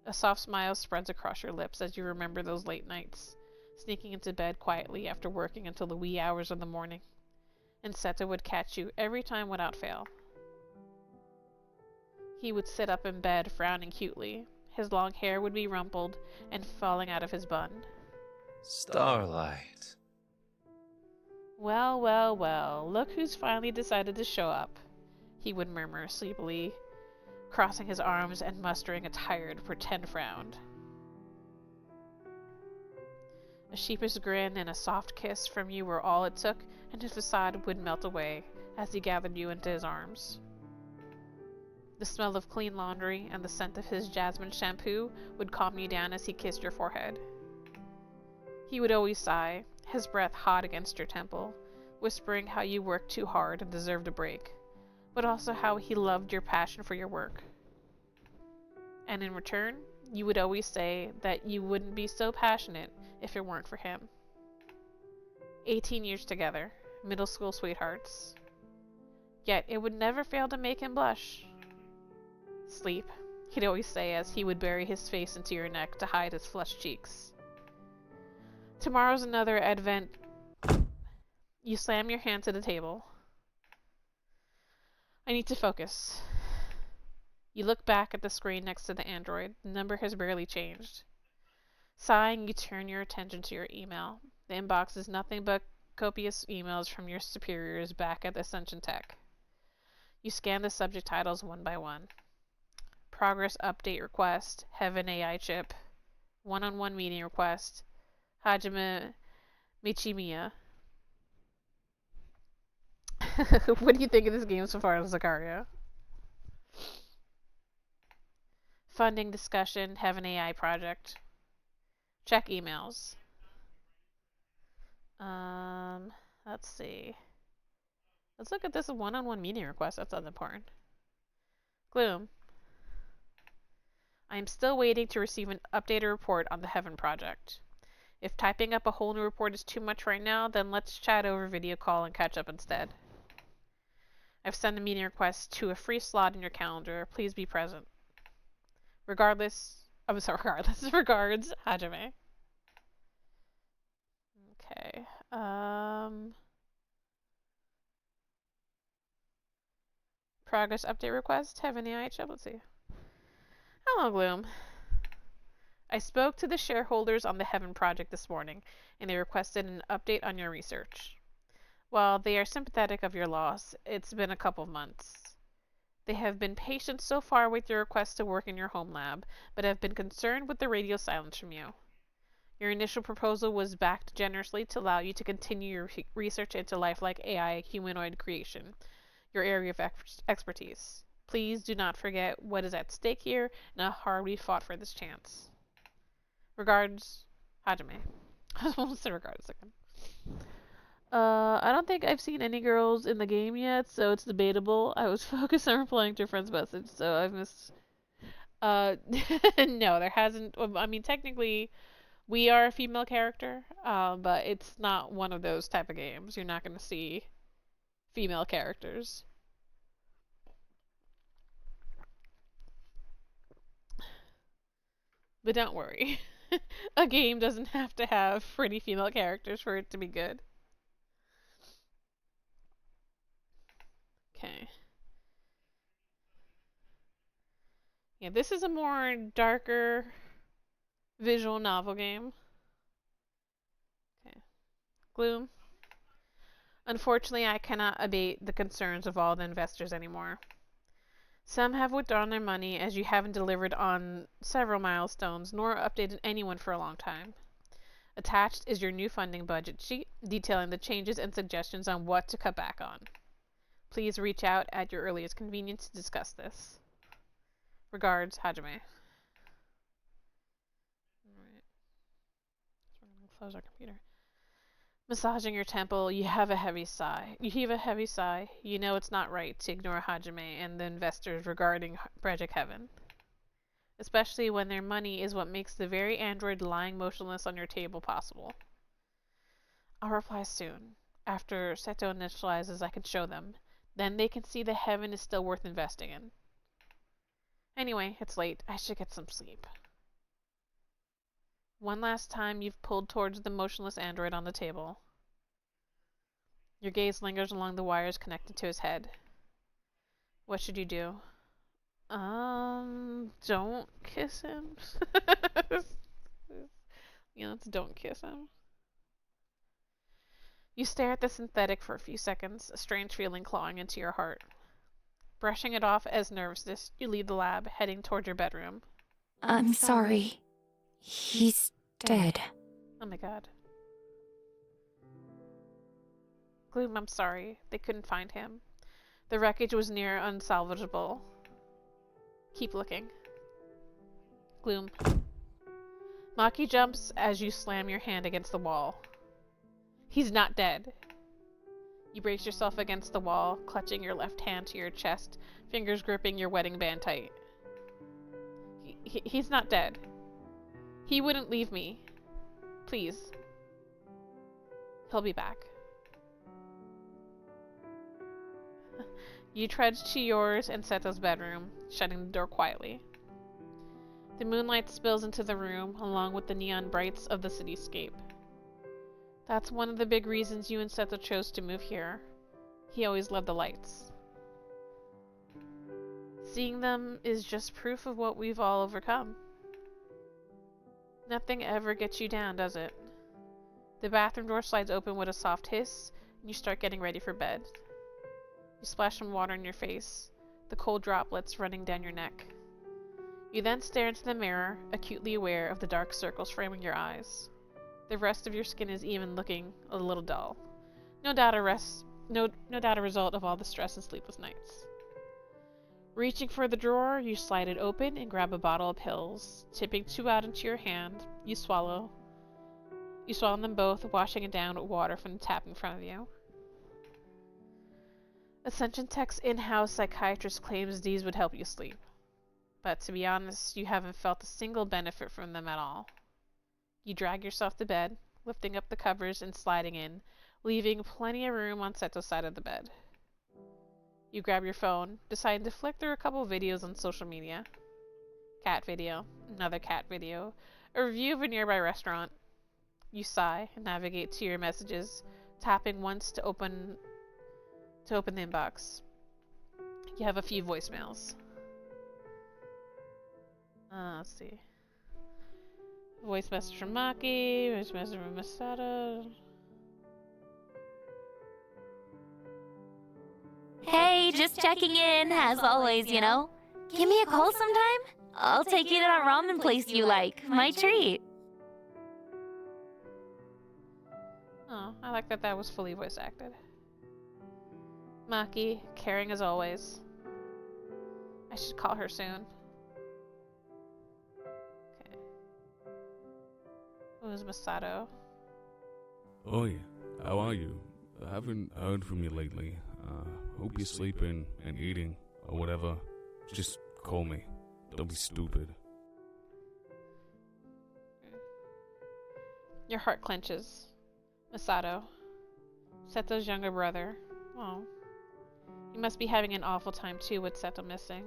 A soft smile spreads across your lips as you remember those late nights, sneaking into bed quietly after working until the wee hours of the morning. And Seto would catch you every time without fail. He would sit up in bed, frowning cutely. His long hair would be rumpled and falling out of his bun. Starlight. Well, well, well, look who's finally decided to show up, he would murmur sleepily, crossing his arms and mustering a tired, pretend frown. A sheepish grin and a soft kiss from you were all it took, and his facade would melt away as he gathered you into his arms. The smell of clean laundry and the scent of his jasmine shampoo would calm you down as he kissed your forehead. He would always sigh, his breath hot against your temple, whispering how you worked too hard and deserved a break, but also how he loved your passion for your work. And in return, you would always say that you wouldn't be so passionate if it weren't for him. 18 years together, middle school sweethearts. Yet it would never fail to make him blush. Sleep, he'd always say as he would bury his face into your neck to hide his flushed cheeks. Tomorrow's another advent. You slam your hand to the table. I need to focus. You look back at the screen next to the Android. The number has barely changed. Sighing, you turn your attention to your email. The inbox is nothing but copious emails from your superiors back at Ascension Tech. You scan the subject titles one by one. Progress update request, Heaven AI chip, one-on-one meeting request, Hajime Michimiya. What do you think of this game so far, Zakaria? Funding discussion, Heaven AI project. Check emails. Let's see. Let's look at this one-on-one meeting request. That's unimportant. Gloom. I am still waiting to receive an updated report on the Heaven project. If typing up a whole new report is too much right now, then let's chat over video call and catch up instead. I've sent a meeting request to a free slot in your calendar. Please be present. Regards, Hajime. Okay. Progress update request. Have any IHL? Let's see. Hello, Gloom. I spoke to the shareholders on the Heaven project this morning, and they requested an update on your research. While they are sympathetic of your loss, it's been a couple of months. They have been patient so far with your request to work in your home lab, but have been concerned with the radio silence from you. Your initial proposal was backed generously to allow you to continue your research into lifelike AI humanoid creation, your area of expertise. Please do not forget what is at stake here and how hard we fought for this chance. Regards, Hajime. I almost said regards again. I don't think I've seen any girls in the game yet, so it's debatable. I was focused on replying to a friend's message, so I've missed. No, there hasn't. I mean, technically, we are a female character, but it's not one of those type of games. You're not going to see female characters. But don't worry. A game doesn't have to have pretty female characters for it to be good. Okay. Yeah, this is a more darker visual novel game. Okay. Gloom. Unfortunately, I cannot abate the concerns of all the investors anymore. Some have withdrawn their money as you haven't delivered on several milestones, nor updated anyone for a long time. Attached is your new funding budget sheet, detailing the changes and suggestions on what to cut back on. Please reach out at your earliest convenience to discuss this. Regards, Hajime. Alright. So we're gonna close our computer. Massaging your temple, you have a heavy sigh. You heave a heavy sigh. You know it's not right to ignore Hajime and the investors regarding Project Heaven. Especially when their money is what makes the very android lying motionless on your table possible. I'll reply soon. After Seto initializes, I can show them. Then they can see that Heaven is still worth investing in. Anyway, it's late. I should get some sleep. One last time you've pulled towards the motionless android on the table. Your gaze lingers along the wires connected to his head. What should you do? Don't kiss him. Yeah, let's don't kiss him. You stare at the synthetic for a few seconds, a strange feeling clawing into your heart. Brushing it off as nervousness, you leave the lab, heading toward your bedroom. I'm sorry. He's dead. Oh my god. Gloom, I'm sorry. They couldn't find him. The wreckage was near unsalvageable. Keep looking. Gloom. Maki jumps as you slam your hand against the wall. He's not dead. You brace yourself against the wall, clutching your left hand to your chest, fingers gripping your wedding band tight. He's not dead. He wouldn't leave me. Please. He'll be back. You trudge to yours and Seto's bedroom, shutting the door quietly. The moonlight spills into the room, along with the neon brights of the cityscape. That's one of the big reasons you and Seto chose to move here. He always loved the lights. Seeing them is just proof of what we've all overcome. Nothing ever gets you down, does it? The bathroom door slides open with a soft hiss, and you start getting ready for bed. You splash some water in your face, the cold droplets running down your neck. You then stare into the mirror, acutely aware of the dark circles framing your eyes. The rest of your skin is even looking a little dull. No doubt a result of all the stress and sleepless nights. Reaching for the drawer, you slide it open and grab a bottle of pills. Tipping 2 out into your hand, you swallow. You swallow them both, washing it down with water from the tap in front of you. Ascension Tech's in-house psychiatrist claims these would help you sleep. But to be honest, you haven't felt a single benefit from them at all. You drag yourself to bed, lifting up the covers and sliding in, leaving plenty of room on Seto's side of the bed. You grab your phone, deciding to flick through a couple videos on social media. Cat video, another cat video, a review of a nearby restaurant. You sigh and navigate to your messages, tapping once to open the inbox. You have a few voicemails. Let's see. Voice message from Maki, voice message from Masato. Hey, just checking in, as always, you know. Give me a call sometime. I'll take you to that ramen place you like. My treat. Oh, I like that was fully voice acted. Maki, caring as always. I should call her soon. Okay. Who's Masato? Oi, how are you? I haven't heard from you lately. Hope you're sleeping and eating, or whatever. Just call me. Don't be stupid. Your heart clenches. Masato. Seto's younger brother. Oh. You must be having an awful time too with Seto missing.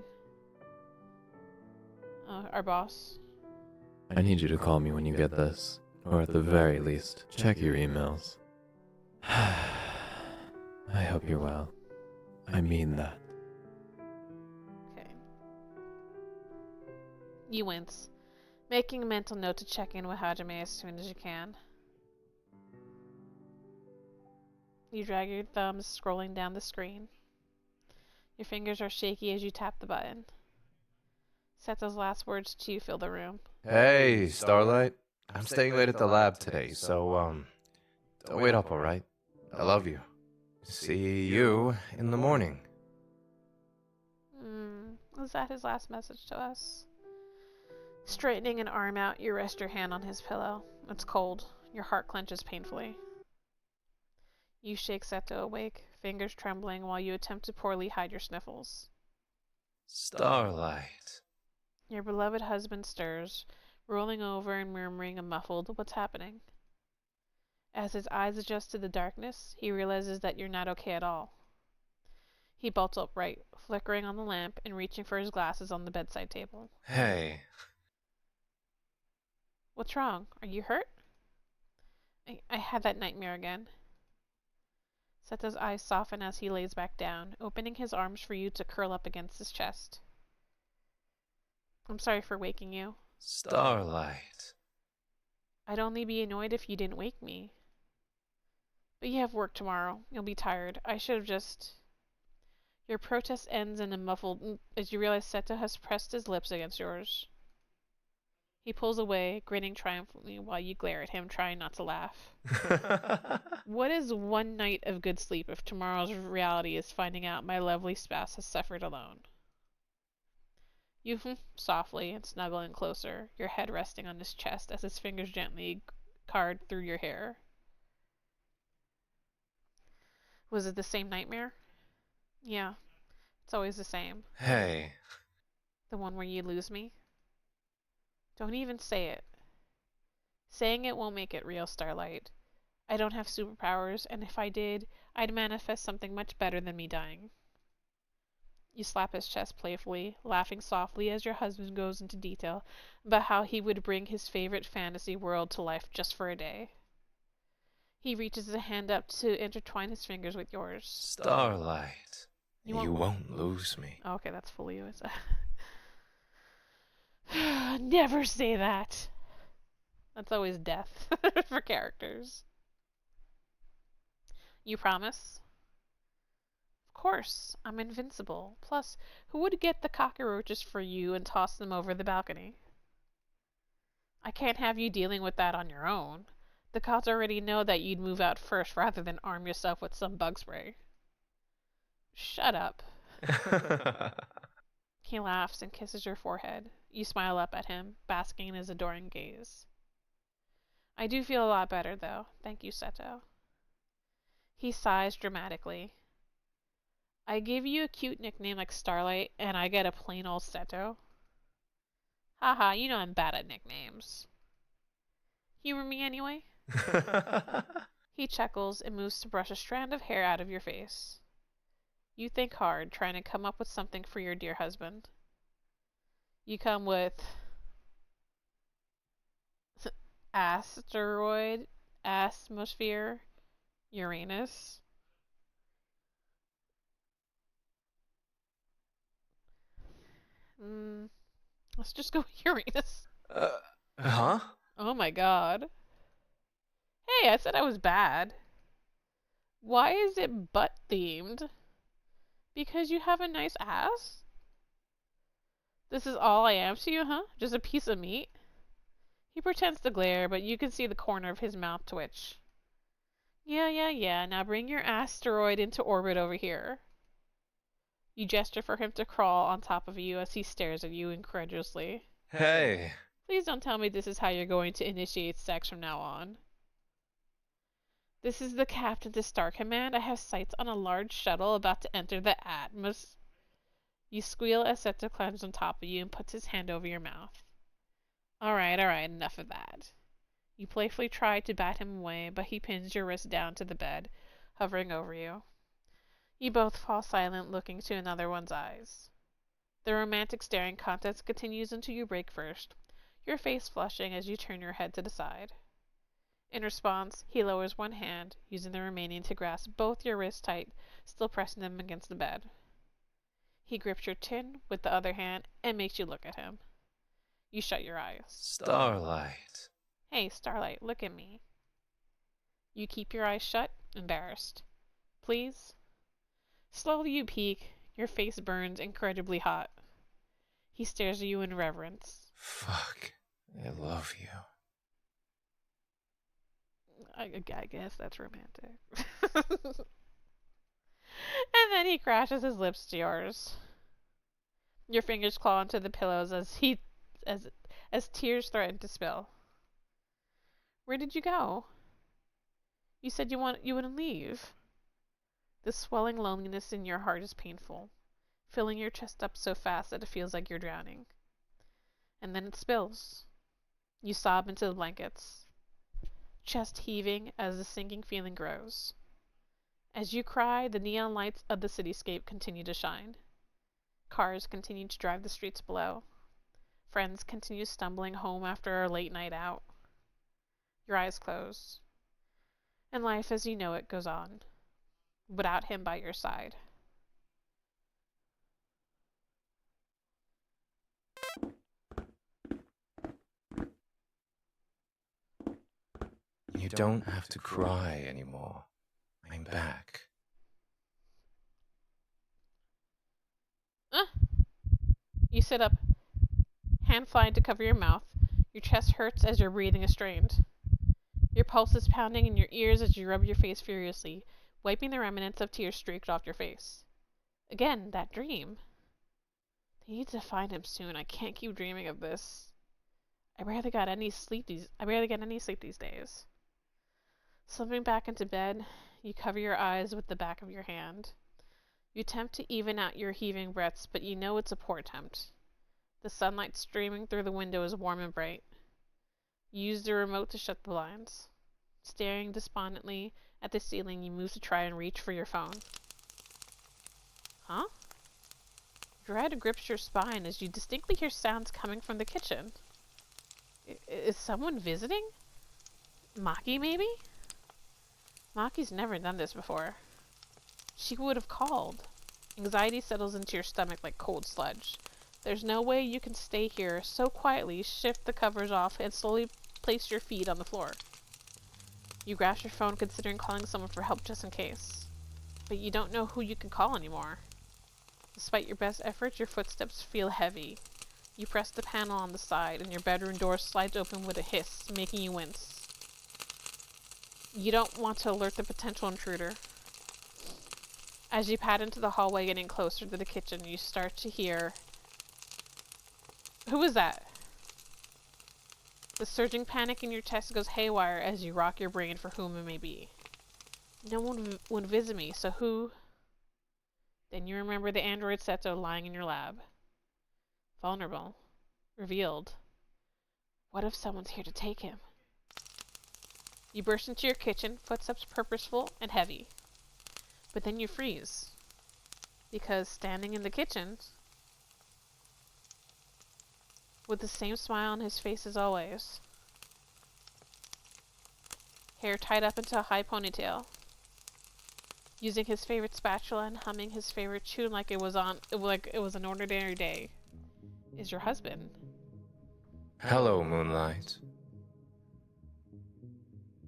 Our boss. I need you to call me when you get this. Or at the very least, check your emails. I hope you're well. I mean that. Okay. You wince, making a mental note to check in with Hajime as soon as you can. You drag your thumbs scrolling down the screen. Your fingers are shaky as you tap the button. Seto's last words to you fill the room. Hey, Starlight. I'm staying late at the lab today, so, don't wait up, alright? I love you. See you in the morning. Was that his last message to us? Straightening an arm out, you rest your hand on his pillow. It's cold. Your heart clenches painfully. You shake Seto awake, fingers trembling while you attempt to poorly hide your sniffles. Starlight. Your beloved husband stirs, rolling over and murmuring a muffled, "What's happening?" As his eyes adjust to the darkness, he realizes that you're not okay at all. He bolts upright, flickering on the lamp and reaching for his glasses on the bedside table. Hey. What's wrong? Are you hurt? I had that nightmare again. Seto's eyes soften as he lays back down, opening his arms for you to curl up against his chest. I'm sorry for waking you. Starlight. I'd only be annoyed if you didn't wake me. But you have work tomorrow. You'll be tired. I should have just... Your protest ends in a muffled as you realize Seto has pressed his lips against yours. He pulls away, grinning triumphantly while you glare at him, trying not to laugh. What is one night of good sleep if tomorrow's reality is finding out my lovely spouse has suffered alone? You softly and snuggling closer, your head resting on his chest as his fingers gently card through your hair. Was it the same nightmare? Yeah, it's always the same. Hey. The one where you lose me? Don't even say it. Saying it won't make it real, Starlight. I don't have superpowers, and if I did, I'd manifest something much better than me dying. You slap his chest playfully, laughing softly as your husband goes into detail about how he would bring his favorite fantasy world to life just for a day. He reaches a hand up to intertwine his fingers with yours. Starlight. You won't lose me. Okay, that's fully you. Never say that. That's always death for characters. You promise? Of course, I'm invincible. Plus, who would get the cockroaches for you and toss them over the balcony? I can't have you dealing with that on your own. The gods already know that you'd move out first rather than arm yourself with some bug spray. Shut up. He laughs and kisses your forehead. You smile up at him, basking in his adoring gaze. I do feel a lot better, though. Thank you, Seto. He sighs dramatically. I gave you a cute nickname like Starlight, and I get a plain old Seto? Haha, you know I'm bad at nicknames. Humor me anyway? He chuckles and moves to brush a strand of hair out of your face. You think hard, trying to come up with something for your dear husband. You come with asteroid, atmosphere, Uranus. Let's just go with Uranus. Huh? Oh my god. Hey, I said I was bad. Why is it butt themed? Because you have a nice ass? This is all I am to you, huh? Just a piece of meat? He pretends to glare, but you can see the corner of his mouth twitch. Yeah. Now bring your asteroid into orbit over here. You gesture for him to crawl on top of you as he stares at you incredulously. Hey. Please don't tell me this is how you're going to initiate sex from now on. This is the captain to Star Command. I have sights on a large shuttle about to enter the atmosphere. You squeal as Seto climbs on top of you and puts his hand over your mouth. Alright, enough of that. You playfully try to bat him away, but he pins your wrist down to the bed, hovering over you. You both fall silent, looking to another one's eyes. The romantic staring contest continues until you break first, your face flushing as you turn your head to the side. In response, he lowers one hand, using the remaining to grasp both your wrists tight, still pressing them against the bed. He grips your chin with the other hand and makes you look at him. You shut your eyes. Starlight. Hey, Starlight, look at me. You keep your eyes shut, embarrassed. Please? Slowly you peek. Your face burns incredibly hot. He stares at you in reverence. Fuck. I love you. I guess that's romantic. And then he crashes his lips to yours. Your fingers claw into the pillows as tears threaten to spill. Where did you go? You said you wouldn't leave. The swelling loneliness in your heart is painful, filling your chest up so fast that it feels like you're drowning. And then it spills. You sob into the blankets, chest heaving as the sinking feeling grows. As you cry, the neon lights of the cityscape continue to shine. Cars continue to drive the streets below. Friends continue stumbling home after a late night out. Your eyes close. And life as you know it goes on, without him by your side. You don't have to cry anymore. I'm back. You sit up, hand flying to cover your mouth. Your chest hurts as your breathing is strained. Your pulse is pounding in your ears as you rub your face furiously, wiping the remnants of tears streaked off your face. Again, that dream. They need to find him soon. I can't keep dreaming of this. I barely get any sleep these days. Slipping back into bed, you cover your eyes with the back of your hand. You attempt to even out your heaving breaths, but you know it's a poor attempt. The sunlight streaming through the window is warm and bright. You use the remote to shut the blinds. Staring despondently at the ceiling, you move to try and reach for your phone. Huh? Dread grips your spine as you distinctly hear sounds coming from the kitchen. Is someone visiting? Maki, maybe? Maki's never done this before. She would have called. Anxiety settles into your stomach like cold sludge. There's no way you can stay here so quietly. Shift the covers off and slowly place your feet on the floor. You grasp your phone, considering calling someone for help just in case. But you don't know who you can call anymore. Despite your best efforts, your footsteps feel heavy. You press the panel on the side, and your bedroom door slides open with a hiss, making you wince. You don't want to alert the potential intruder. As you pad into the hallway, getting closer to the kitchen, you start to hear... Who was that? The surging panic in your chest goes haywire as you rock your brain for whom it may be. No one would visit me, so who? Then you remember the android Seto lying in your lab. Vulnerable. Revealed. What if someone's here to take him? You burst into your kitchen, footsteps purposeful and heavy. But then you freeze. Because standing in the kitchen, with the same smile on his face as always, hair tied up into a high ponytail, using his favorite spatula and humming his favorite tune like it was an ordinary day, is your husband. Hello, Moonlight.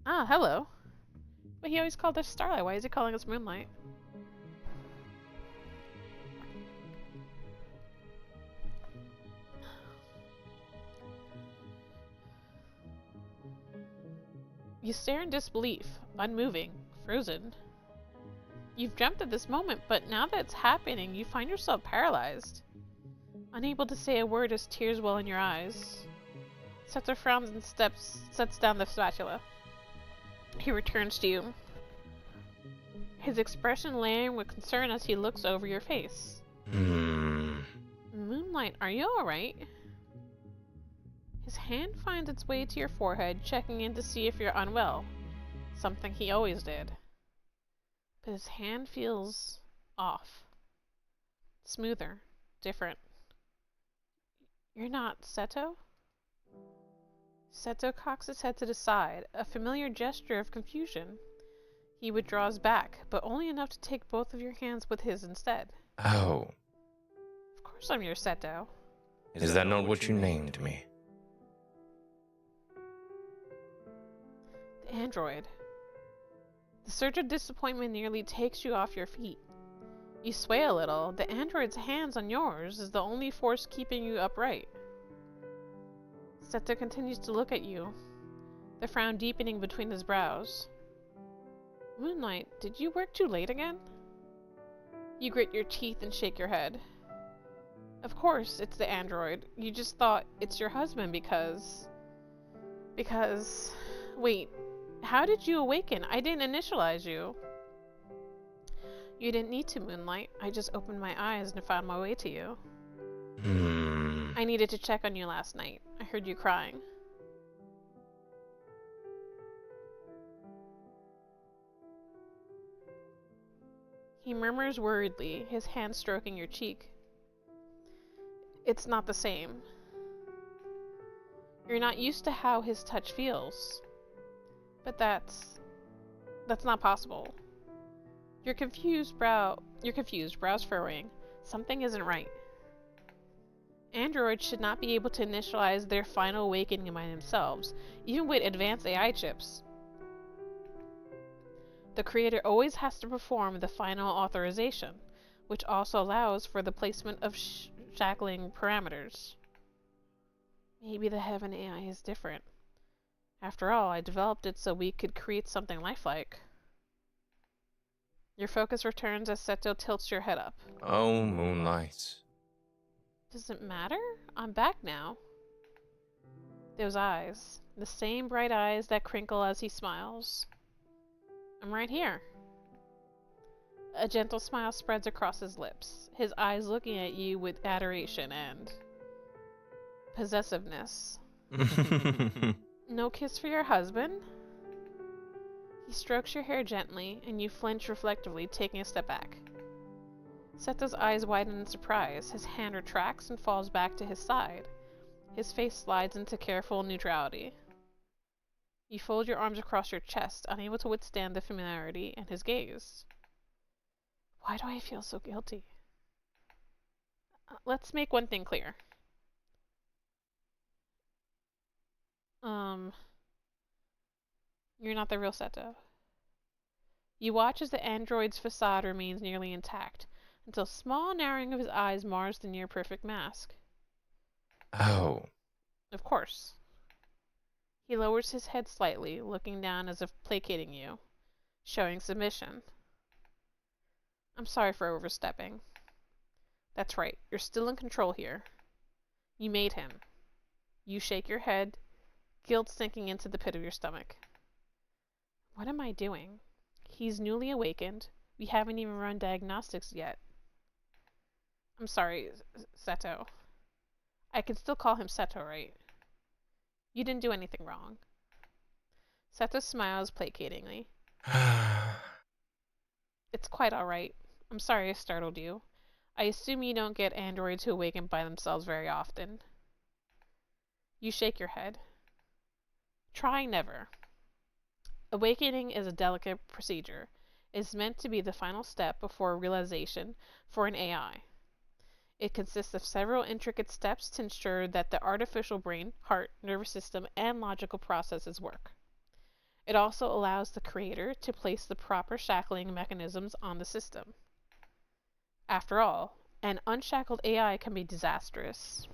Ah, hello. But he always called us Starlight. Why is he calling us Moonlight? You stare in disbelief, unmoving, frozen. You've dreamt of this moment, but now that it's happening, you find yourself paralyzed. Unable to say a word as tears well in your eyes. Seto frowns and sets down the spatula. He returns to you, his expression layering with concern as he looks over your face. Moonlight, are you alright? His hand finds its way to your forehead, checking in to see if you're unwell. Something he always did. But his hand feels off. Smoother. Different. You're not Seto? Seto cocks his head to the side, a familiar gesture of confusion. He withdraws back, but only enough to take both of your hands with his instead. Oh. Of course I'm your Seto. Is that not what you named me? The android. The surge of disappointment nearly takes you off your feet. You sway a little. The android's hands on yours is the only force keeping you upright. Seto continues to look at you, the frown deepening between his brows. Moonlight, did you work too late again? You grit your teeth and shake your head. Of course, it's the android. You just thought it's your husband because... Wait, how did you awaken? I didn't initialize you. You didn't need to, Moonlight. I just opened my eyes and found my way to you. I needed to check on you last night. I heard you crying. He murmurs worriedly, his hand stroking your cheek. It's not the same. You're not used to how his touch feels. But that's not possible. You're confused, brows furrowing. Something isn't right. Androids should not be able to initialize their final awakening by themselves, even with advanced AI chips. The creator always has to perform the final authorization, which also allows for the placement of shackling parameters. Maybe the Heaven AI is different. After all, I developed it so we could create something lifelike. Your focus returns as Seto tilts your head up. Oh, Moonlight. Does it matter? I'm back now. Those eyes. The same bright eyes that crinkle as he smiles. I'm right here. A gentle smile spreads across his lips, his eyes looking at you with adoration and possessiveness. No kiss for your husband? He strokes your hair gently, and you flinch reflectively, taking a step back. Seto's eyes widen in surprise. His hand retracts and falls back to his side. His face slides into careful neutrality. You fold your arms across your chest, unable to withstand the familiarity and his gaze. Why do I feel so guilty? Let's make one thing clear. You're not the real Seto. You watch as the android's facade remains nearly intact, until a small narrowing of his eyes mars the near-perfect mask. Oh. Of course. He lowers his head slightly, looking down as if placating you, showing submission. I'm sorry for overstepping. That's right, you're still in control here. You made him. You shake your head, guilt sinking into the pit of your stomach. What am I doing? He's newly awakened. We haven't even run diagnostics yet. I'm sorry, Seto. I can still call him Seto, right? You didn't do anything wrong. Seto smiles placatingly. It's quite alright. I'm sorry I startled you. I assume you don't get androids who awaken by themselves very often. You shake your head. Try never. Awakening is a delicate procedure. It is meant to be the final step before realization for an AI. It consists of several intricate steps to ensure that the artificial brain, heart, nervous system, and logical processes work. It also allows the creator to place the proper shackling mechanisms on the system. After all, an unshackled AI can be disastrous.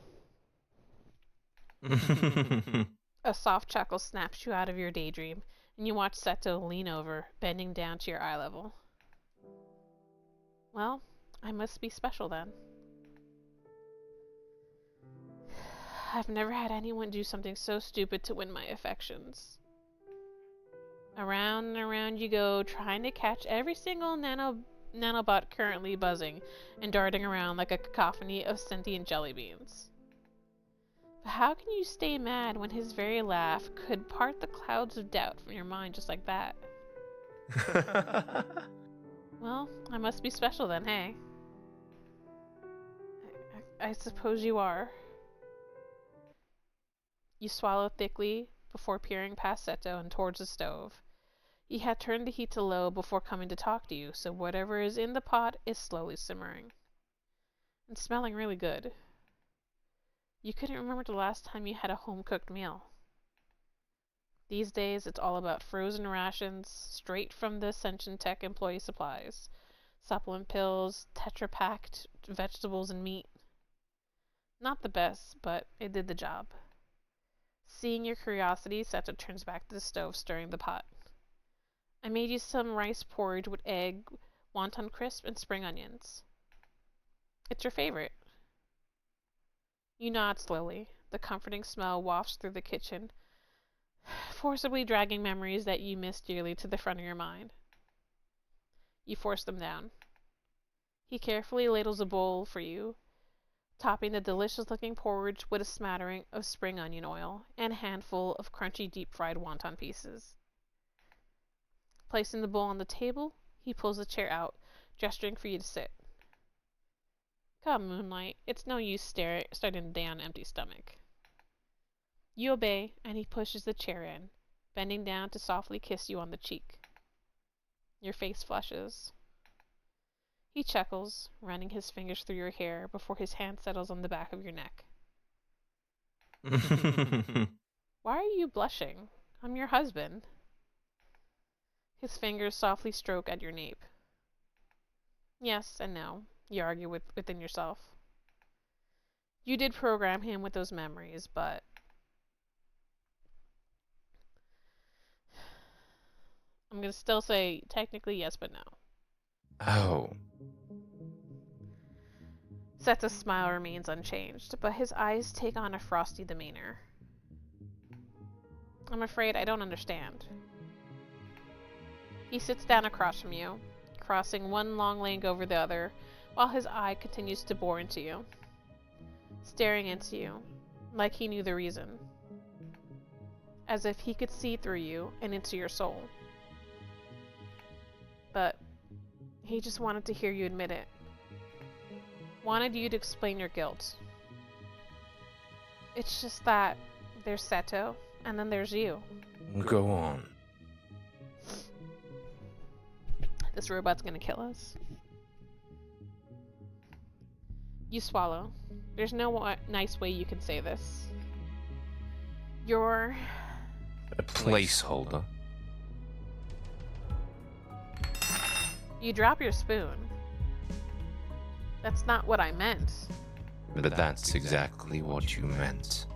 A soft chuckle snaps you out of your daydream, and you watch Seto lean over, bending down to your eye level. Well, I must be special then. I've never had anyone do something so stupid to win my affections. Around and around you go, trying to catch every single nanobot currently buzzing and darting around like a cacophony of sentient jelly beans. But how can you stay mad when his very laugh could part the clouds of doubt from your mind just like that? Well, I must be special then, hey? I suppose you are. You swallow thickly before peering past Seto and towards the stove. He had turned the heat to low before coming to talk to you, so whatever is in the pot is slowly simmering. And smelling really good. You couldn't remember the last time you had a home-cooked meal. These days, it's all about frozen rations, straight from the Ascension Tech employee supplies. Supplement pills, Tetra-packed vegetables and meat. Not the best, but it did the job. Seeing your curiosity, Seto turns back to the stove, stirring the pot. I made you some rice porridge with egg, wonton crisp, and spring onions. It's your favorite. You nod slowly. The comforting smell wafts through the kitchen, forcibly dragging memories that you miss dearly to the front of your mind. You force them down. He carefully ladles a bowl for you, topping the delicious-looking porridge with a smattering of spring onion oil and a handful of crunchy deep-fried wonton pieces. Placing the bowl on the table, he pulls a chair out, gesturing for you to sit. Come, Moonlight, it's no use starting the day on an empty stomach. You obey, and he pushes the chair in, bending down to softly kiss you on the cheek. Your face flushes. He chuckles, running his fingers through your hair before his hand settles on the back of your neck. Why are you blushing? I'm your husband. His fingers softly stroke at your nape. Yes and no, you argue within yourself. You did program him with those memories, but... I'm gonna still say technically yes, but no. Oh. Seta's smile remains unchanged, but his eyes take on a frosty demeanor. I'm afraid I don't understand. He sits down across from you, crossing one long leg over the other, while his eye continues to bore into you, staring into you, like he knew the reason, as if he could see through you and into your soul. But he just wanted to hear you admit it. Wanted you to explain your guilt. It's just that there's Seto, and then there's you. Go on. This robot's gonna kill us. You swallow. There's no nice way you can say this. You're A placeholder. You drop your spoon. That's not what I meant. But that's exactly what you meant.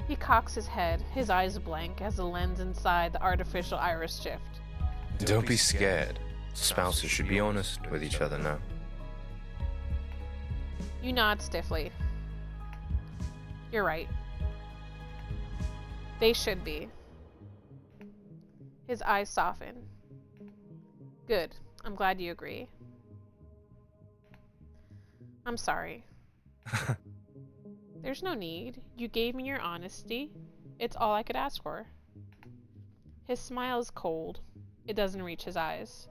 He cocks his head, his eyes blank as the lens inside the artificial iris shift. Don't be scared. Spouses should be honest with each other now. You nod stiffly. You're right. They should be. His eyes soften. Good. I'm glad you agree. I'm sorry. There's no need. You gave me your honesty. It's all I could ask for. His smile is cold. It doesn't reach his eyes.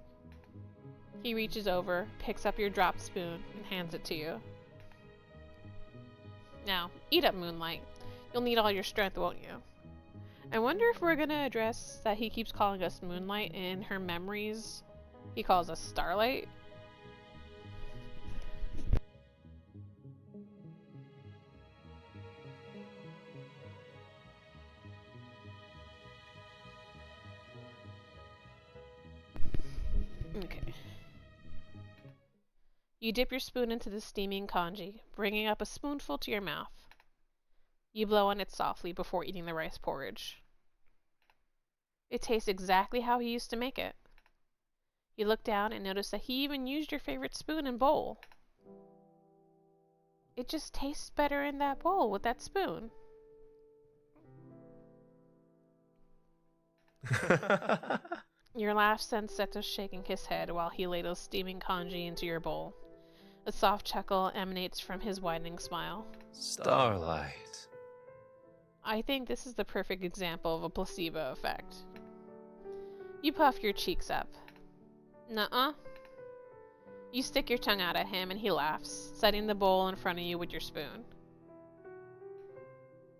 He reaches over, picks up your dropped spoon, and hands it to you. Now, eat up, Moonlight. You'll need all your strength, won't you? I wonder if we're gonna address that he keeps calling us Moonlight, and in her memories, he calls us Starlight. Okay. You dip your spoon into the steaming congee, bringing up a spoonful to your mouth. You blow on it softly before eating the rice porridge. It tastes exactly how he used to make it. You look down and notice that he even used your favorite spoon and bowl. It just tastes better in that bowl with that spoon. Your laugh sends Seto shaking his head while he ladles steaming congee into your bowl. A soft chuckle emanates from his widening smile. Starlight. I think this is the perfect example of a placebo effect. You puff your cheeks up. Nuh-uh. You stick your tongue out at him and he laughs, setting the bowl in front of you with your spoon.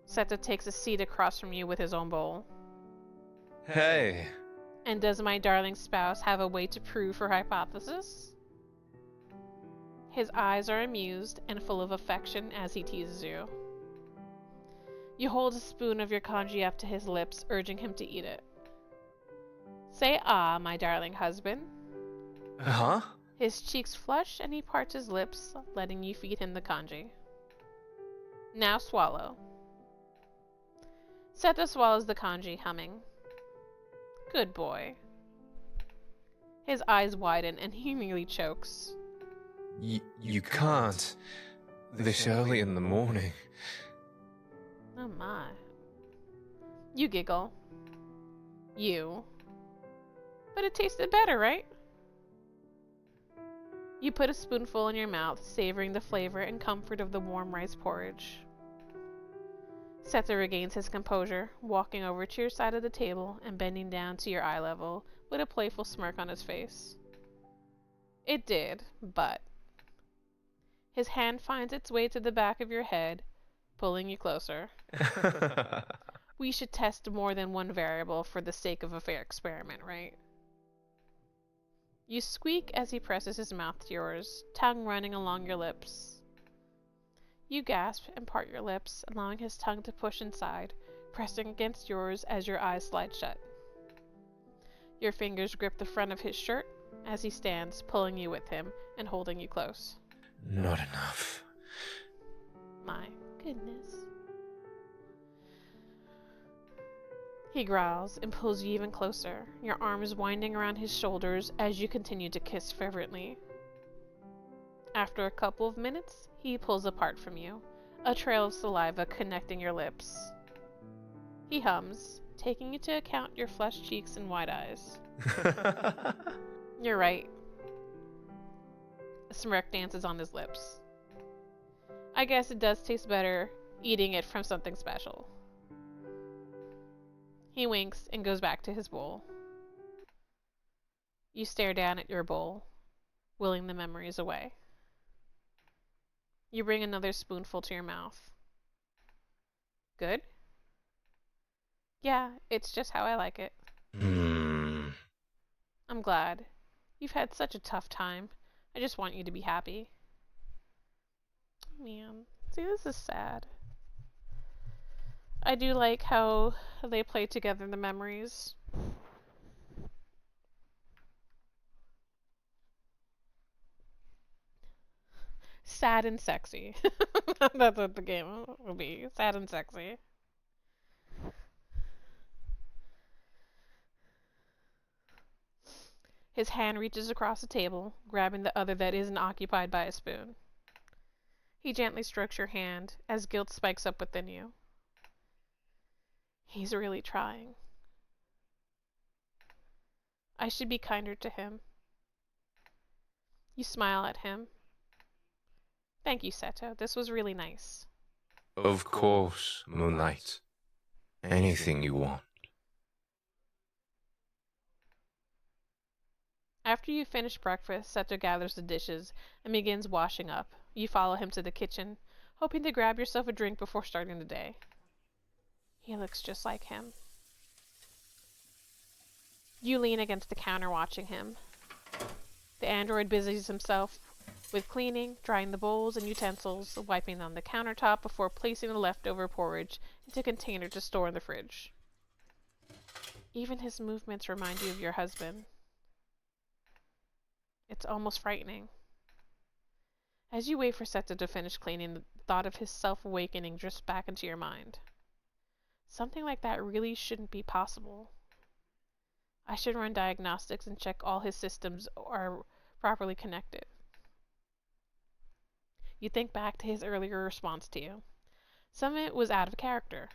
Seto takes a seat across from you with his own bowl. Hey. And does my darling spouse have a way to prove her hypothesis? His eyes are amused and full of affection as he teases you. You hold a spoon of your congee up to his lips, urging him to eat it. Say ah, my darling husband. Huh? His cheeks flush and he parts his lips, letting you feed him the congee. Now swallow. Seto swallows the congee, humming. Good boy. His eyes widen and he nearly chokes. You can't. This early in the morning. Oh my. You giggle. You. But it tasted better, right? You put a spoonful in your mouth, savoring the flavor and comfort of the warm rice porridge. Seto regains his composure, walking over to your side of the table and bending down to your eye level with a playful smirk on his face. It did, but... His hand finds its way to the back of your head, pulling you closer. We should test more than one variable for the sake of a fair experiment, right? You squeak as he presses his mouth to yours, tongue running along your lips. You gasp and part your lips, allowing his tongue to push inside, pressing against yours as your eyes slide shut. Your fingers grip the front of his shirt as he stands, pulling you with him and holding you close. Not enough. My goodness. He growls and pulls you even closer, your arms winding around his shoulders as you continue to kiss fervently. After a couple of minutes, he pulls apart from you, a trail of saliva connecting your lips. He hums, taking into account your flushed cheeks and wide eyes. You're right. A smirk dances on his lips. I guess it does taste better eating it from something special. He winks and goes back to his bowl. You stare down at your bowl, willing the memories away. You bring another spoonful to your mouth. Good? Yeah, it's just how I like it. I'm glad. You've had such a tough time. I just want you to be happy. Man, see, this is sad. I do like how they play together the memories. Sad and sexy. That's what the game will be. Sad and sexy. His hand reaches across the table, grabbing the other that isn't occupied by a spoon. He gently strokes your hand as guilt spikes up within you. He's really trying. I should be kinder to him. You smile at him. Thank you, Seto. This was really nice. Of course, Moonlight. Anything you want. After you finish breakfast, Seto gathers the dishes and begins washing up. You follow him to the kitchen, hoping to grab yourself a drink before starting the day. He looks just like him. You lean against the counter watching him. The android busies himself with cleaning, drying the bowls and utensils, wiping on the countertop before placing the leftover porridge into a container to store in the fridge. Even his movements remind you of your husband. It's almost frightening. As you wait for Seto to finish cleaning, the thought of his self-awakening drifts back into your mind. Something like that really shouldn't be possible. I should run diagnostics and check all his systems are properly connected. You think back to his earlier response to you. Some of it was out of character,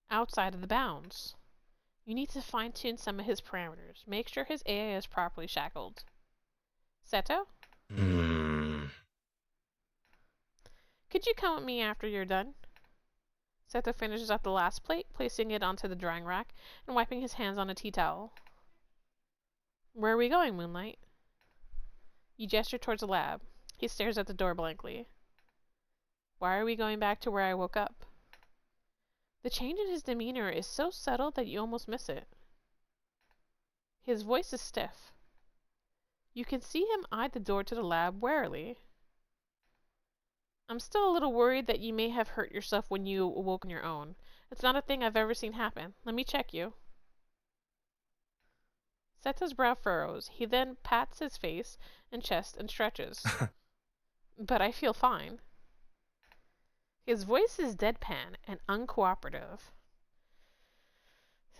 outside of the bounds. You need to fine-tune some of his parameters. Make sure his AI is properly shackled. Seto? Could you come with me after you're done? Seto finishes up the last plate, placing it onto the drying rack and wiping his hands on a tea towel. Where are we going, Moonlight? You gesture towards the lab. He stares at the door blankly. Why are we going back to where I woke up? The change in his demeanor is so subtle that you almost miss it. His voice is stiff. You can see him eye the door to the lab warily. I'm still a little worried that you may have hurt yourself when you awoke on your own. It's not a thing I've ever seen happen. Let me check you. Seto's brow furrows. He then pats his face and chest and stretches. But I feel fine. His voice is deadpan and uncooperative.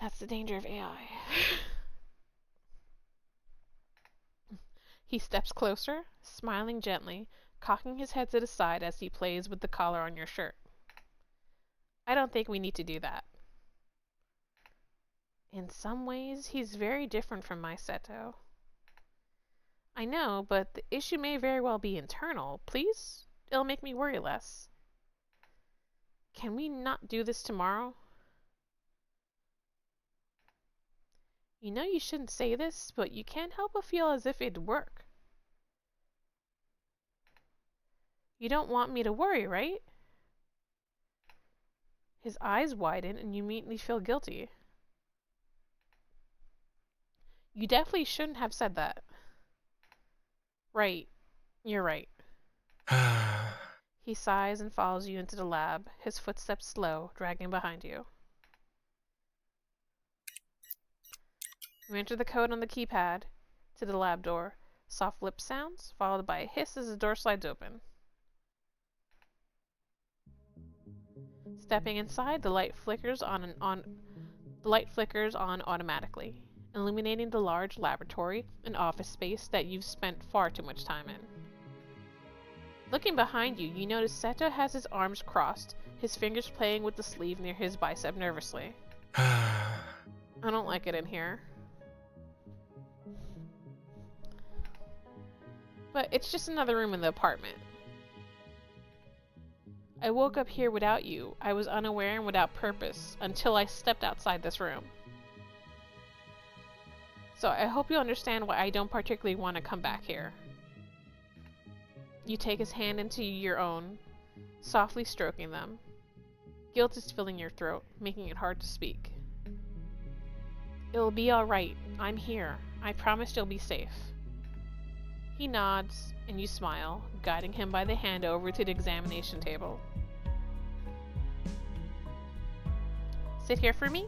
That's the danger of AI. He steps closer, smiling gently, cocking his head to the side as he plays with the collar on your shirt. I don't think we need to do that. In some ways, he's very different from my Seto. I know, but the issue may very well be internal. Please? It'll make me worry less. Can we not do this tomorrow? You know you shouldn't say this, but you can't help but feel as if it'd work. You don't want me to worry, right? His eyes widen and you immediately feel guilty. You definitely shouldn't have said that. Right. You're right. He sighs and follows you into the lab, his footsteps slow, dragging behind you. You enter the code on the keypad to the lab door. Soft lip sounds, followed by a hiss as the door slides open. Stepping inside, the light flickers on automatically, illuminating the large laboratory and office space that you've spent far too much time in. Looking behind you, you notice Seto has his arms crossed, his fingers playing with the sleeve near his bicep nervously. I don't like it in here. But it's just another room in the apartment. I woke up here without you. I was unaware and without purpose until I stepped outside this room. So I hope you understand why I don't particularly want to come back here. You take his hand into your own, softly stroking them. Guilt is filling your throat, making it hard to speak. It'll be alright. I'm here. I promise you'll be safe. He nods, and you smile, guiding him by the hand over to the examination table. Sit here for me?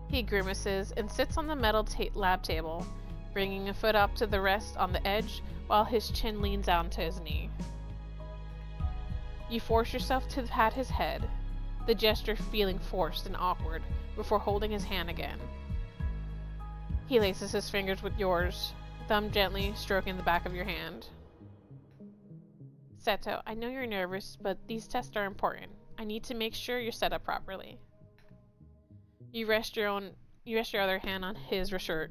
He grimaces and sits on the metal lab table, bringing a foot up to the rest on the edge while his chin leans out to his knee. You force yourself to pat his head, the gesture feeling forced and awkward, before holding his hand again. He laces his fingers with yours, thumb gently stroking the back of your hand. Seto, I know you're nervous, but these tests are important. I need to make sure you're set up properly. You rest your other hand on his shirt,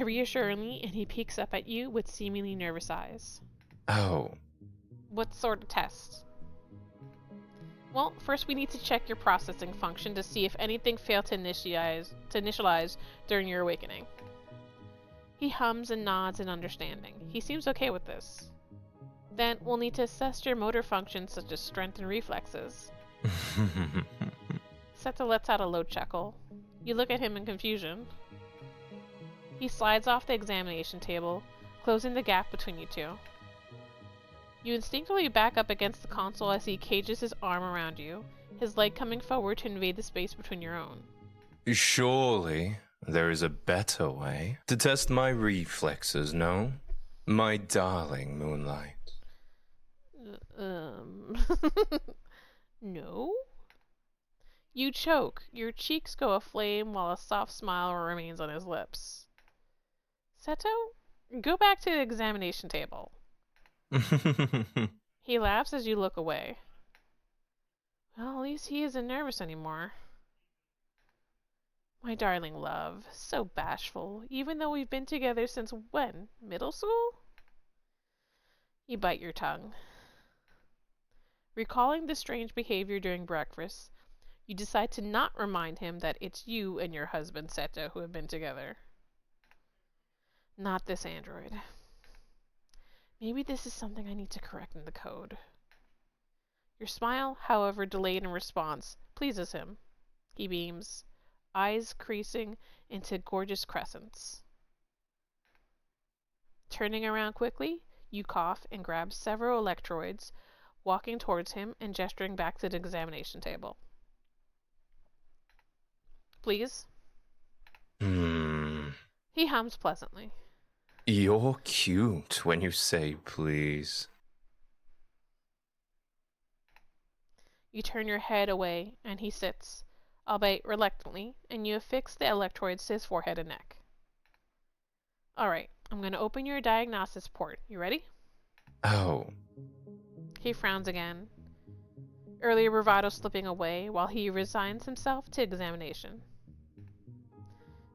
reassuringly, and he peeks up at you with seemingly nervous eyes. Oh. What sort of test? Well, first we need to check your processing function to see if anything failed to initialize during your awakening. He hums and nods in understanding. He seems okay with this. Then we'll need to assess your motor functions such as strength and reflexes. Seto lets out a low chuckle. You look at him in confusion. He slides off the examination table, closing the gap between you two. You instinctively back up against the console as he cages his arm around you, his leg coming forward to invade the space between your own. Surely there is a better way to test my reflexes, no? My darling Moonlight. No? You choke. Your cheeks go aflame while a soft smile remains on his lips. Seto, go back to the examination table. He laughs as you look away. Well, at least he isn't nervous anymore. My darling love, so bashful, even though we've been together since when? Middle school? You bite your tongue. Recalling the strange behavior during breakfast, you decide to not remind him that it's you and your husband, Seto, who have been together. Not this android. Maybe this is something I need to correct in the code. Your smile, however delayed in response, pleases him. He beams, eyes creasing into gorgeous crescents. Turning around quickly, you cough and grab several electrodes, walking towards him and gesturing back to the examination table. Please? He hums pleasantly. You're cute when you say please. You turn your head away, and he sits, albeit reluctantly, and you affix the electrodes to his forehead and neck. Alright, I'm going to open your diagnosis port. You ready? Oh. He frowns again, earlier bravado slipping away while he resigns himself to examination.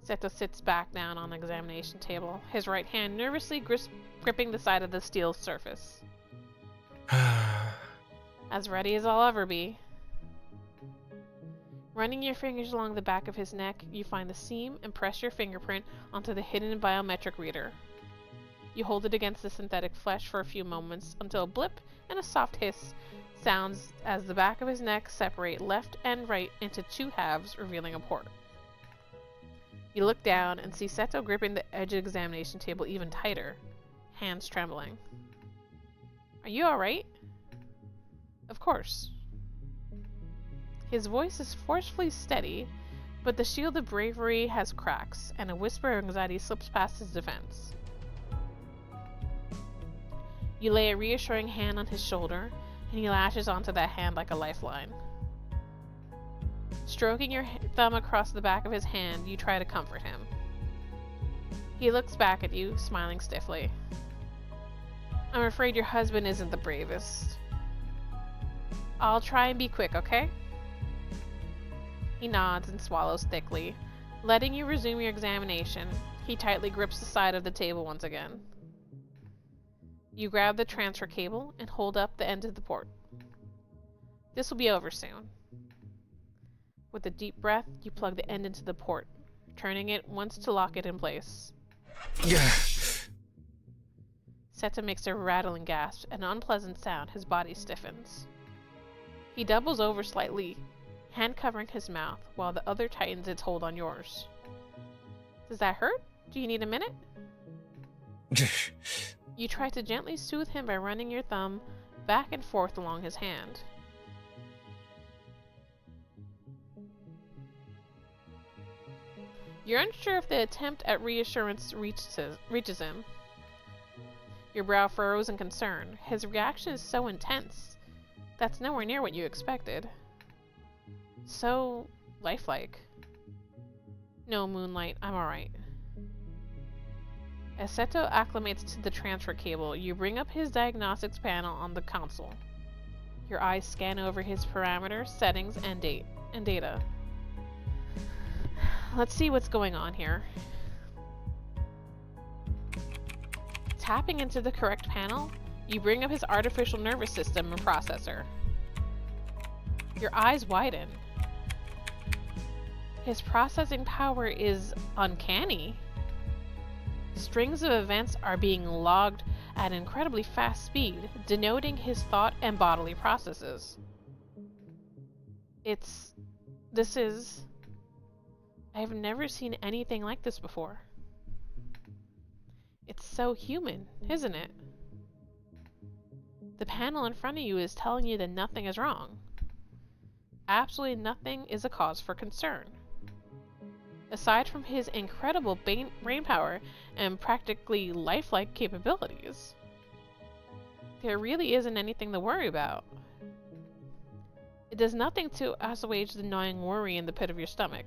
Seto sits back down on the examination table, his right hand nervously gripping the side of the steel surface. As ready as I'll ever be. Running your fingers along the back of his neck, you find the seam and press your fingerprint onto the hidden biometric reader. You hold it against the synthetic flesh for a few moments until a blip and a soft hiss sounds as the back of his neck separate left and right into two halves, revealing a port. You look down and see Seto gripping the edge of the examination table even tighter, hands trembling. Are you alright? Of course. His voice is forcefully steady, but the shield of bravery has cracks, and a whisper of anxiety slips past his defense. You lay a reassuring hand on his shoulder, and he lashes onto that hand like a lifeline. Stroking your thumb across the back of his hand, you try to comfort him. He looks back at you, smiling stiffly. I'm afraid your husband isn't the bravest. I'll try and be quick, okay? He nods and swallows thickly. Letting you resume your examination, he tightly grips the side of the table once again. You grab the transfer cable and hold up the end of the port. This will be over soon. With a deep breath, you plug the end into the port, turning it once to lock it in place. Yeah. Seto makes a rattling gasp, an unpleasant sound. His body stiffens. He doubles over slightly, hand covering his mouth, while the other tightens its hold on yours. Does that hurt? Do you need a minute? You try to gently soothe him by running your thumb back and forth along his hand. You're unsure if the attempt at reassurance reaches him. Your brow furrows in concern. His reaction is so intense. That's nowhere near what you expected. So lifelike. No, Moonlight, I'm alright. As Seto acclimates to the transfer cable, you bring up his diagnostics panel on the console. Your eyes scan over his parameters, settings, and data. Let's see what's going on here. Tapping into the correct panel, you bring up his artificial nervous system and processor. Your eyes widen. His processing power is uncanny. Strings of events are being logged at incredibly fast speed, denoting his thought and bodily processes. I've never seen anything like this before. It's so human, isn't it? The panel in front of you is telling you that nothing is wrong. Absolutely nothing is a cause for concern. Aside from his incredible brain power and practically lifelike capabilities, there really isn't anything to worry about. It does nothing to assuage the gnawing worry in the pit of your stomach.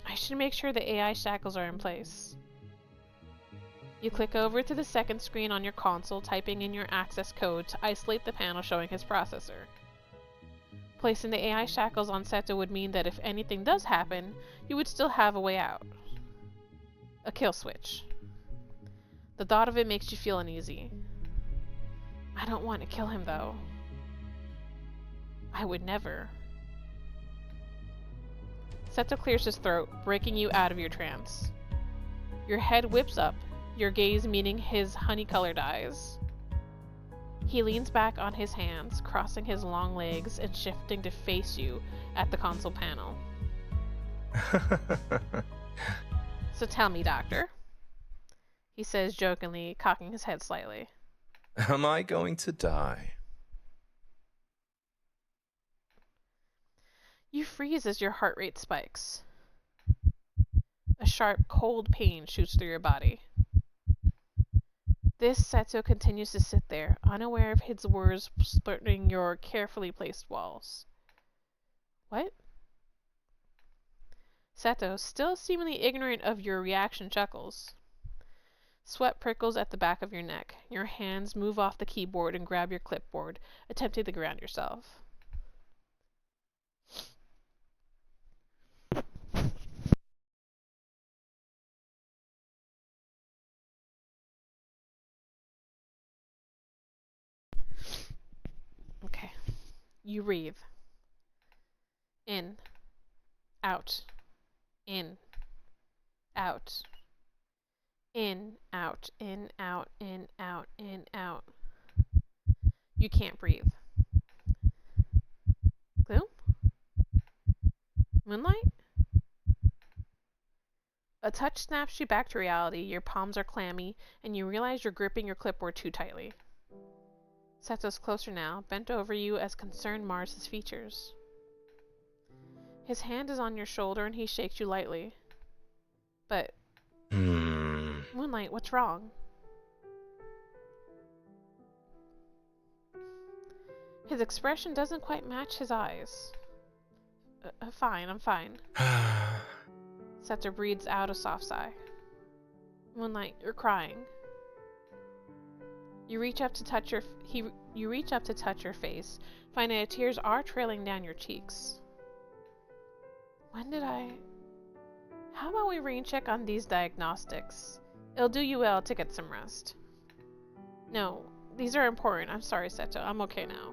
I should make sure the AI shackles are in place. You click over to the second screen on your console, typing in your access code to isolate the panel showing his processor. Placing the AI shackles on Seto would mean that if anything does happen, you would still have a way out. A kill switch. The thought of it makes you feel uneasy. I don't want to kill him, though. I would never. Seto clears his throat, breaking you out of your trance. Your head whips up, your gaze meeting his honey-colored eyes. He leans back on his hands, crossing his long legs and shifting to face you at the console panel. So tell me, Doctor, he says jokingly, cocking his head slightly. Am I going to die? You freeze as your heart rate spikes. A sharp, cold pain shoots through your body. This Seto continues to sit there, unaware of his words splintering your carefully placed walls. What? Seto, still seemingly ignorant of your reaction, chuckles. Sweat prickles at the back of your neck. Your hands move off the keyboard and grab your clipboard, attempting to ground yourself. Okay. You breathe. In. Out. In. Out. In, out, in, out, in, out, in, out. You can't breathe. Gloom? Moonlight? A touch snaps you back to reality, your palms are clammy, and you realize you're gripping your clipboard too tightly. Seto's closer now, bent over you as concern mars his features. His hand is on your shoulder and he shakes you lightly. But... Moonlight, what's wrong? His expression doesn't quite match his eyes. Fine, I'm fine. Seto breathes out a soft sigh. Moonlight, you're crying. You reach up to touch your face, finding that tears are trailing down your cheeks. How about we rain check on these diagnostics? It'll do you well to get some rest. No, these are important. I'm sorry, Seto. I'm okay now.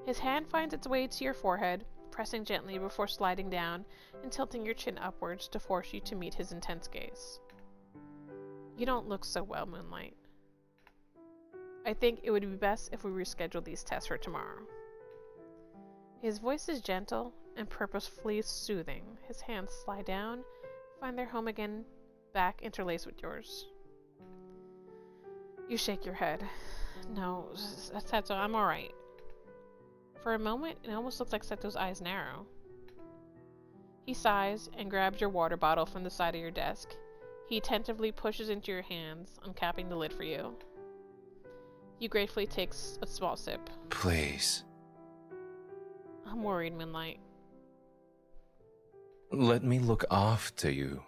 His hand finds its way to your forehead, pressing gently before sliding down and tilting your chin upwards to force you to meet his intense gaze. You don't look so well, Moonlight. I think it would be best if we reschedule these tests for tomorrow. His voice is gentle and purposefully soothing. His hands slide down, find their home again, back interlaced with yours. You shake your head. No, Seto, I'm alright. For a moment, it almost looks like Seto's eyes narrow. He sighs and grabs your water bottle from the side of your desk. He attentively pushes into your hands, uncapping the lid for you. You gratefully take a small sip. Please. I'm worried, Moonlight. Let me look after you.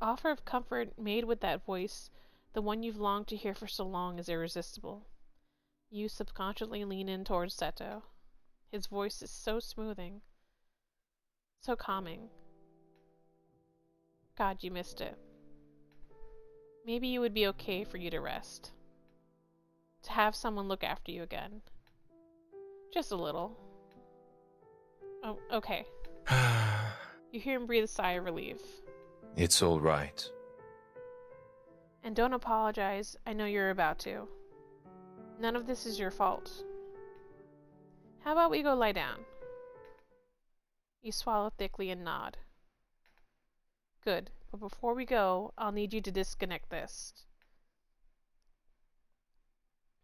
The offer of comfort made with that voice, the one you've longed to hear for so long, is irresistible. You subconsciously lean in towards Seto. His voice is so smoothing, so calming. God, you missed it. Maybe it would be okay for you to rest. To have someone look after you again. Just a little. Oh, okay. You hear him breathe a sigh of relief. It's all right. And don't apologize, I know you're about to. None of this is your fault. How about we go lie down? You swallow thickly and nod. Good, but before we go, I'll need you to disconnect this.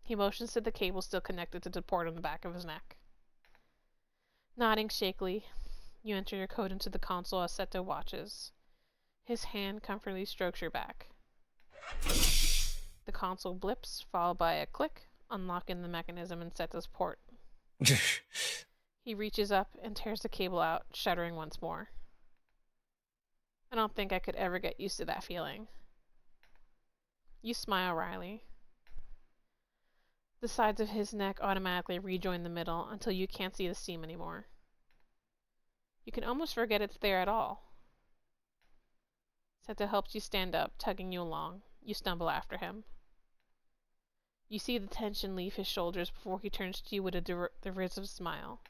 He motions to the cable still connected to the port on the back of his neck. Nodding shakily, you enter your code into the console as Seto watches. His hand comfortably strokes your back. The console blips, followed by a click, unlocking the mechanism in Seto's port. He reaches up and tears the cable out, shuddering once more. I don't think I could ever get used to that feeling. You smile wryly. The sides of his neck automatically rejoin the middle until you can't see the seam anymore. You can almost forget it's there at all. Seto helps you stand up, tugging you along. You stumble after him. You see the tension leave his shoulders before he turns to you with a derisive smile.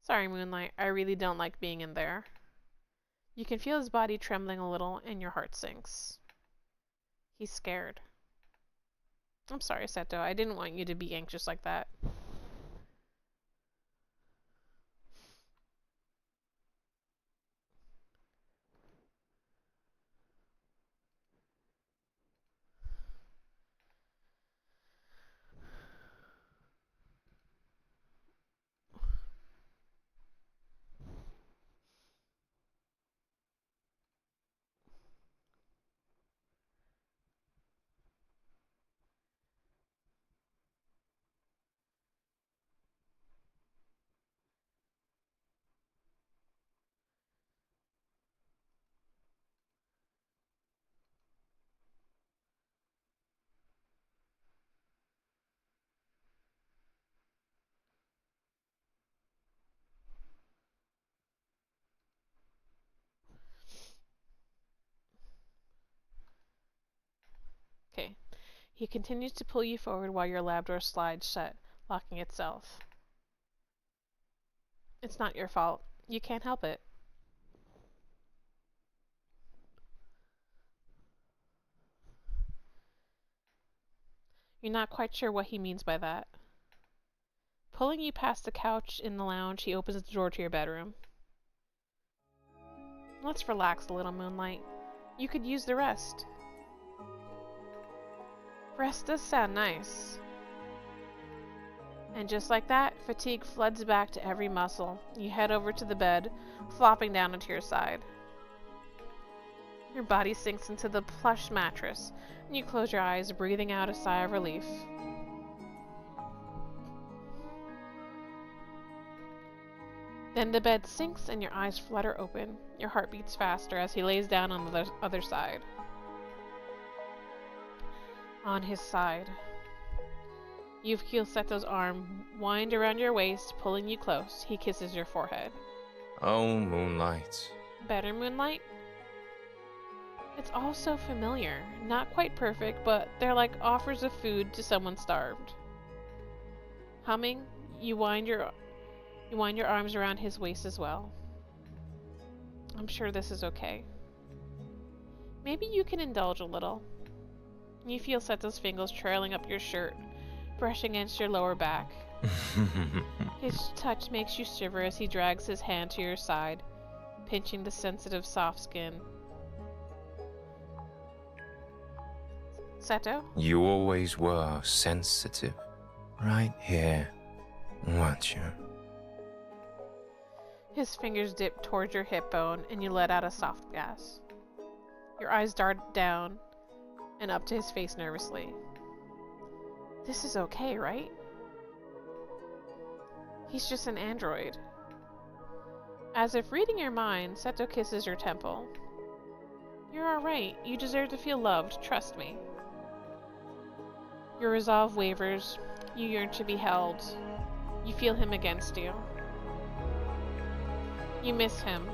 Sorry, Moonlight, I really don't like being in there. You can feel his body trembling a little, and your heart sinks. He's scared. I'm sorry, Seto. I didn't want you to be anxious like that. Okay. He continues to pull you forward while your lab door slides shut, locking itself. It's not your fault. You can't help it. You're not quite sure what he means by that. Pulling you past the couch in the lounge, he opens the door to your bedroom. Let's relax a little, Moonlight. You could use the rest. Rest does sound nice. And just like that, fatigue floods back to every muscle. You head over to the bed, flopping down onto your side. Your body sinks into the plush mattress, and you close your eyes, breathing out a sigh of relief. Then Then the bed sinks and your eyes flutter open. Your heart beats faster as he lays down on the other side. On his side. You feel Seto's arm wind around your waist, pulling you close. He kisses your forehead. Oh, moonlight. Better, Moonlight? It's all so familiar. Not quite perfect, but they're like offers of food to someone starved. Humming, you wind your arms around his waist as well. I'm sure this is okay. Maybe you can indulge a little. You feel Seto's fingers trailing up your shirt, brushing against your lower back. His touch makes you shiver as he drags his hand to your side, pinching the sensitive, soft skin. Seto? You always were sensitive. Right here, weren't you? His fingers dip towards your hip bone, and you let out a soft gasp. Your eyes dart down and up to his face nervously. This is okay, right? He's just an android. As if reading your mind, Seto kisses your temple. You're alright. You deserve to feel loved. Trust me. Your resolve wavers. You yearn to be held. You feel him against you. You miss him.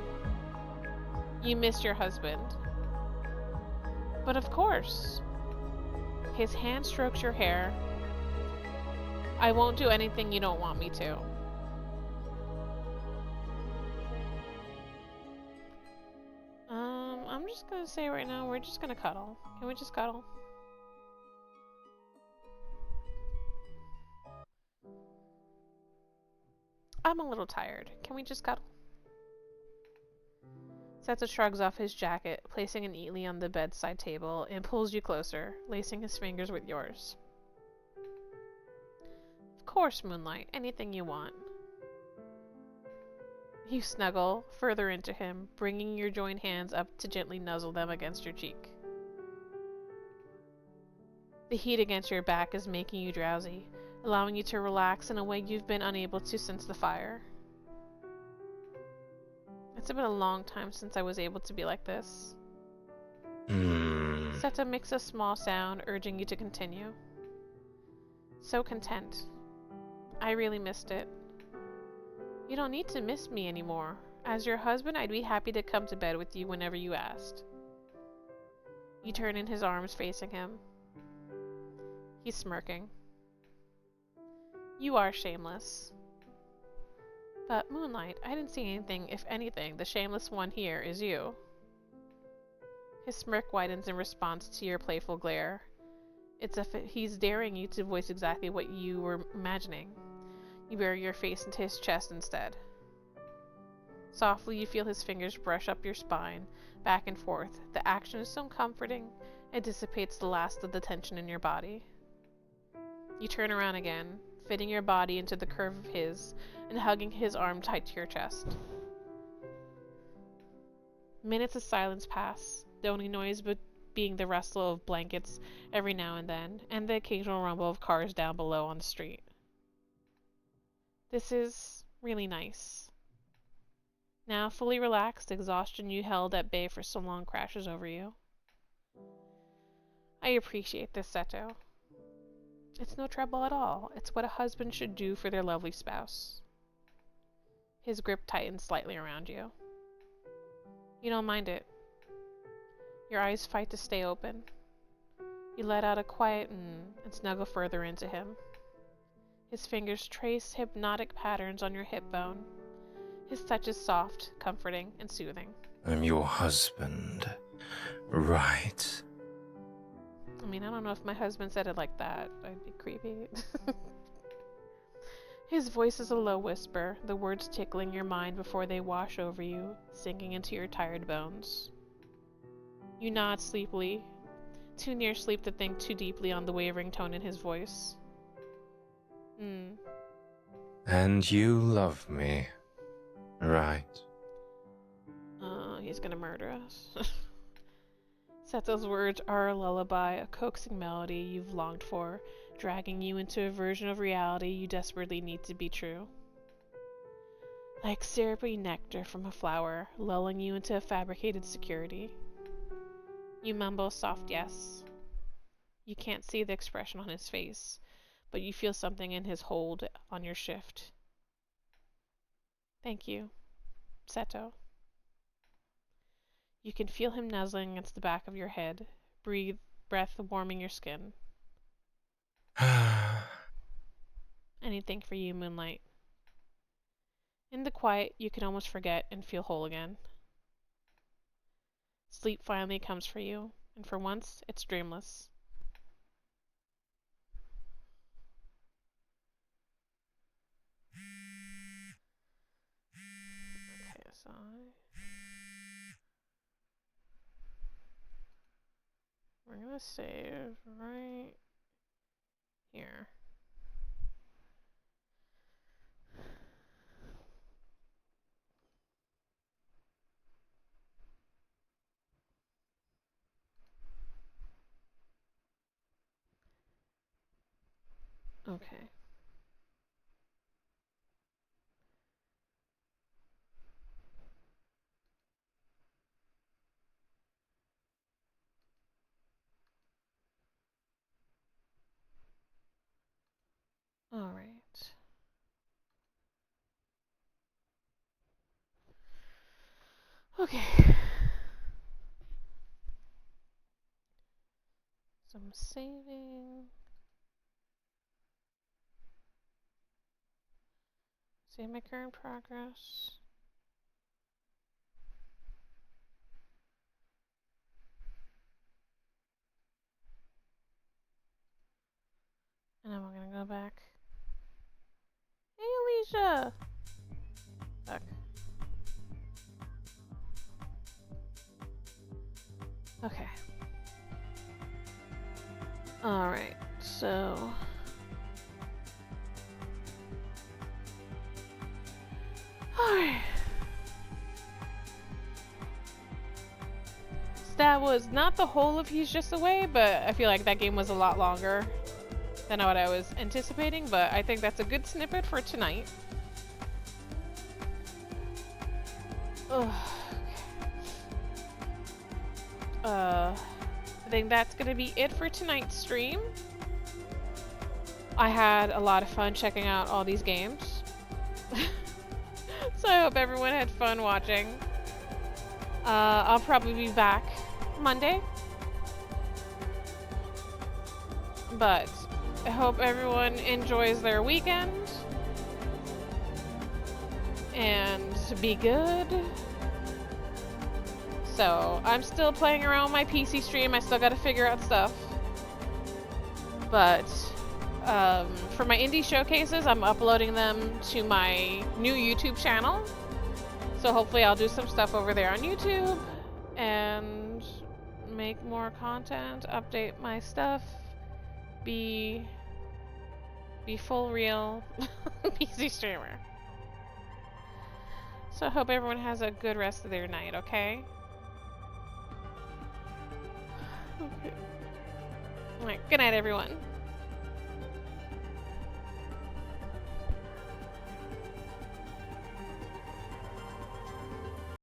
You miss your husband. But of course. His hand strokes your hair. I won't do anything you don't want me to. I'm just gonna say right now, we're just gonna cuddle. Can we just cuddle? I'm a little tired. Can we just cuddle? Seto shrugs off his jacket, placing it neatly on the bedside table, and pulls you closer, lacing his fingers with yours. Of course, Moonlight. Anything you want. You snuggle further into him, bringing your joined hands up to gently nuzzle them against your cheek. The heat against your back is making you drowsy, allowing you to relax in a way you've been unable to since the fire. It's been a long time since I was able to be like this. Seto makes a small sound, urging you to continue. So content. I really missed it. You don't need to miss me anymore. As your husband, I'd be happy to come to bed with you whenever you asked. You turn in his arms, facing him. He's smirking. You are shameless. But, Moonlight, I didn't see anything. If anything, the shameless one here is you. His smirk widens in response to your playful glare. It's as if he's daring you to voice exactly what you were imagining. You bury your face into his chest instead. Softly, you feel his fingers brush up your spine, back and forth. The action is so comforting, it dissipates the last of the tension in your body. You turn around again, fitting your body into the curve of his, and hugging his arm tight to your chest. Minutes of silence pass, the only noise being the rustle of blankets every now and then, and the occasional rumble of cars down below on the street. This is really nice. Now, fully relaxed, exhaustion you held at bay for so long crashes over you. I appreciate this, Seto. It's no trouble at all. It's what a husband should do for their lovely spouse. His grip tightens slightly around you. You don't mind it. Your eyes fight to stay open. You let out a quiet and snuggle further into him. His fingers trace hypnotic patterns on your hip bone. His touch is soft, comforting, and soothing. I'm your husband, right? I mean, I don't know if my husband said it like that. I'd be creepy. His voice is a low whisper, the words tickling your mind before they wash over you, sinking into your tired bones. You nod sleepily, too near sleep to think too deeply on the wavering tone in his voice. And you love me, right? He's gonna murder us. Seto's words are a lullaby, a coaxing melody you've longed for, dragging you into a version of reality you desperately need to be true. like syrupy nectar from a flower, lulling you into a fabricated security. You mumble a soft yes. You can't see the expression on his face, but you feel something in his hold on your shift. Thank you, Seto. You can feel him nuzzling against the back of your head, breath warming your skin. Anything for you, Moonlight. In the quiet, you can almost forget and feel whole again. Sleep finally comes for you, and for once, it's dreamless. Okay, so we're gonna save right here. Okay. All right. Okay. So I'm saving. Save my current progress. And then we're gonna go back. Hey, Alicia! Fuck. Okay. Alright, so... Alright. So that was not the whole of He's Just Away, but I feel like that game was a lot longer than what I was anticipating, but I think that's a good snippet for tonight. Ugh. I think that's gonna be it for tonight's stream. I had a lot of fun checking out all these games. So I hope everyone had fun watching. I'll probably be back Monday. But I hope everyone enjoys their weekend. And be good. So, I'm still playing around with my PC stream. I still gotta figure out stuff. But, for my indie showcases, I'm uploading them to my new YouTube channel. So hopefully I'll do some stuff over there on YouTube. And make more content, update my stuff. Be full real PC streamer. So I hope everyone has a good rest of their night, okay? Okay. Alright, good night everyone.